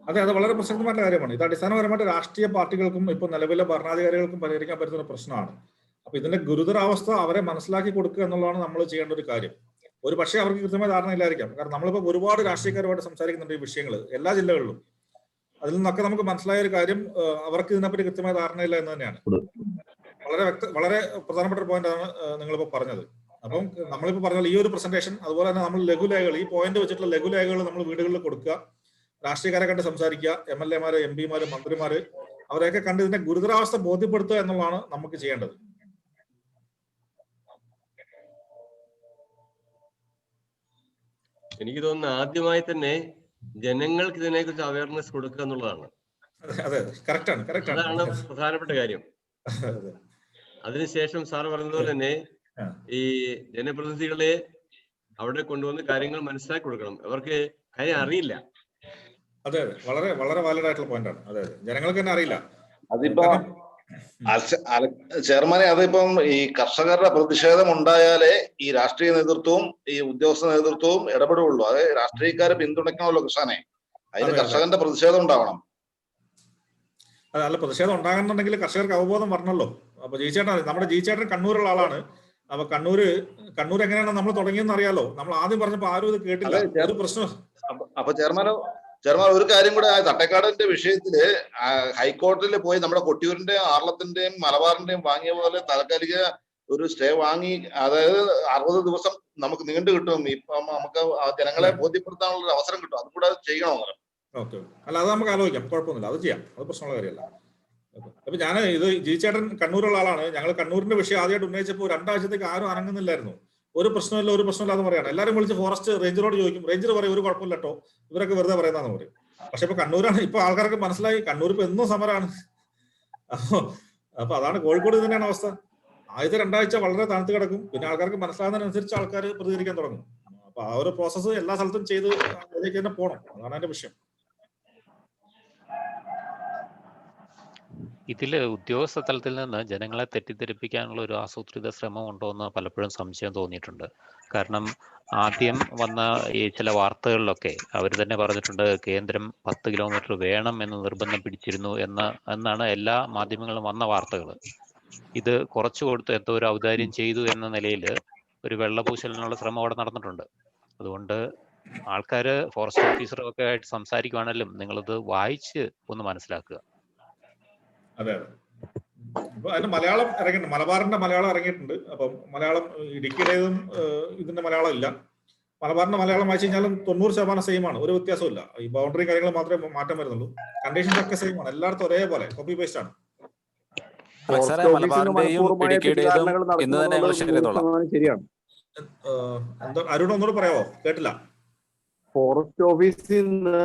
അതെ അത് വളരെ പ്രസക്തമായിട്ടുള്ള കാര്യമാണ്. ഇത് അടിസ്ഥാനപരമായിട്ട് രാഷ്ട്രീയ പാർട്ടികൾക്കും ഇപ്പൊ നിലവിലെ ഭരണാധികാരികൾക്കും പരിഹരിക്കാൻ പറ്റുന്ന ഒരു പ്രശ്നമാണ്. അപ്പൊ ഇതിന്റെ ഗുരുതരാവസ്ഥ അവരെ മനസ്സിലാക്കി കൊടുക്കുക എന്നുള്ളതാണ് നമ്മൾ ചെയ്യേണ്ട ഒരു കാര്യം. ഒരു പക്ഷേ അവർക്ക് കൃത്യമായ ധാരണ ഇല്ലായിരിക്കാം. കാരണം നമ്മളിപ്പോ ഒരുപാട് രാഷ്ട്രീയക്കാരുമായിട്ട് സംസാരിക്കുന്നുണ്ട് ഈ വിഷയങ്ങൾ എല്ലാ ജില്ലകളിലും. അതിൽ നിന്നൊക്കെ നമുക്ക് മനസ്സിലായ ഒരു കാര്യം അവർക്ക് ഇതിനെപ്പറ്റി കൃത്യമായ ധാരണയില്ല എന്ന് തന്നെയാണ്. വളരെ പ്രധാനപ്പെട്ട ഒരു പോയിന്റ് ആണ് നിങ്ങളിപ്പോ പറഞ്ഞത്. അപ്പം നമ്മളിപ്പോ പറഞ്ഞാൽ ഈ ഒരു പ്രസന്റേഷൻ അതുപോലെ തന്നെ നമ്മൾ ലഘുലേഖകൾ ഈ പോയിന്റ് വെച്ചിട്ടുള്ള ലഘുലേഖകൾ നമ്മൾ വീടുകളിൽ കൊടുക്കുക, രാഷ്ട്രീയക്കാരെ കണ്ട് സംസാരിക്കുക, MLA മാര് MP മാര് മന്ത്രിമാര് അവരെയൊക്കെ കണ്ട് ഇതിന്റെ ഗുരുതരാവസ്ഥ ബോധ്യപ്പെടുത്തുക എന്നുള്ളതാണ് നമുക്ക് ചെയ്യേണ്ടത്. എനിക്ക് തോന്നുന്നു ആദ്യമായി തന്നെ ജനങ്ങൾക്ക് ഇതിനെക്കുറിച്ച് അവയർനെസ് കൊടുക്കുക എന്നുള്ളതാണ്. അതാണ് പ്രധാനപ്പെട്ട കാര്യം. അതിനുശേഷം സാർ പറഞ്ഞതുപോലെ തന്നെ ഈ ജനപ്രതിനിധികളെ അവിടെ കൊണ്ടുവന്ന് കാര്യങ്ങൾ മനസ്സിലാക്കി കൊടുക്കണം. അവർക്ക് കാര്യം അറിയില്ല. അതെ അതെ വളരെ വളരെ വാലിഡ് ആയിട്ടുള്ള പോയിന്റ് ആണ്. അതെ അതെ ജനങ്ങൾക്ക് തന്നെ അറിയില്ല. അതിപ്പോ ചെയർമാനെ അതിപ്പം ഈ കർഷകരുടെ പ്രതിഷേധം ഉണ്ടായാലേ ഈ രാഷ്ട്രീയ നേതൃത്വവും ഈ ഉദ്യോഗസ്ഥ നേതൃത്വവും ഇടപെടുകയുള്ളൂ. അത് രാഷ്ട്രീയക്കാരെ പിന്തുണയ്ക്കണമല്ലോ കൃഷ്ണനെ. അതിന് കർഷകന്റെ പ്രതിഷേധം ഉണ്ടാവണം. അല്ല പ്രതിഷേധം ഉണ്ടാകുന്നുണ്ടെങ്കിൽ കർഷകർക്ക് അവബോധം വരണല്ലോ. അപ്പൊ ജീച്ചേട്ടൻ നമ്മുടെ ജീച്ചേട്ടൻ കണ്ണൂരുള്ള ആളാണ്. അപ്പൊ കണ്ണൂർ എങ്ങനെയാണ് നമ്മൾ തുടങ്ങിയെന്ന് അറിയാലോ. നമ്മൾ ആദ്യം പറഞ്ഞപ്പോ ആരും ഇത് കേട്ടില്ല. ഒരു പ്രശ്നം. അപ്പൊ ചെയർമാൻ ഒരു കാര്യം കൂടെ, തട്ടേക്കാടിന്റെ വിഷയത്തില് ഹൈക്കോടതിയിൽ പോയി നമ്മുടെ കൊട്ടിയൂരിന്റെ ആർളത്തിന്റെയും മലബാറിന്റെയും വാങ്ങിയ പോലെ താൽക്കാലിക ഒരു സ്റ്റേ വാങ്ങി, അതായത് 60 ദിവസം നമുക്ക് നീണ്ടു കിട്ടും. ഇപ്പം നമുക്ക് ജനങ്ങളെ ബോധ്യപ്പെടുത്താനുള്ള ഒരു അവസരം കിട്ടും. അതും കൂടെ ചെയ്യണോ? ഓക്കെ അല്ല അത് നമുക്ക് ആലോചിക്കാം, കുഴപ്പമൊന്നുമില്ല, അത് ചെയ്യാം, അത് പ്രശ്നമുള്ള കാര്യമല്ല. അപ്പൊ ഞാൻ ഇത് ജീച്ചേട്ടൻ കണ്ണൂരുള്ള ആളാണ്. ഞങ്ങൾ കണ്ണൂരിന്റെ വിഷയം ആദ്യമായിട്ട് ഉന്നയിച്ചപ്പോൾ 2 ആഴ്ചത്തേക്ക് ആരും അനങ്ങുന്നില്ലായിരുന്നു. ഒരു പ്രശ്നമില്ല എന്ന് പറയാണ്. എല്ലാവരും വിളിച്ച് ഫോറസ്റ്റ് റേഞ്ചറോട് ചോദിക്കും. റേഞ്ചർ പറയും ഒരു കുഴപ്പമില്ല കേട്ടോ, ഇവരൊക്കെ വെറുതെ പറയുന്നതെന്ന് പറയും. പക്ഷെ ഇപ്പൊ കണ്ണൂരാണ്, ഇപ്പൊ ആൾക്കാർക്ക് മനസ്സിലായി കണ്ണൂർ ഇപ്പൊ എന്നും സമരമാണ്. അപ്പൊ അതാണ് കോഴിക്കോട് തന്നെയാണ് അവസ്ഥ. ആദ്യത്തെ 2 ആഴ്ച വളരെ തണുത്ത് കിടക്കും, പിന്നെ ആൾക്കാർക്ക് മനസ്സിലാകുന്നതിനനുസരിച്ച് ആൾക്കാർ പ്രതികരിക്കാൻ തുടങ്ങും. അപ്പൊ ആ ഒരു പ്രോസസ്സ് എല്ലാ സ്ഥലത്തും ചെയ്ത് അതിലേക്ക് തന്നെ പോകണം. അതാണ് അതിന്റെ വിഷയം. ഇതിൽ ഉദ്യോഗസ്ഥ തലത്തിൽ നിന്ന് ജനങ്ങളെ തെറ്റിദ്ധരിപ്പിക്കാനുള്ള ഒരു ആസൂത്രിത ശ്രമം ഉണ്ടോ എന്ന് പലപ്പോഴും സംശയം തോന്നിയിട്ടുണ്ട്. കാരണം ആദ്യം വന്ന ഈ ചില വാർത്തകളിലൊക്കെ അവർ തന്നെ പറഞ്ഞിട്ടുണ്ട് കേന്ദ്രം 10 കിലോമീറ്റർ വേണം എന്ന് നിർബന്ധം പിടിച്ചിരുന്നു എന്നാണ് എല്ലാ മാധ്യമങ്ങളും വന്ന വാർത്തകൾ. ഇത് കുറച്ചു കൊടുത്ത് എന്തോ ഒരു ഔദാര്യം ചെയ്തു എന്ന നിലയിൽ ഒരു വെള്ളപൂശലിനുള്ള ശ്രമം അവിടെ നടന്നിട്ടുണ്ട്. അതുകൊണ്ട് ആൾക്കാർ ഫോറസ്റ്റ് ഓഫീസറൊക്കെ ആയിട്ട് സംസാരിക്കുവാണെങ്കിലും നിങ്ങളിത് വായിച്ച് ഒന്ന് മനസ്സിലാക്കുക. അതെ അതെ ഇപ്പൊ അതിന്റെ മലയാളം ഇറങ്ങിയിട്ടുണ്ട്, മലബാറിന്റെ മലയാളം ഇറങ്ങിയിട്ടുണ്ട്. അപ്പം മലയാളം ഇടുക്കിയുടേതും ഇതിന്റെ മലയാളം ഇല്ല. മലബാറിന്റെ മലയാളം വായിച്ചു കഴിഞ്ഞാലും 90% സെയിം ആണ്, ഒരു വ്യത്യാസമില്ല. ഈ ബൗണ്ടറി കാര്യങ്ങൾ മാത്രമേ മാറ്റം വരുന്നുള്ളൂ. കണ്ടീഷൻസ് ഒക്കെ സെയിം ആണ്, എല്ലായിടത്തും ഒരേപോലെ കോപ്പി പേസ്റ്റ് ആണ്. ശരിയാണ്. എന്താ അരുൺ ഒന്നുകൂടെ പറയാവോ? കേട്ടില്ല. ഫോറസ്റ്റ് ഓഫീസിൽ നിന്ന്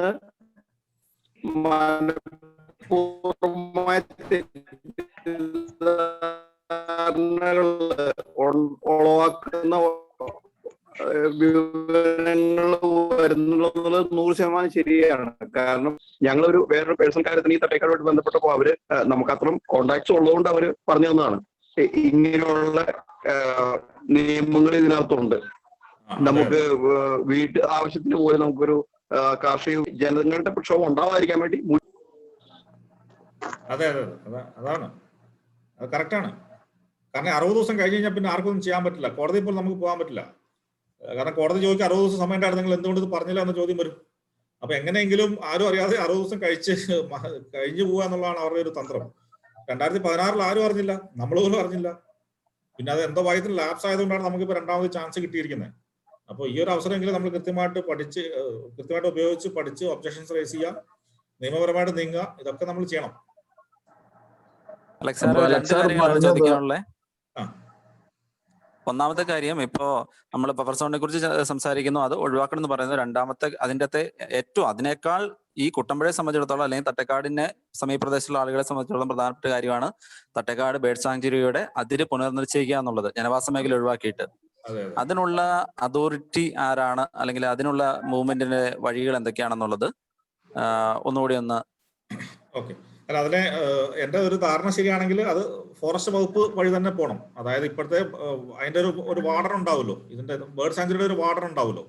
ഉളവാക്കുന്ന വിവരങ്ങൾ വരുന്നുള്ളത് 100% ശരിയാണ്. കാരണം ഞങ്ങളൊരു വേറൊരു പേഴ്സണൽ കാര്യത്തിന് ഈ തട്ടേക്കാടുമായിട്ട് ബന്ധപ്പെട്ടപ്പോ അവര് നമുക്ക് അത്രയും കോണ്ടാക്ട്സ് ഉള്ളതുകൊണ്ട് അവര് പറഞ്ഞു തന്നതാണ് ഇങ്ങനെയുള്ള നിയമങ്ങൾ ഇതിനകത്തുണ്ട്. നമുക്ക് വീട്ട് ആവശ്യത്തിന് പോലും നമുക്കൊരു കാർഷിക ജനങ്ങളുടെ പ്രക്ഷോഭം ഉണ്ടാവാതിരിക്കാൻ വേണ്ടി. അതെ അതെ അതാണ് അത് കറക്റ്റാണ്. കാരണം 60 ദിവസം കഴിഞ്ഞ് കഴിഞ്ഞാൽ പിന്നെ ആർക്കൊന്നും ചെയ്യാൻ പറ്റില്ല. കോടതി ഇപ്പോൾ നമുക്ക് പോകാൻ പറ്റില്ല. കാരണം കോടതി ചോദിക്കും 60 ദിവസം സമയം ഉണ്ടായിരുന്നു, നിങ്ങൾ എന്തുകൊണ്ട് ഇത് പറഞ്ഞില്ല എന്ന ചോദ്യം വരും. അപ്പൊ എങ്ങനെയെങ്കിലും ആരും അറിയാതെ 60 ദിവസം കഴിഞ്ഞു പോവുക എന്നുള്ളതാണ് അവരുടെ ഒരു തന്ത്രം. 2016 ആരും അറിഞ്ഞില്ല, നമ്മൾ പോലും അറിഞ്ഞില്ല. പിന്നെ അത് എന്തോ ഭാഗ്യത്തിന് ലാപ്സ് ആയതുകൊണ്ടാണ് നമുക്കിപ്പോൾ 2ാമത് ചാൻസ് കിട്ടിയിരിക്കുന്നത്. അപ്പോൾ ഈ ഒരു അവസരമെങ്കിലും നമ്മൾ കൃത്യമായിട്ട് ഉപയോഗിച്ച് പഠിച്ച് ഒബ്ജക്ഷൻസ് റേസ് ചെയ്യുക, നിയമപരമായിട്ട് നീങ്ങുക, ഇതൊക്കെ നമ്മൾ ചെയ്യണം. ഒന്നാമത്തെ കാര്യം, ഇപ്പോ നമ്മൾ ബഫർ സോണിനെ കുറിച്ച് സംസാരിക്കുന്നു, അത് ഒഴിവാക്കണം എന്ന് പറയുന്നത്. രണ്ടാമത്തെ അതിൻ്റെ അതിനേക്കാൾ ഈ കുട്ടമ്പുഴയെ സംബന്ധിച്ചിടത്തോളം അല്ലെങ്കിൽ തട്ടേക്കാടിനെ സമീപപ്രദേശത്തുള്ള ആളുകളെ സംബന്ധിച്ചിടത്തോളം പ്രധാനപ്പെട്ട കാര്യമാണ് തട്ടേക്കാട് ബേർഡ് സാങ്ച്വറിയുടെ അതിര് പുനർനിശ്ചയിക്കുക എന്നുള്ളത്, ജനവാസ മേഖല ഒഴിവാക്കിയിട്ട്. അതിനുള്ള അതോറിറ്റി ആരാണ്, അല്ലെങ്കിൽ അതിനുള്ള മൂവ്മെന്റിന്റെ വഴികൾ എന്തൊക്കെയാണെന്നുള്ളത് ഒന്നുകൂടി ഒന്ന്. ഓക്കെ, അല്ല അതിനെ എന്റെ ഒരു ധാരണ ശരിയാണെങ്കിൽ അത് ഫോറസ്റ്റ് വകുപ്പ് വഴി തന്നെ പോകണം. അതായത് ഇപ്പോഴത്തെ അതിന്റെ ഒരു വാർഡൻ ഉണ്ടാവുമല്ലോ, ഇതിന്റെ ബേർഡ് സാങ്ച്വറിയുടെ ഒരു വാർഡൻ ഉണ്ടാവുമല്ലോ.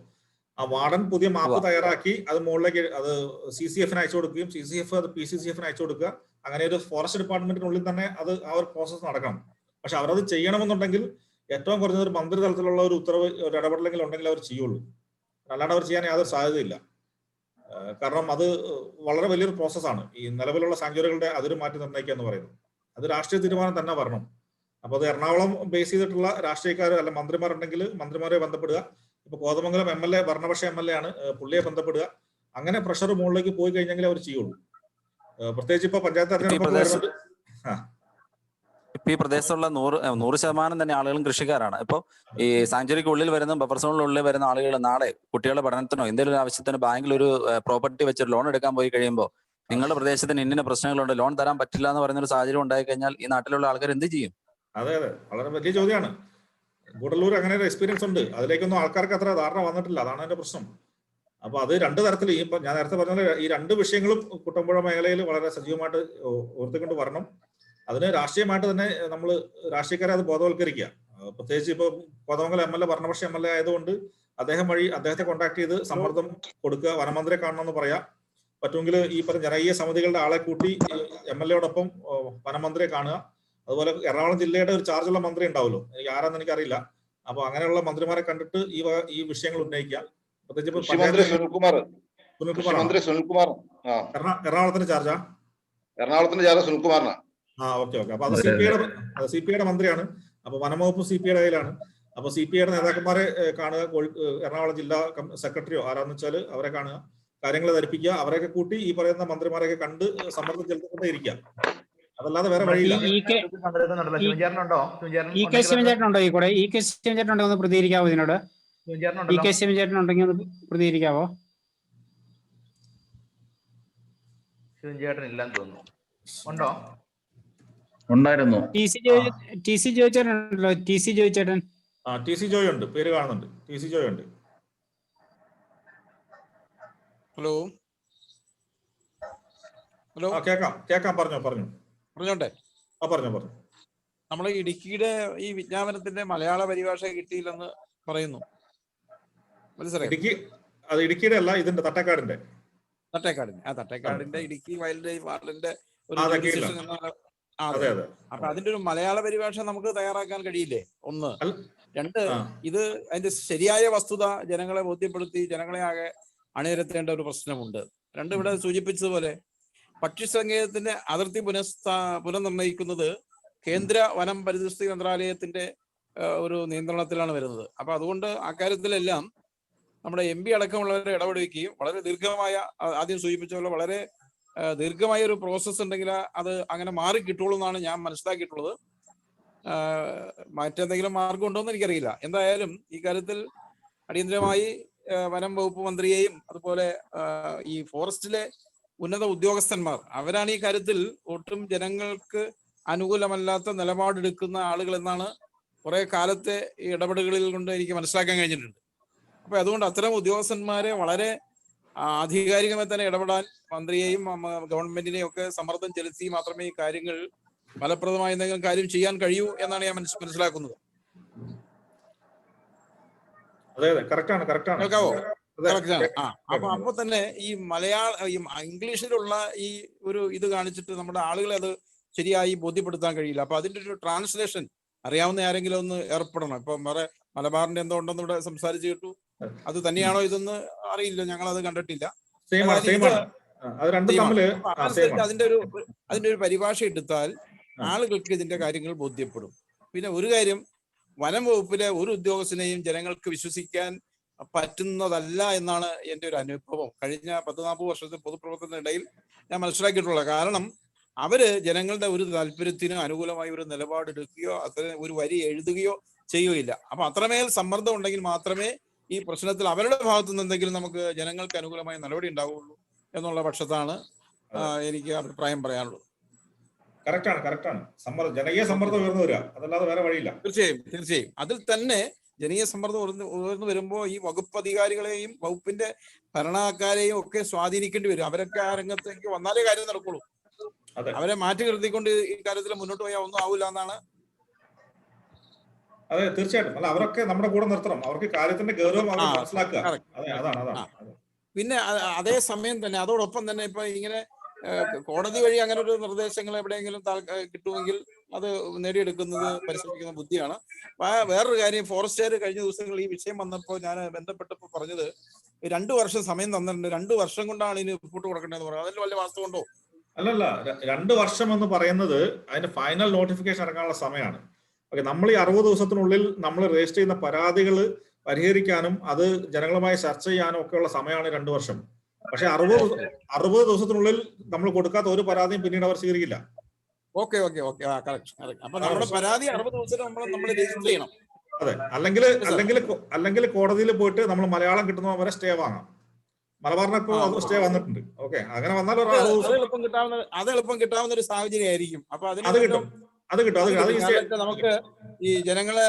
ആ വാർഡൻ പുതിയ മാപ്പ് തയ്യാറാക്കി അത് മുകളിലേക്ക് അത് CCF-ന് അയച്ചു കൊടുക്കുകയും CCF അത് PCCF-ന് അയച്ചു കൊടുക്കുക. അങ്ങനെ ഒരു ഫോറസ്റ്റ് ഡിപ്പാർട്ട്മെന്റിനുള്ളിൽ തന്നെ അത് ആ ഒരു പ്രോസസ്സ് നടക്കണം. പക്ഷെ അവരത് ചെയ്യണമെന്നുണ്ടെങ്കിൽ ഏറ്റവും കുറഞ്ഞ ഒരു മന്ത്രി തലത്തിലുള്ള ഒരു ഉത്തരവ്, ഒരു ഇടപെടലെങ്കിലും ഉണ്ടെങ്കിൽ അവർ ചെയ്യുള്ളൂ. അല്ലാണ്ട് അവർ ചെയ്യാൻ യാതൊരു സാധ്യതയില്ല. കാരണം അത് വളരെ വലിയൊരു പ്രോസസ്സാണ്. ഈ നിലവിലുള്ള സാങ്ച്വറികളുടെ അതിര് മാറ്റി നിർണ്ണയിക്കുക എന്ന് പറയുന്നത്. അത് രാഷ്ട്രീയ തീരുമാനം തന്നെ വരണം. അപ്പൊ അത് എറണാകുളം ബേസ് ചെയ്തിട്ടുള്ള രാഷ്ട്രീയക്കാർ അല്ല മന്ത്രിമാരുണ്ടെങ്കിൽ മന്ത്രിമാരെ ബന്ധപ്പെടുക. ഇപ്പൊ കോതമംഗലം MLA ഭരണപക്ഷ MLA ആണ്, പുള്ളിയെ ബന്ധപ്പെടുക. അങ്ങനെ പ്രഷർ മുകളിലേക്ക് പോയി കഴിഞ്ഞെങ്കിൽ അവർ ചെയ്യുള്ളൂ. പ്രത്യേകിച്ച് ഇപ്പൊ പഞ്ചായത്ത് തെരഞ്ഞെടുപ്പ് ഇപ്പൊ ഈ പ്രദേശത്തുള്ള 100% തന്നെ ആളുകളും കൃഷിക്കാരാണ്. ഇപ്പൊ ഈ സാങ്ച്വറിക്കുള്ളിൽ വരുന്ന ബഫർ സോണിനുള്ളിൽ വരുന്ന ആളുകൾ നാളെ കുട്ടികളുടെ പഠനത്തിനോ എന്തെങ്കിലും ഒരു ആവശ്യത്തിന് ബാങ്കിൽ ഒരു പ്രോപ്പർട്ടി വെച്ച് ലോൺ എടുക്കാൻ പോയി കഴിയുമ്പോൾ നിങ്ങളുടെ പ്രദേശത്തിന് ഇന്ന പ്രശ്നങ്ങളുണ്ട്, ലോൺ തരാൻ പറ്റില്ല എന്ന് പറയുന്ന ഒരു സാഹചര്യം ഉണ്ടായി കഴിഞ്ഞാൽ ഈ നാട്ടിലുള്ള ആൾക്കാർ എന്ത് ചെയ്യും? അതെ അതെ, വളരെ വലിയ ചോദ്യമാണ്. ഗൂഡല്ലൂർ അങ്ങനെ ഒരു എക്സ്പീരിയൻസ് ഉണ്ട്. അതിലേക്കൊന്നും ആൾക്കാർക്ക് അത്ര ധാരണ വന്നിട്ടില്ല. അതാണ് അതിന്റെ പ്രശ്നം. അപ്പൊ അത് രണ്ട് തരത്തിൽ ഈ ഞാൻ നേരത്തെ പറഞ്ഞ ഈ രണ്ട് വിഷയങ്ങളും കുട്ടമ്പുഴ മേഖലയിൽ വളരെ സജീവമായിട്ട് ഓർത്തിക്കൊണ്ട് വരണം. അതിന് രാഷ്ട്രീയമായിട്ട് തന്നെ നമ്മൾ രാഷ്ട്രീയക്കാരെ അത് ബോധവൽക്കരിക്കുക. പ്രത്യേകിച്ച് ഇപ്പൊ കോതമംഗലം MLA ഭരണപക്ഷ MLA ആയതുകൊണ്ട് അദ്ദേഹം വഴി അദ്ദേഹത്തെ കോൺടാക്ട് ചെയ്ത് സമ്മർദ്ദം കൊടുക്കുക, വനമന്ത്രിയെ കാണണമെന്ന് പറയാം. പറ്റുമെങ്കിൽ ഈ പറഞ്ഞ ജനകീയ സമിതികളുടെ ആളെ കൂട്ടി MLA-യോടൊപ്പം വനമന്ത്രിയെ കാണുക. അതുപോലെ എറണാകുളം ജില്ലയുടെ ഒരു ചാർജുള്ള മന്ത്രി ഉണ്ടാവുമല്ലോ, എനിക്ക് ആരാന്ന് എനിക്കറിയില്ല. അപ്പൊ അങ്ങനെയുള്ള മന്ത്രിമാരെ കണ്ടിട്ട് ഈ വിഷയങ്ങൾ ഉന്നയിക്കുക. പ്രത്യേകിച്ച് എറണാകുളത്തിന്റെ ചാർജാ? എറണാകുളത്തിന്റെ ചാർജ് സുനിൽകുമാറിനാണ്. ഓക്കെ. അപ്പൊ അത് CPI-യുടെ മന്ത്രിയാണ്. അപ്പൊ വനംവകുപ്പ് CPI-യുടെ കയ്യിലാണ്. അപ്പൊ CPI-യുടെ നേതാക്കന്മാരെ കാണുക, എറണാകുളം ജില്ലാ സെക്രട്ടറിയോ ആരാന്ന് വെച്ചാൽ അവരെ കാണുക, കാര്യങ്ങൾ ധരിപ്പിക്കുക. അവരെയൊക്കെ കൂട്ടി ഈ പറയുന്ന മന്ത്രിമാരെയൊക്കെ കണ്ട് സമ്മർദ്ദം ചെലുത്തിക്കൊണ്ടേ ഇരിക്കുക. അതല്ലാതെ വേറെ വഴിയില്ല. ഒന്ന് പ്രതികരിക്കാവോ ഇതിനോട്? ഉണ്ടെങ്കിൽ ഒന്ന് പ്രതികരിക്കാവോ? ഇല്ലെന്ന് തോന്നുന്നു. ഉണ്ടോ? ഉണ്ടായിരുന്നു. TC ജോയിച്ചേട്ടനുണ്ടല്ലോ. TC ജോയിച്ചേട്ടൻ. TC ജോയ് ഉണ്ട്, പേര് കാണുന്നുണ്ട്. TC ജോയ് ഉണ്ട്. ഹലോ ഹലോ, കേക്കാം. പറഞ്ഞോട്ടെ. പറഞ്ഞു. നമ്മളെ ഇടുക്കിയുടെ ഈ വിജ്ഞാപനത്തിന്റെ മലയാള പരിഭാഷ കിട്ടിയില്ലെന്ന് പറയുന്നു. ഇടുക്കിയുടെ അല്ല, ഇതിന്റെ തട്ടേക്കാടിന്റെ ഇടുക്കി വൈൽഡ് ലൈഫ് വാർഡിന്റെ ഒരു ഡിസിഷൻ എന്നാണ്. അപ്പൊ അതിന്റെ ഒരു മലയാള പരിഭാഷ നമുക്ക് തയ്യാറാക്കാൻ കഴിയില്ലേ? ഒന്ന്. രണ്ട്, ഇത് അതിന്റെ ശരിയായ വസ്തുത ജനങ്ങളെ ബോധ്യപ്പെടുത്തി ജനങ്ങളെ ആകെ അണിനിരത്തേണ്ട ഒരു പ്രശ്നമുണ്ട്. രണ്ട്, ഇവിടെ സൂചിപ്പിച്ചതുപോലെ പക്ഷിസങ്കേതത്തിന്റെ അതിർത്തി പുനർനിർണയിക്കുന്നത് കേന്ദ്ര വനം പരിസ്ഥിതി മന്ത്രാലയത്തിന്റെ ഒരു നിയന്ത്രണത്തിലാണ് വരുന്നത്. അപ്പൊ അതുകൊണ്ട് അക്കാര്യത്തിലെല്ലാം നമ്മുടെ MP അടക്കമുള്ളവരെ ഇടപെടുകയും വളരെ ദീർഘമായ, ആദ്യം സൂചിപ്പിച്ച പോലെ വളരെ ദീർഘമായ ഒരു പ്രോസസ്സ് ഉണ്ടെങ്കിൽ അത് അങ്ങനെ മാറി കിട്ടുള്ളൂ എന്നാണ് ഞാൻ മനസ്സിലാക്കിയിട്ടുള്ളത്. മറ്റെന്തെങ്കിലും മാർഗം ഉണ്ടോ എന്ന് എനിക്കറിയില്ല. എന്തായാലും ഈ കാര്യത്തിൽ അടിയന്തരമായി വനം വകുപ്പ് മന്ത്രിയെയും അതുപോലെ ഈ ഫോറസ്റ്റിലെ ഉന്നത ഉദ്യോഗസ്ഥന്മാർ, അവരാണ് ഈ കാര്യത്തിൽ ഒട്ടും ജനങ്ങൾക്ക് അനുകൂലമല്ലാത്ത നിലപാടെടുക്കുന്ന ആളുകൾ എന്നാണ് കുറെ കാലത്തെ ഇടപെടലുകളിൽ കൊണ്ട് എനിക്ക് മനസ്സിലാക്കാൻ കഴിഞ്ഞിട്ടുണ്ട്. അപ്പൊ അതുകൊണ്ട് അത്തരം ഉദ്യോഗസ്ഥന്മാരെ വളരെ ആധികാരികമായി തന്നെ ഇടപെടാൻ മന്ത്രിയെയും ഗവൺമെന്റിനെയും ഒക്കെ സമ്മർദ്ദം ചെലുത്തി മാത്രമേ ഈ കാര്യങ്ങൾ ഫലപ്രദമായ എന്തെങ്കിലും കാര്യം ചെയ്യാൻ കഴിയൂ എന്നാണ് ഞാൻ മനസ്സിലാക്കുന്നത്. കേൾക്കാവോ? അപ്പൊ തന്നെ ഈ ഇംഗ്ലീഷിലുള്ള ഈ ഒരു ഇത് കാണിച്ചിട്ട് നമ്മുടെ ആളുകളെ അത് ശരിയായി ബോധ്യപ്പെടുത്താൻ കഴിയില്ല. അപ്പൊ അതിന്റെ ഒരു ട്രാൻസ്ലേഷൻ അറിയാവുന്ന ആരെങ്കിലും ഒന്ന് ഏർപ്പെടണം. ഇപ്പൊ മലബാറിന്റെ എന്തോ ഉണ്ടെന്ന് ഇവിടെ സംസാരിച്ചു കേട്ടു. അത് തന്നെയാണോ ഇതെന്ന് അറിയില്ല, ഞങ്ങൾ അത് കണ്ടിട്ടില്ല. അതിന്റെ ഒരു പരിഭാഷ എടുത്താൽ ആളുകൾക്ക് ഇതിന്റെ കാര്യങ്ങൾ ബോധ്യപ്പെടും. പിന്നെ ഒരു കാര്യം, വനം വകുപ്പിലെ ഒരു ഉദ്യോഗസ്ഥനെയും ജനങ്ങൾക്ക് വിശ്വസിക്കാൻ പറ്റുന്നതല്ല എന്നാണ് എൻ്റെ ഒരു അനുഭവം. കഴിഞ്ഞ 10-40 വർഷത്തെ പൊതുപ്രവർത്തനത്തിനിടയിൽ ഞാൻ മനസ്സിലാക്കിയിട്ടുള്ളത്. കാരണം അവര് ജനങ്ങളുടെ ഒരു താല്പര്യത്തിന് അനുകൂലമായി ഒരു നിലപാടെടുക്കുകയോ അത്ര ഒരു വരി എഴുതുകയോ ചെയ്യുകയില്ല. അപ്പൊ അത്രമേൽ സമ്മർദ്ദം ഉണ്ടെങ്കിൽ മാത്രമേ ഈ പ്രശ്നത്തിൽ അവരുടെ ഭാഗത്തു നിന്ന് എന്തെങ്കിലും നമുക്ക് ജനങ്ങൾക്ക് അനുകൂലമായ നടപടി ഉണ്ടാവുകയുള്ളൂ എന്നുള്ള പക്ഷത്താണ് എനിക്ക് അഭിപ്രായം പറയാനുള്ളത്. കറക്റ്റാണ്. ജനകീയ സമ്മർദ്ദം ഉയർന്നു വരിക, അതല്ലാതെ വേറെ വഴിയില്ല. തീർച്ചയായും അതിൽ തന്നെ ജനകീയ സമ്മർദ്ദം ഉയർന്നു വരുമ്പോൾ ഈ വകുപ്പ് അധികാരികളെയും വകുപ്പിന്റെ ഭരണക്കാരെയും ഒക്കെ സ്വാധീനിക്കേണ്ടി വരും. അവരൊക്കെ ആ രംഗത്തേക്ക് വന്നാലേ കാര്യം നടക്കുള്ളൂ. അവരെ മാറ്റി നിർത്തിക്കൊണ്ട് ഈ കാര്യത്തിൽ മുന്നോട്ട് പോയാൽ ഒന്നും ആവില്ല എന്നാണ് അതെ തീർച്ചയായിട്ടും. അല്ല അവരൊക്കെ നമ്മുടെ കൂടെ നിർത്തണം. അവർക്ക് കാര്യത്തിന്റെ ഗൗരവം അവർ മനസ്സിലാക്കുക. അതെ അതാണ്. പിന്നെ അതേ സമയം തന്നെ അതോടൊപ്പം തന്നെ ഇപ്പൊ ഇങ്ങനെ കോടതി വഴി അങ്ങനെ ഒരു നിർദ്ദേശങ്ങൾ എവിടെയെങ്കിലും കിട്ടുമെങ്കിൽ അത് നേടിയെടുക്കുന്നത് പരിശ്രമിക്കുന്ന ബുദ്ധിയാണ്. വേറൊരു കാര്യം, ഫോറസ്റ്റുകാർ കഴിഞ്ഞ ദിവസങ്ങളിൽ ഈ വിഷയം വന്നപ്പോൾ ഞാൻ ബന്ധപ്പെട്ടപ്പോൾ പറഞ്ഞത് 2 വർഷം സമയം തന്നിട്ടുണ്ട്, 2 വർഷം കൊണ്ടാണ് ഇതിന് റിപ്പോർട്ട് കൊടുക്കേണ്ടതെന്ന് പറയുന്നത്. അതിൽ വല്ല വാസ്തവമുണ്ടോ? അല്ലല്ല, 2 വർഷം എന്ന് പറയുന്നത് അതിന്റെ ഫൈനൽ നോട്ടിഫിക്കേഷൻ ഇറങ്ങാനുള്ള സമയമാണ്. ഓക്കെ, നമ്മൾ ഈ 60 ദിവസത്തിനുള്ളിൽ നമ്മൾ രജിസ്റ്റർ ചെയ്യുന്ന പരാതികൾ പരിഹരിക്കാനും അത് ജനങ്ങളുമായി ചർച്ച ചെയ്യാനും ഒക്കെയുള്ള സമയമാണ് 2 വർഷം. പക്ഷെ 60 ദിവസത്തിനുള്ളിൽ നമ്മൾ കൊടുക്കാത്ത ഒരു പരാതിയും പിന്നീട് അവർ സ്വീകരിക്കില്ല. ഓക്കെ അപ്പൊ നമ്മുടെ പരാതി 60 ദിവസത്തിൽ നമ്മൾ രജിസ്റ്റർ ചെയ്യണം. അതെ, അല്ലെങ്കിൽ കോടതിയിൽ പോയിട്ട് നമ്മൾ മലയാളം കിട്ടുന്ന വരെ സ്റ്റേ വാങ്ങാം. മലബാറിനൊക്കെ സ്റ്റേ വന്നിട്ടുണ്ട്. ഓക്കെ, അങ്ങനെ വന്നാൽ അത് എളുപ്പം കിട്ടാവുന്ന ഒരു സാഹചര്യം ആയിരിക്കും. അപ്പൊ അത് കിട്ടും. നമുക്ക് ഈ ജനങ്ങളെ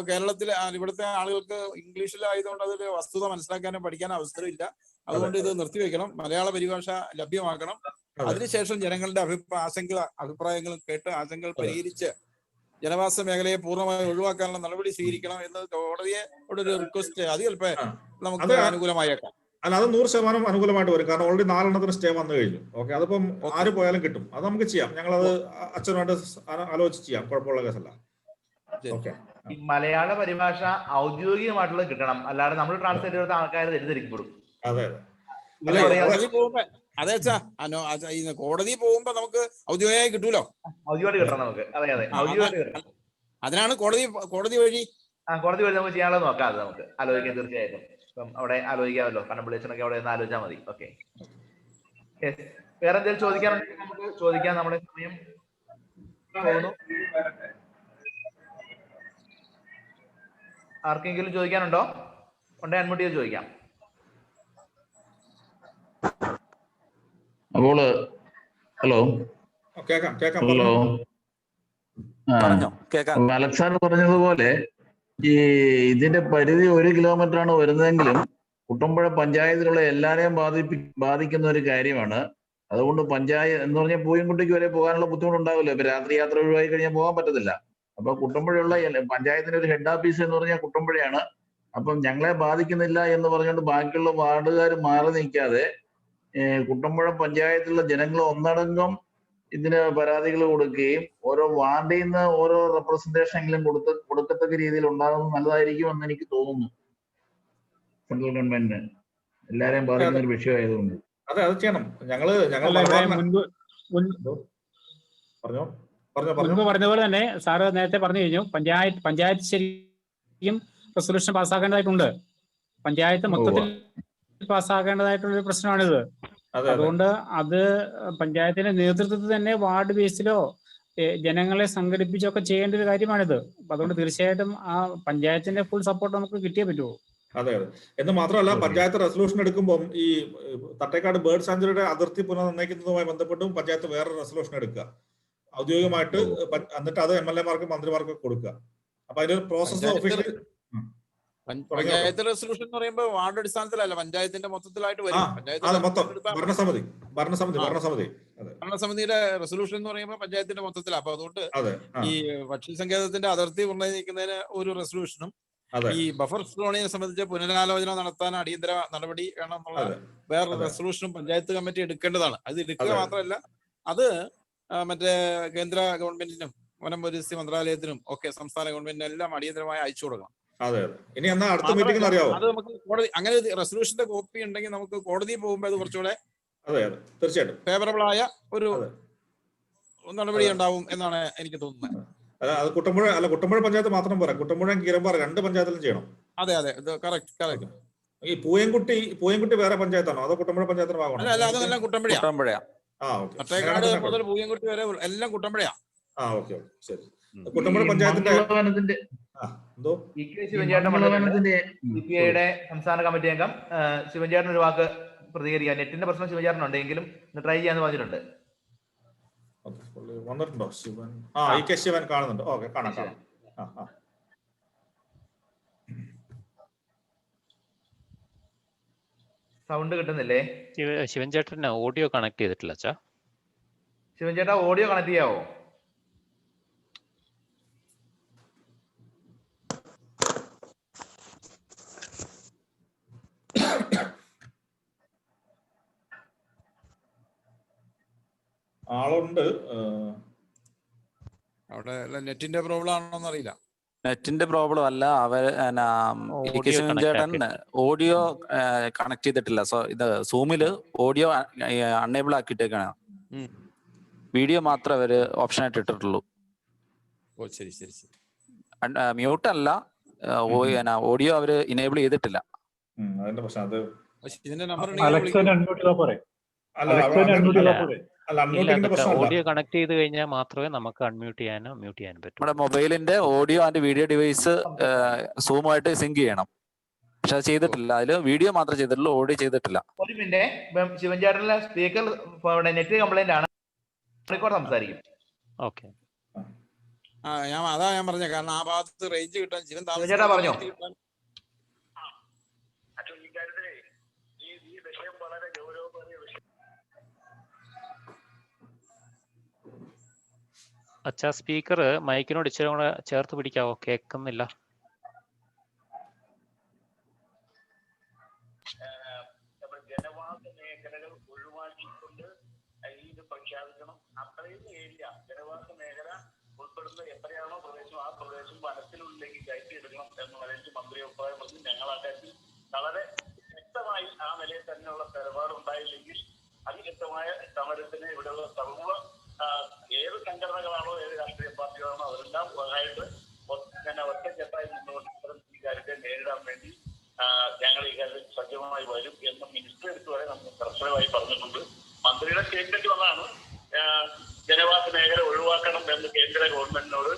കേരളത്തിലെ ഇവിടുത്തെ ആളുകൾക്ക് ഇംഗ്ലീഷിലായതുകൊണ്ട് അതൊരു വസ്തുത മനസ്സിലാക്കാനും പഠിക്കാനും അവസരമില്ല. അതുകൊണ്ട് ഇത് നിർത്തിവെക്കണം. മലയാള പരിഭാഷ ലഭ്യമാക്കണം. അതിനുശേഷം ജനങ്ങളുടെ അഭിപ്രായങ്ങളും കേട്ട് ആശങ്കകൾ പരിഹരിച്ച് ജനവാസ മേഖലയെ പൂർണ്ണമായി ഒഴിവാക്കാനുള്ള നടപടി സ്വീകരിക്കണം എന്ന് കോടതിയെ ഒരു റിക്വസ്റ്റ്. അത് ചിലപ്പോൾ നമുക്ക് അനുകൂലമായേക്കാം. അല്ല, അത് 100% അനുകൂലമായിട്ട് വരും. കാരണം ഓൾറെഡി 4 സ്റ്റേ വന്നു കഴിഞ്ഞു. ഓക്കെ, അതിപ്പം ആര് പോയാലും കിട്ടും. അത് നമുക്ക് ചെയ്യാം. ഞങ്ങളത് അച്ഛനുമായിട്ട് ആലോചിച്ച് ചെയ്യാം. കുഴപ്പമുള്ള കേസല്ല. ഓക്കെ, ഈ മലയാള പരിഭാഷ ഔദ്യോഗികമായിട്ടുള്ളത് കിട്ടണം, അല്ലാതെ നമ്മൾ ട്രാൻസ്ലേറ്റ് ചെയ്ത ആൾക്കാർ തെറ്റിദ്ധരിക്കപ്പെടും. അതെ കോടതി പോകുമ്പോ നമുക്ക് ഔദ്യോഗികമായി കിട്ടൂലോ. ഔദ്യോഗികമായിട്ട് കിട്ടണം നമുക്ക്. അതെ, അതിനാണ് കോടതി വഴി നമുക്ക് ചെയ്യാനുള്ളത് നോക്കാം. അത് നമുക്ക് ആലോചിക്കാം. തീർച്ചയായിട്ടും ഇപ്പം അവിടെ ആലോചിക്കാമല്ലോ. കാരണം വിളിച്ചൊക്കെ അവിടെ നിന്ന് ആലോചിച്ചാൽ മതി. ഓക്കെ, വേറെ എന്തെങ്കിലും ചോദിക്കാനുണ്ടെങ്കിൽ നമുക്ക് ചോദിക്കാം. നമ്മുടെ സമയം പോകുന്നു. ആർക്കെങ്കിലും ചോദിക്കാനുണ്ടോ? ഉണ്ടെ അൺമ്യൂട്ട് ചെയ്ത് ചോദിക്കാം. അപ്പോള് ഹലോ അലക്സാണ്ടർ പറഞ്ഞതുപോലെ ഈ ഇതിന്റെ പരിധി 1 കിലോമീറ്റർ ആണ് വരുന്നതെങ്കിലും കുട്ടമ്പുഴ പഞ്ചായത്തിലുള്ള എല്ലാരെയും ബാധിക്കുന്ന ഒരു കാര്യമാണ്. അതുകൊണ്ട് പഞ്ചായത്ത് എന്ന് പറഞ്ഞാൽ പൂയംകുട്ടിക്ക് വരെ പോകാനുള്ള ബുദ്ധിമുട്ടുണ്ടാവില്ല. ഇപ്പൊ രാത്രി യാത്ര ഒഴിവായി കഴിഞ്ഞാൽ പോകാൻ പറ്റത്തില്ല. അപ്പൊ കുട്ടമ്പുഴയുള്ള പഞ്ചായത്തിന്റെ ഒരു ഹെഡ് ഓഫീസ് എന്ന് പറഞ്ഞാൽ കുട്ടമ്പുഴയാണ്. അപ്പം ഞങ്ങളെ ബാധിക്കുന്നില്ല എന്ന് പറഞ്ഞുകൊണ്ട് ബാക്കിയുള്ള വാർഡുകാർ മാറി നിൽക്കാതെ കുട്ടമ്പുഴ പഞ്ചായത്തിലുള്ള ജനങ്ങൾ ഒന്നടങ്കം ഇതിന് പരാതികൾ കൊടുക്കുകയും ഓരോ വാർഡിൽ നിന്ന് ഓരോ റെപ്രസെന്റേഷൻ എങ്കിലും കൊടുക്കത്തക്ക രീതിയിൽ ഉണ്ടാകുന്നത് നല്ലതായിരിക്കും എന്ന് എനിക്ക് തോന്നുന്നു. സെൻട്രൽ ഗവൺമെന്റിന് എല്ലാരെയും ബാധിക്കുന്ന ഒരു വിഷയമായതുകൊണ്ട് അതെ, അത് ചെയ്യണം. മുൻപ് പറഞ്ഞതുപോലെ തന്നെ സാറ് നേരത്തെ പറഞ്ഞു കഴിഞ്ഞു. പഞ്ചായത്ത് ശരിക്കും റെസൊല്യൂഷൻ പാസ്സാക്കേണ്ടതായിട്ടുണ്ട്. പഞ്ചായത്ത് മൊത്തത്തിൽ പാസ്സാക്കേണ്ടതായിട്ടുള്ളൊരു പ്രശ്നമാണിത്. അതുകൊണ്ട് അത് പഞ്ചായത്തിന്റെ നേതൃത്വത്തിൽ തന്നെ വാർഡ് ബേസിലോ ജനങ്ങളെ സംഘടിപ്പിച്ചൊക്കെ ചെയ്യേണ്ട ഒരു കാര്യമാണിത്. അപ്പൊ അതുകൊണ്ട് തീർച്ചയായിട്ടും ആ പഞ്ചായത്തിന്റെ ഫുൾ സപ്പോർട്ട് നമുക്ക് കിട്ടിയേ പറ്റുമോ. അതെ, എന്ന് മാത്രമല്ല പഞ്ചായത്ത് റെസൊല്യൂഷൻ എടുക്കുമ്പോൾ ഈ തട്ടേക്കാട് ബേർഡ് സാഞ്ചുറിയുടെ അതിർത്തി പുനർനിർണ്ണയിക്കുന്നതുമായി ബന്ധപ്പെട്ടും പഞ്ചായത്ത് വേറെ റെസൊല്യൂഷൻ എടുക്കുക ഔദ്യോഗികമായിട്ട്. എന്നിട്ട് അത് MLA-മാർക്കും മന്ത്രിമാർക്കും കൊടുക്കുക. അപ്പൊ അതിന്റെ ഒരു പ്രോസസ് ഒഫീഷ്യലി പഞ്ചായത്ത് റെസൊല്യൂഷൻ എന്ന് പറയുമ്പോൾ വാർഡ് അടിസ്ഥാനത്തിലല്ല, പഞ്ചായത്തിന്റെ മൊത്തത്തിലായിട്ട് വരും. ഭരണസമിതിയുടെ റെസൊല്യൂഷൻ എന്ന് പറയുമ്പോൾ പഞ്ചായത്തിന്റെ മൊത്തത്തിലാണ്. അപ്പൊ അതുകൊണ്ട് ഈ പക്ഷി സങ്കേതത്തിന്റെ അതിർത്തി നിർണ്ണയിക്കുന്നതിന് ഒരു റെസൊല്യൂഷനും ഈ ബഫർ സോണിനെ സംബന്ധിച്ച് പുനരാലോചന നടത്താൻ അടിയന്തര നടപടി വേണം എന്നുള്ള വേറെ റെസൊല്യൂഷനും പഞ്ചായത്ത് കമ്മിറ്റി എടുക്കേണ്ടതാണ്. അത് എടുക്കുക മാത്രമല്ല, അത് മറ്റേ കേന്ദ്ര ഗവൺമെന്റിനും വനം പരിസ്ഥിതി മന്ത്രാലയത്തിനും ഒക്കെ സംസ്ഥാന ഗവൺമെന്റിനും എല്ലാം അടിയന്തരമായി അയച്ചു കൊടുക്കണം. ഇനി എന്നാ അടുത്ത മീറ്റിംഗ് അറിയാവോ? അത് നമുക്ക് കോടതി അങ്ങനെ റെസൊല്യൂഷന്റെ കോപ്പി ഉണ്ടെങ്കിൽ നമുക്ക് കോടതി പോകുമ്പോൾ അത് കുറച്ചുകൂടെ തീർച്ചയായിട്ടും ഫേവറബിൾ ആയ ഒരു നടപടി ഉണ്ടാവും എന്നാണ് എനിക്ക് തോന്നുന്നത്. അത് കുട്ടമ്പുഴ പഞ്ചായത്ത് മാത്രം പോരാ, കുട്ടമ്പുഴ കീരമ്പാറ 2 പഞ്ചായത്തിലും ചെയ്യണം. അതെ, കറക്റ്റ്. ഈ പൂയംകുട്ടി വേറെ പഞ്ചായത്താണോ അതോ കുട്ടമ്പുഴ പഞ്ചായത്തിന് ഭാഗമാണോ? അല്ല, അതെല്ലാം കുട്ടമ്പുഴയാ. തട്ടേക്കാട് മുതൽ പൂയംകുട്ടി വരെ എല്ലാം കുട്ടമ്പുഴയാ. ഓക്കെ, ശരി. കുട്ടമ്പുഴ പഞ്ചായത്തിന്റെ CPIയുടെ സംസ്ഥാന കമ്മിറ്റി അംഗം ശിവൻചേട്ടൻ ഒരു വാക്ക് പ്രതികരിക്കാം. നെറ്റിന്റെ പ്രശ്നം ശിവൻചേട്ടനുണ്ടെങ്കിലും ട്രൈ ചെയ്യാന്ന് പറഞ്ഞിട്ടുണ്ട്. വന്നിട്ടുണ്ടോ ശിവൻ? ശിവൻ കാണുന്നുണ്ട്. ഓക്കെ, കാണാം. സൗണ്ട് കിട്ടുന്നില്ലേ? ശിവൻചേട്ടൻ ഓഡിയോ കണക്ട് ചെയ്തിട്ടില്ല. ശിവൻചേട്ടാ ഓഡിയോ കണക്ട് ചെയ്യാവോ? ആളുണ്ട്. അവിടെ നെറ്റിന്റെ പ്രോബ്ലം ആണോന്ന് അറിയില്ല. നെറ്റിന്റെ പ്രോബ്ലം അല്ല, അവർ ശിവൻ ചേട്ടൻ ഓഡിയോ കണക്ട് ചെയ്തിട്ടില്ല. ഇത് സൂമില് ഓഡിയോ അൺഎബിൾ ആക്കിയിട്ടേക്കാണ്. വീഡിയോ മാത്രമേ അവര് ഓപ്ഷൻ ആയിട്ട് ഇട്ടിട്ടുള്ളൂ. ഓ ശരി ശരി ശരി. മ്യൂട്ട് അല്ല, ഓഡിയോ അവര് ഇനേബിൾ ചെയ്തിട്ടില്ല. അതിന്റെ പ്രശ്നം അത് ഇതിന്റെ നമ്പർ ഓഡിയോ കണക്ട് ചെയ്ത് കഴിഞ്ഞാൽ മാത്രമേ നമുക്ക് അൺമ്യൂട്ട് ചെയ്യാനോ മ്യൂട്ട് ചെയ്യാനോ പറ്റൂ. നമ്മുടെ മൊബൈലിന്റെ ഓഡിയോ ആൻഡ് വീഡിയോ ഡിവൈസ് സൂമായിട്ട് സിങ്ക് ചെയ്യണം. പക്ഷെ അത് ചെയ്തിട്ടില്ല. അതില് വീഡിയോ മാത്രമേ ചെയ്തിട്ടുള്ളൂ, ഓഡിയോ ചെയ്തിട്ടില്ല. ഒരു മിനിറ്റ്, ശിവൻ ചേട്ടന്റെ സ്പീക്കർ നെറ്റ് കംപ്ലൈന്റ് ആണ്, സംസാരിക്കും. ഓക്കെ. അതാ ഞാൻ പറഞ്ഞ, കാരണം ആ ഭാഗത്ത് റേഞ്ച് കിട്ടാൻ ശിവൻ ചേട്ടാ പറഞ്ഞോ. അച്ഛാ സ്പീക്കർ മൈക്കിനോട് ഇച്ചിരി കൂടെ ചേർത്ത് പിടിക്കാവോ? കേൾക്കുന്നില്ല. ജനവാസ മേഖലകൾ ഒഴിവാക്കിക്കൊണ്ട് ഇത് പ്രഖ്യാപിക്കണം. അത്രയും ഏരിയ ജനവാസ മേഖല ഉൾപ്പെടുന്ന എത്രയാണോ പ്രദേശം ആ പ്രദേശം വനത്തിനുള്ളിലേക്ക് കയറ്റിയെടുക്കണം എന്നുള്ളതിന് മന്ത്രി അഭിപ്രായം പറഞ്ഞു. ഞങ്ങൾ ആ കാര്യത്തിൽ വളരെ വ്യക്തമായി ആ നിലയിൽ തന്നെയുള്ള നിലപാടുണ്ടായില്ലെങ്കിൽ അതിശക്തമായ സമരത്തിന് ഇവിടെയുള്ള സർവ്വ ഏത് സംഘടനകളാണോ ഏത് രാഷ്ട്രീയ പാർട്ടികളാണോ അവരെല്ലാം ആയിട്ട് ഒറ്റക്കെട്ടായി നിന്നുകൊണ്ട് ഈ കാര്യത്തെ നേരിടാൻ വേണ്ടി ഞങ്ങൾ ഈ കാര്യത്തിൽ സജീവമായി വരും എന്ന് മിനിസ്റ്റർ എടുത്ത് വരെ നമുക്ക് കർശനമായി പറഞ്ഞിട്ടുണ്ട്. മന്ത്രിയുടെ സ്റ്റേറ്റ്മെന്റ് വന്നാണ് ജനവാസ മേഖല ഒഴിവാക്കണം എന്ന് കേന്ദ്ര ഗവൺമെന്റിനോട്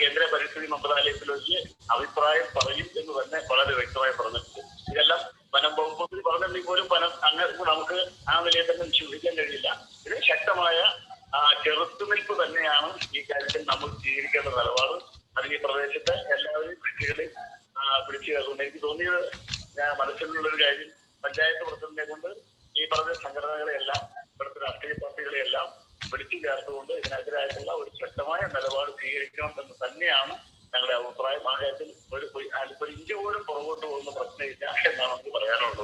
കേന്ദ്ര പരിസ്ഥിതി മന്ത്രാലയത്തിലേക്ക് അഭിപ്രായം പറയും എന്ന് തന്നെ വളരെ വ്യക്തമായി പറഞ്ഞിട്ടുണ്ട്. ഇതെല്ലാം വനം വകുപ്പിൽ പറഞ്ഞിട്ടുണ്ടെങ്കിൽ പോലും അങ്ങനെ നമുക്ക് ആ നിലയിൽ തന്നെ വിശ്വസിക്കാൻ കഴിയില്ല. ഇത് ശക്തമായ ചെറുത്തുനിൽപ്പ് തന്നെയാണ് ഈ കാര്യത്തിൽ നമ്മൾ സ്വീകരിക്കേണ്ട നിലപാട്. അതിന് ഈ പ്രദേശത്തെ എല്ലാവരെയും കൃഷികളെയും പിടിച്ചു കയറുന്നുണ്ട്. എനിക്ക് തോന്നിയത് മനസ്സിലുള്ളൊരു കാര്യം, പഞ്ചായത്ത് പ്രസിഡന്റിനെ കൊണ്ട് ഈ പറഞ്ഞ സംഘടനകളെയെല്ലാം ഇവിടുത്തെ രാഷ്ട്രീയ പാർട്ടികളെയെല്ലാം പിടിച്ചു ചേർത്തുകൊണ്ട് ഇതിനെതിരായിട്ടുള്ള ഒരു ശക്തമായ നിലപാട് സ്വീകരിക്കണം എന്ന് തന്നെയാണ് ഞങ്ങളുടെ അഭിപ്രായം. ആ കാര്യത്തിൽ ഒരു ഇഞ്ച് പോലും പുറകോട്ട് പോകുന്ന പ്രശ്നമില്ല എന്നാണ് നമുക്ക് പറയാനുള്ളത്.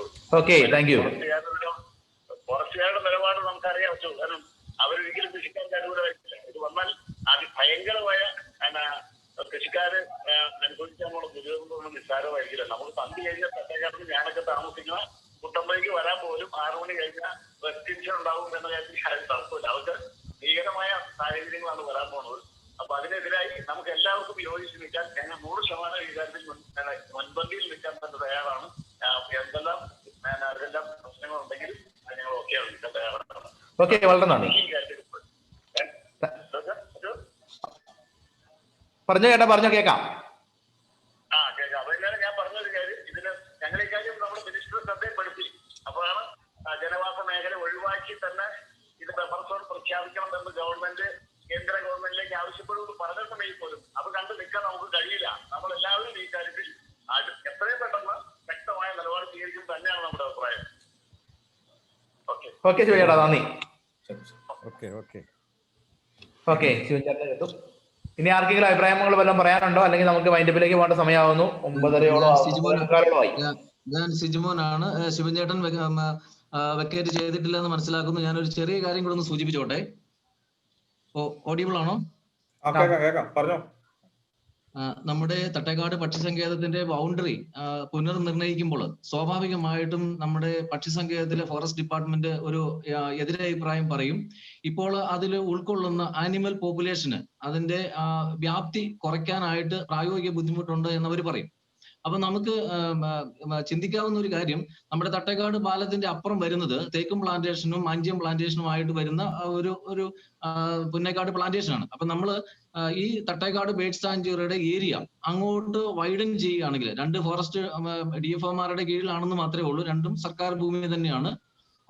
ഫോറസ്റ്റുകാരുടെ നിലപാട് നമുക്കറിയാൻ പറ്റും. കാരണം അവരൊരിക്കലും കൃഷിക്കാർക്ക് അനുകൂലമായിട്ടില്ല. ഇത് വന്നാൽ ഭയങ്കരമായ കൃഷിക്കാര് അനുഭവിക്കാനുള്ള ദുരിതങ്ങളൊന്നും നിസ്സാരമായിരിക്കില്ല. നമുക്ക് സന്ധി കഴിഞ്ഞാൽ തട്ടേക്കാട്ടിൽ ഞാനൊക്കെ താമസിക്കുന്ന കുട്ടമ്പയ്ക്ക് വരാൻ പോലും 6 മണി കഴിഞ്ഞാൽ റെസ്ട്രിക്ഷൻ ഉണ്ടാവും എന്ന കാര്യത്തിൽ ആരും തർക്കമില്ല. അവർക്ക് ഭീകരമായ സാഹചര്യങ്ങളാണ് വരാൻ പോകുന്നത്. അപ്പൊ അതിനെതിരായി നമുക്ക് എല്ലാവർക്കും യോജിച്ച് നിൽക്കാൻ ഞങ്ങൾ 100% ഈ കാര്യത്തിൽ മുൻപന്തിയിൽ നിൽക്കാൻ തന്നെ തയ്യാറാണ്. എന്തെല്ലാം പ്രശ്നങ്ങളുണ്ടെങ്കിലും ഞങ്ങൾ ഓക്കെയാണ് നിൽക്കാൻ തയ്യാറാണ്. വളരെ നന്ദി. പറഞ്ഞോ കേൾക്കാം. കേൾക്കാം. അതെല്ലാം ഞാൻ പറഞ്ഞൊരു കാര്യം, ഇതിന് ഞങ്ങൾ ഈ കാര്യം നമ്മുടെ മിനിസ്റ്റർ ശ്രദ്ധയിൽപ്പെടുത്തി. അപ്പോഴാണ് ജനവാസ മേഖല ഒഴിവാക്കി തന്നെ ഇത് ബഫർ സോൺ പ്രഖ്യാപിക്കണം എന്ന് ഗവൺമെന്റ് കേന്ദ്ര ഗവൺമെന്റിലേക്ക് ആവശ്യപ്പെടുമെന്ന് പറഞ്ഞിട്ടുണ്ടെങ്കിൽ പോലും അത് കണ്ടു നിൽക്കാൻ നമുക്ക് കഴിയില്ല. നമ്മൾ എല്ലാവരും ഈ കാര്യത്തിൽ എത്രയും പെട്ടെന്ന് വ്യക്തമായ നിലപാട് സ്വീകരിക്കും തന്നെയാണ് നമ്മുടെ അഭിപ്രായം. ഓക്കെ ശിവചേട്ടാ, നന്ദി. ഓക്കെ ശിവചേട്ടനെ കേട്ടു. ഇനി ആർക്കെങ്കിലും അഭിപ്രായങ്ങൾ വല്ലതും പറയാനുണ്ടോ? അല്ലെങ്കിൽ നമുക്ക് വൈൻഡപ്പിലേക്ക് പോകേണ്ട സമയമാവുന്നു. 9:30 ഞാൻ സിജുമോനാണ്. ശിവൻ ചേട്ടൻ വെക്കേറ്റ് ചെയ്തിട്ടില്ല എന്ന് മനസ്സിലാക്കുന്നു. ഞാനൊരു ചെറിയ കാര്യം കൂടെ ഒന്ന് സൂചിപ്പിച്ചോട്ടെ. ഓഡിയബിൾ ആണോ? നമ്മുടെ തട്ടേക്കാട് പക്ഷിസങ്കേതത്തിന്റെ ബൗണ്ടറി പുനർനിർണയിക്കുമ്പോൾ സ്വാഭാവികമായിട്ടും നമ്മുടെ പക്ഷിസങ്കേതത്തിലെ ഫോറസ്റ്റ് ഡിപ്പാർട്ട്മെന്റ് ഒരു എതിരഭിപ്രായം പറയും. ഇപ്പോൾ അതിൽ ഉൾക്കൊള്ളുന്ന ആനിമൽ പോപ്പുലേഷന് അതിന്റെ വ്യാപ്തി കുറയ്ക്കാനായിട്ട് പ്രായോഗിക ബുദ്ധിമുട്ടുണ്ട് എന്നവർ പറയും. അപ്പൊ നമുക്ക് ചിന്തിക്കാവുന്ന ഒരു കാര്യം, നമ്മുടെ തട്ടേക്കാട് പാലത്തിന്റെ അപ്പുറം വരുന്നത് തേക്കും പ്ലാന്റേഷനും മാഞ്ചിയം പ്ലാന്റേഷനുമായിട്ട് വരുന്ന ഒരു പുന്നേക്കാട് പ്ലാന്റേഷനാണ്. അപ്പൊ നമ്മള് ഈ തട്ടേക്കാട് ബേർഡ് സാങ്ച്വറിയുടെ ഏരിയ അങ്ങോട്ട് വൈഡൻ ചെയ്യുകയാണെങ്കിൽ, 2 ഫോറസ്റ്റ് DFOമാരുടെ കീഴിലാണെന്ന് മാത്രമേ ഉള്ളൂ, 2ഉം സർക്കാർ ഭൂമി തന്നെയാണ്.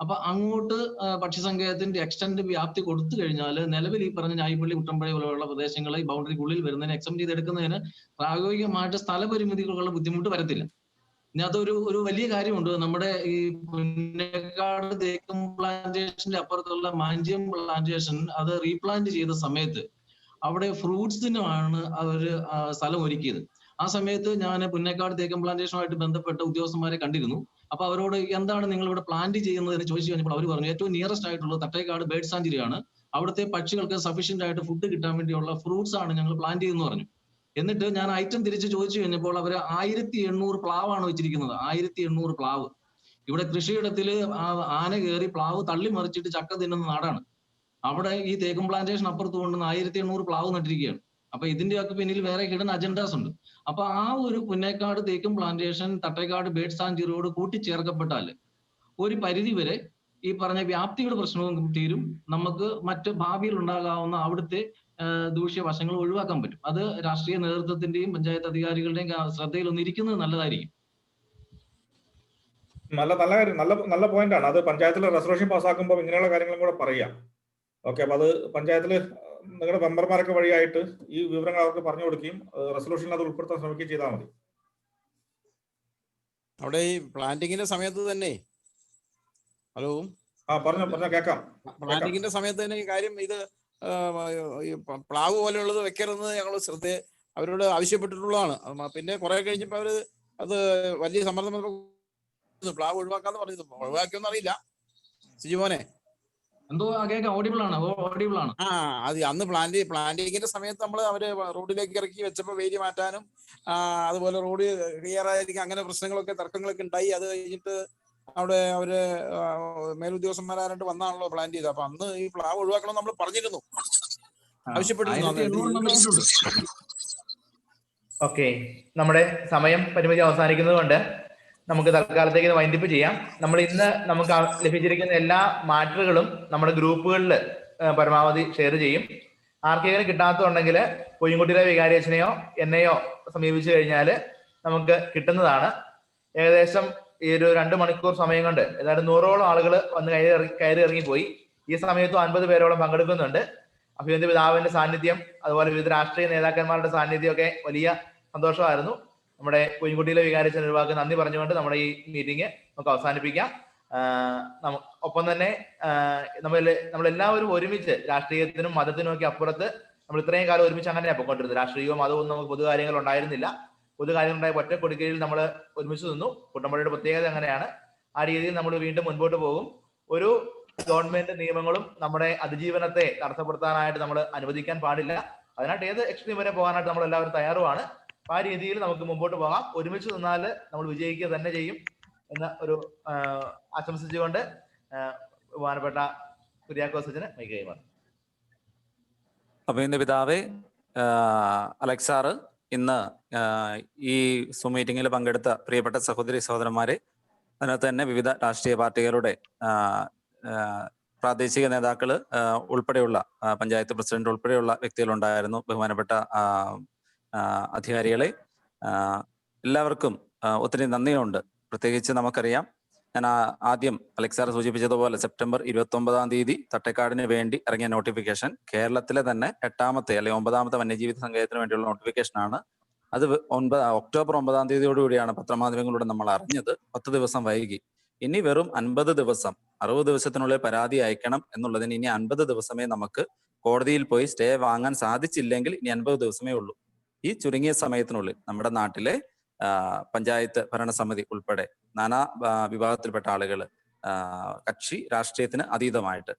അപ്പൊ അങ്ങോട്ട് പക്ഷിസങ്കേതത്തിന്റെ എക്സ്റ്റന്റ് വ്യാപ്തി കൊടുത്തു കഴിഞ്ഞാൽ നിലവിൽ ഈ പറഞ്ഞ ഞായിപ്പള്ളി കുട്ടമ്പഴ പോലെയുള്ള പ്രദേശങ്ങളെ ഈ ബൗണ്ടറിക്കുള്ളിൽ വരുന്നതിന് എക്സ്റ്റെൻഡ് ചെയ്തെടുക്കുന്നതിന് പ്രായോഗികമായിട്ട് സ്ഥലപരിമിതികളുള്ള ബുദ്ധിമുട്ട് വരത്തില്ല. ഇനി അതൊരു വലിയ കാര്യമുണ്ട്. നമ്മുടെ ഈ പുന്നേക്കാട് തേക്കും പ്ലാന്റേഷന്റെ അപ്പുറത്തുള്ള മാഞ്ചിയം പ്ലാന്റേഷൻ അത് റീപ്ലാന്റ് ചെയ്ത സമയത്ത് അവിടെ ഫ്രൂട്ട്സിനുമാണ് അവര് സ്ഥലം ഒരുക്കിയത്. ആ സമയത്ത് ഞാൻ പുന്നേക്കാട് തേക്കും പ്ലാന്റേഷനുമായിട്ട് ബന്ധപ്പെട്ട ഉദ്യോഗസ്ഥന്മാരെ കണ്ടിരുന്നു. അപ്പൊ അവരോട് എന്താണ് നിങ്ങൾ ഇവിടെ പ്ലാന്റ് ചെയ്യുന്നതെന്ന് ചോദിച്ചു കഴിഞ്ഞപ്പോൾ അവർ പറഞ്ഞു ഏറ്റവും നിയറസ്റ്റ് ആയിട്ടുള്ള തട്ടേക്കാട് ബേർഡ് സാങ്ച്വറിയാണ്. അവിടുത്തെ പക്ഷികൾക്ക് സഫീഷ്യന്റ് ആയിട്ട് ഫുഡ് കിട്ടാൻ വേണ്ടിയുള്ള ഫ്രൂട്ട്സ് ആണ് ഞങ്ങൾ പ്ലാൻ ചെയ്തെന്ന് പറഞ്ഞു. എന്നിട്ട് ഞാൻ ഐറ്റം തിരിച്ച് ചോദിച്ചു കഴിഞ്ഞപ്പോൾ അവർ 1800 പ്ലാവാണ് വെച്ചിരിക്കുന്നത്. 1800 പ്ലാവ്. ഇവിടെ കൃഷിയിടത്തില് ആന കയറി പ്ലാവ് തള്ളി മറിച്ചിട്ട് ചക്ക തിന്നുന്ന നാടാണ്. അവിടെ ഈ തേക്കും പ്ലാന്റേഷൻ അപ്പുറത്ത് കൊണ്ടുവന്ന് 1800 പ്ലാവ് നട്ടിരിക്കുകയാണ്. അപ്പൊ ഇതിന്റെയൊക്കെ പിന്നിൽ വേറെ ഹിഡൻ അജണ്ടാസ് ഉണ്ട്. അപ്പൊ ആ ഒരു പുന്നേക്കാട് തേക്കും പ്ലാന്റേഷൻ തട്ടേക്കാട് ബേഡ് സാഞ്ചുറിയോട് കൂട്ടിച്ചേർക്കപ്പെട്ടാൽ ഒരു പരിധി വരെ ഈ പറഞ്ഞ വ്യാപ്തിയുടെ പ്രശ്നവും തീരും. നമുക്ക് മറ്റ് ഭാവിയിൽ ഉണ്ടാകാവുന്ന അവിടുത്തെ ദൂഷ്യവശങ്ങൾ ഒഴിവാക്കാൻ പറ്റും. അത് രാഷ്ട്രീയ നേതൃത്വത്തിന്റെയും പഞ്ചായത്ത് അധികാരികളുടെയും ശ്രദ്ധയിൽ ഒന്നിരിക്കുന്നത് നല്ലതായിരിക്കും. നല്ല കാര്യം, നല്ല പോയിന്റ് ആണ് അത്. പഞ്ചായത്തിലെ റെസൊല്യൂഷൻ പാസ്സാക്കുമ്പോൾ ഇങ്ങനെയുള്ള കാര്യങ്ങളും കൂടെ പറയാം. ഓക്കെ, അപ്പൊ അത് പഞ്ചായത്തില് നിങ്ങളുടെ മെമ്പർമാരൊക്കെ വഴിയായിട്ട് ഈ വിവരങ്ങൾ അവർക്ക് പറഞ്ഞു കൊടുക്കുകയും റെസൊല്യൂഷനിൽ അത് ഉൾപ്പെടുത്താൻ ശ്രമിക്കുകയും ചെയ്താൽ മതി. അവിടെ ഈ പ്ലാന്റിങ്ങിന്റെ സമയത്ത് തന്നെ ഹലോ പറഞ്ഞോ കേൾക്കാം. പ്ലാന്റിങ്ങിന്റെ സമയത്ത് തന്നെ ഈ കാര്യം ഇത് പ്ലാവ് പോലെയുള്ളത് വെക്കരുതെന്ന് ഞങ്ങൾ അവരോട് ആവശ്യപ്പെട്ടിട്ടുള്ളതാണ്. പിന്നെ കുറെ കഴിഞ്ഞപ്പോ അവര് അത് വലിയ സമ്മർദ്ദം പ്ലാവ് ഒഴിവാക്കാന്ന് പറഞ്ഞത്. ഒഴിവാക്കിയൊന്നും അറിയില്ല സിജിമോനെ. എന്തോ ഓഡിബിൾ ആണ്. അത് അന്ന് പ്ലാന്റിങ്ങിന്റെ സമയത്ത് നമ്മൾ അവര് റോഡിലേക്ക് ഇറക്കി വെച്ചപ്പോ വേലി മാറ്റാനും അതുപോലെ റോഡ് ക്ലിയർ ആയിരിക്കും അങ്ങനെ പ്രശ്നങ്ങളൊക്കെ തർക്കങ്ങളൊക്കെ ഉണ്ടായി. അത് കഴിഞ്ഞിട്ട് അവിടെ അവര് മേലുദ്യോഗസ്ഥന്മാരായിട്ട് വന്നാണല്ലോ പ്ലാൻ ചെയ്തത്. അപ്പൊ അന്ന് ഈ പ്ലാവ് ഒഴിവാക്കണം നമ്മൾ പറഞ്ഞിരുന്നു, ആവശ്യപ്പെട്ടിരുന്നു. ഓക്കെ, നമ്മുടെ സമയം പരിമിതി അവസാനിക്കുന്നത് കൊണ്ട് നമുക്ക് തൽക്കാലത്തേക്ക് ഇത് വൈൻഡപ്പ് ചെയ്യാം. നമ്മൾ ഇന്ന് നമുക്ക് ലഭിച്ചിരിക്കുന്ന എല്ലാ മാറ്ററുകളും നമ്മുടെ ഗ്രൂപ്പുകളിൽ പരമാവധി ഷെയർ ചെയ്യും. ആർക്കെങ്കിലും കിട്ടാത്തതുണ്ടെങ്കിൽ പൊയ്യൻകുട്ടിയിലെ വികാരിയച്ഛനെയോ എന്നെയോ സമീപിച്ചു കഴിഞ്ഞാൽ നമുക്ക് കിട്ടുന്നതാണ്. ഏകദേശം ഈ ഒരു 2 മണിക്കൂർ സമയം കൊണ്ട് ഏതാണ്ട് 100ഓളം ആളുകൾ വന്ന് കയറി ഇറങ്ങിപ്പോയി. ഈ സമയത്തും 50 പേരോളം പങ്കെടുക്കുന്നുണ്ട്. അഭിനന്ദ പിതാവിന്റെ സാന്നിധ്യം, അതുപോലെ വിവിധ രാഷ്ട്രീയ നേതാക്കന്മാരുടെ സാന്നിധ്യമൊക്കെ വലിയ സന്തോഷമായിരുന്നു. നമ്മുടെ പൊയ്യൻകുട്ടിയിലെ വികാരിയച്ഛൻ ഒരുവാക്ക് നന്ദി പറഞ്ഞുകൊണ്ട് നമ്മുടെ ഈ മീറ്റിംഗ് നമുക്ക് അവസാനിപ്പിക്കാം. ഒപ്പം തന്നെ നമ്മളെല്ലാവരും ഒരുമിച്ച് രാഷ്ട്രീയത്തിനും മതത്തിനും ഒക്കെ അപ്പുറത്ത് നമ്മൾ ഇത്രയും കാലം ഒരുമിച്ച് അങ്ങനെയാണ് പോയിക്കൊണ്ടിരുന്നത്. രാഷ്ട്രീയവും മതവും നമുക്ക് പൊതുകാര്യങ്ങൾ ഉണ്ടായിരുന്നില്ല. പൊതുകാര്യങ്ങളുണ്ടായ ഒറ്റ കൊടുക്കയിൽ നമ്മൾ ഒരുമിച്ച് നിന്നു. കുട്ടമ്പള്ളിയുടെ പ്രത്യേകത അങ്ങനെയാണ്. ആ രീതിയിൽ നമ്മൾ വീണ്ടും മുൻപോട്ട് പോകും. ഒരു ഗവൺമെന്റ് നിയമങ്ങളും നമ്മുടെ അതിജീവനത്തെ തടസ്സപ്പെടുത്താനായിട്ട് നമ്മൾ അനുവദിക്കാൻ പാടില്ല. അതിനായിട്ട് ഏത് എക്സ്ട്രീം വരെ പോകാനായിട്ട് നമ്മൾ എല്ലാവരും തയ്യാറുമാണ്. ആ രീതിയിൽ നമുക്ക് മുമ്പോട്ട് പോകാം. ഒരുമിച്ച് നിന്നാൽ നമ്മൾ വിജയിക്കുക തന്നെ ചെയ്യും എന്ന ഒരു ആശംസിച്ചുകൊണ്ട് ബഹുമാനപ്പെട്ട കുര്യാക്കോസ് അച്ഛന് മൈക്ക് കൈമാറും. അഭിനന്ദ പിതാവേ, അലക്സാറ്, ഇന്ന് ഈ സൂം മീറ്റിംഗിൽ പങ്കെടുത്ത പ്രിയപ്പെട്ട സഹോദരി സഹോദരന്മാരെ, അതിനകത്ത് തന്നെ വിവിധ രാഷ്ട്രീയ പാർട്ടികളുടെ പ്രാദേശിക നേതാക്കള് ഉൾപ്പെടെയുള്ള പഞ്ചായത്ത് പ്രസിഡന്റ് ഉൾപ്പെടെയുള്ള വ്യക്തികളുണ്ടായിരുന്നു. ബഹുമാനപ്പെട്ട അധികാരികളെ, എല്ലാവർക്കും ഒത്തിരി നന്ദിയുണ്ട്. പ്രത്യേകിച്ച് നമുക്കറിയാം, ഞാൻ ആദ്യം അലക്സാർ സൂചിപ്പിച്ചതുപോലെ സെപ്റ്റംബർ 29-ാം തീയതി തട്ടേക്കാടിന് വേണ്ടി ഇറങ്ങിയ നോട്ടിഫിക്കേഷൻ കേരളത്തിലെ തന്നെ 8ാമത്തെ അല്ലെങ്കിൽ 9ാമത്തെ വന്യജീവി സങ്കേതത്തിന് വേണ്ടിയുള്ള നോട്ടിഫിക്കേഷനാണ്. അത് ഒക്ടോബർ 9-ാം തീയതിയോടുകൂടിയാണ് പത്രമാധ്യമങ്ങളിലൂടെ നമ്മൾ അറിഞ്ഞത്. 10 ദിവസം വൈകി. ഇനി വെറും 50 ദിവസം, 60 ദിവസത്തിനുള്ളിൽ പരാതി അയക്കണം എന്നുള്ളതിന് ഇനി 50 ദിവസമേ നമുക്ക് കോടതിയിൽ പോയി സ്റ്റേ വാങ്ങാൻ സാധിച്ചില്ലെങ്കിൽ ഇനി 50 ദിവസമേ ഉള്ളൂ. ഈ ചുരുങ്ങിയ സമയത്തിനുള്ളിൽ നമ്മുടെ നാട്ടിലെ പഞ്ചായത്ത് ഭരണസമിതി ഉൾപ്പെടെ നാനാ വിഭാഗത്തിൽപ്പെട്ട ആളുകൾ, കക്ഷി രാഷ്ട്രീയത്തിന് അതീതമായിട്ട്,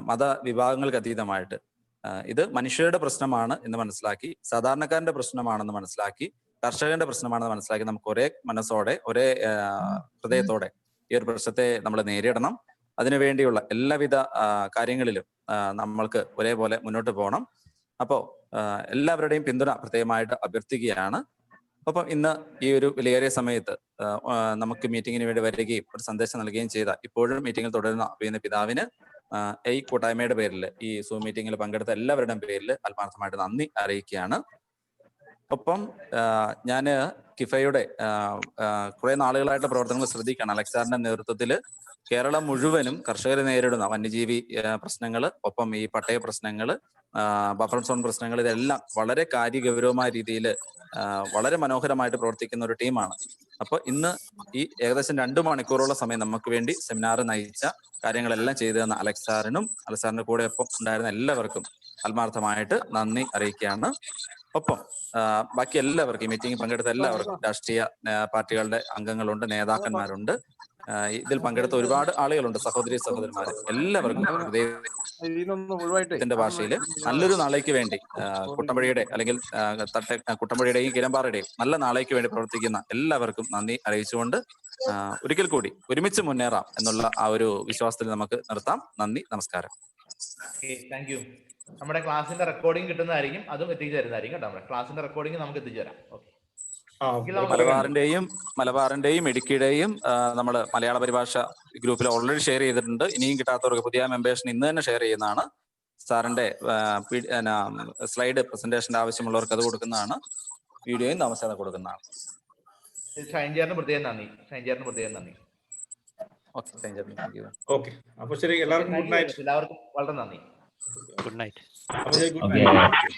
മതവിഭാഗങ്ങൾക്ക് അതീതമായിട്ട് ഇത് മനുഷ്യരുടെ പ്രശ്നമാണ് എന്ന് മനസ്സിലാക്കി, സാധാരണക്കാരന്റെ പ്രശ്നമാണെന്ന് മനസ്സിലാക്കി, കർഷകന്റെ പ്രശ്നമാണെന്ന് മനസ്സിലാക്കി നമുക്ക് ഒരേ മനസ്സോടെ ഒരേ ഹൃദയത്തോടെ ഈ ഒരു പ്രശ്നത്തെ നമ്മൾ നേരിടണം. അതിനുവേണ്ടിയുള്ള എല്ലാവിധ കാര്യങ്ങളിലും നമ്മൾക്ക് ഒരേപോലെ മുന്നോട്ട് പോകണം. അപ്പോൾ എല്ലാവരുടെയും പിന്തുണ പ്രത്യേകമായിട്ട് അഭ്യർത്ഥിക്കുകയാണ്. ഒപ്പം ഇന്ന് ഈ ഒരു വിലയേറിയ സമയത്ത് നമുക്ക് മീറ്റിങ്ങിന് വേണ്ടി വരികയും ഒരു സന്ദേശം നൽകുകയും ചെയ്ത ഇപ്പോഴും മീറ്റിംഗിൽ തുടരുന്ന അഭിനന്ദ പിതാവിന് ഈ കൂട്ടായ്മയുടെ പേരിൽ, ഈ സൂം മീറ്റിംഗിൽ പങ്കെടുത്ത എല്ലാവരുടെയും പേരിൽ ആത്മാർത്ഥമായിട്ട് നന്ദി അറിയിക്കുകയാണ്. ഒപ്പം ഞാൻ കിഫയുടെ കുറെ നാളുകളായിട്ട് പ്രവർത്തനങ്ങൾ ശ്രദ്ധിക്കുകയാണ്. അലക്സാറിന്റെ നേതൃത്വത്തിൽ കേരളം മുഴുവനും കർഷകർ നേരിടുന്ന വന്യജീവി പ്രശ്നങ്ങൾ, ഒപ്പം ഈ പട്ടയ പ്രശ്നങ്ങൾ, ബഫർ സോൺ പ്രശ്നങ്ങൾ, ഇതെല്ലാം വളരെ കാര്യഗൗരവമായ രീതിയിൽ വളരെ മനോഹരമായിട്ട് പ്രവർത്തിക്കുന്ന ഒരു ടീമാണ്. അപ്പൊ ഇന്ന് ഈ ഏകദേശം 2 മണിക്കൂറോളം സമയം നമുക്ക് വേണ്ടി സെമിനാർ നയിച്ച കാര്യങ്ങളെല്ലാം ചെയ്തു തന്ന അലക്സാറിനും അലക്സാറിന്റെ കൂടെ ഒപ്പം ഉണ്ടായിരുന്ന എല്ലാവർക്കും ആത്മാർത്ഥമായിട്ട് നന്ദി അറിയിക്കുകയാണ്. ഒപ്പം ബാക്കി എല്ലാവർക്കും ഈ മീറ്റിംഗിൽ പങ്കെടുത്ത എല്ലാവർക്കും രാഷ്ട്രീയ പാർട്ടികളുടെ അംഗങ്ങളുണ്ട്, നേതാക്കന്മാരുണ്ട്, ഇതിൽ പങ്കെടുത്ത ഒരുപാട് ആളുകളുണ്ട്, സഹോദരി സഹോദരന്മാര്, എല്ലാവർക്കും ഹൃദയത്തിന്റെ ഭാഷയിൽ നല്ലൊരു നാളേക്ക് വേണ്ടി കുട്ടമ്പുഴയുടെ അല്ലെങ്കിൽ കുട്ടമ്പുഴയുടെയും കിരമ്പാറയുടെയും നല്ല നാളേക്ക് വേണ്ടി പ്രവർത്തിക്കുന്ന എല്ലാവർക്കും നന്ദി അറിയിച്ചുകൊണ്ട് ഒരിക്കൽ കൂടി ഒരുമിച്ച് മുന്നേറാം എന്നുള്ള ആ ഒരു വിശ്വാസത്തിൽ നമുക്ക് നിർത്താം. നന്ദി, നമസ്കാരം. Thank you. നമ്മുടെ ക്ലാസിന്റെ റെക്കോർഡിംഗ് കിട്ടുന്നതായിരിക്കും, അതും എത്തിച്ചു തരുന്നതായിരിക്കും കേട്ടോ. നമ്മുടെ ക്ലാസിന്റെ റെക്കോർഡിംഗ് നമുക്ക് എത്തിച്ചു തരാം. മലബാറിന്റെയും ഇടുക്കിയുടെയും നമ്മൾ മലയാള പരിഭാഷ ഗ്രൂപ്പിൽ ഓൾറെഡി ഷെയർ ചെയ്തിട്ടുണ്ട്. ഇനിയും കിട്ടാത്തവർക്ക് പുതിയ മെമ്പേഴ്സിന് ഇന്ന് തന്നെ ഷെയർ ചെയ്യുന്നതാണ്. സാറിന്റെ സ്ലൈഡ് പ്രസന്റേഷന്റെ ആവശ്യമുള്ളവർക്ക് അത് കൊടുക്കുന്നതാണ്. വീഡിയോയും താമസിയാതെ കൊടുക്കുന്നതാണ്. ഷൈൻചേറിന് പ്രത്യേകം നന്ദി. ഷൈൻചേറിന് പ്രത്യേകം നന്ദി. ഓക്കെ, അപ്പൊ ശരി, എല്ലാവർക്കും ഗുഡ് നൈറ്റ്. എല്ലാവർക്കും വളരെ നന്ദി. Good night. Good night.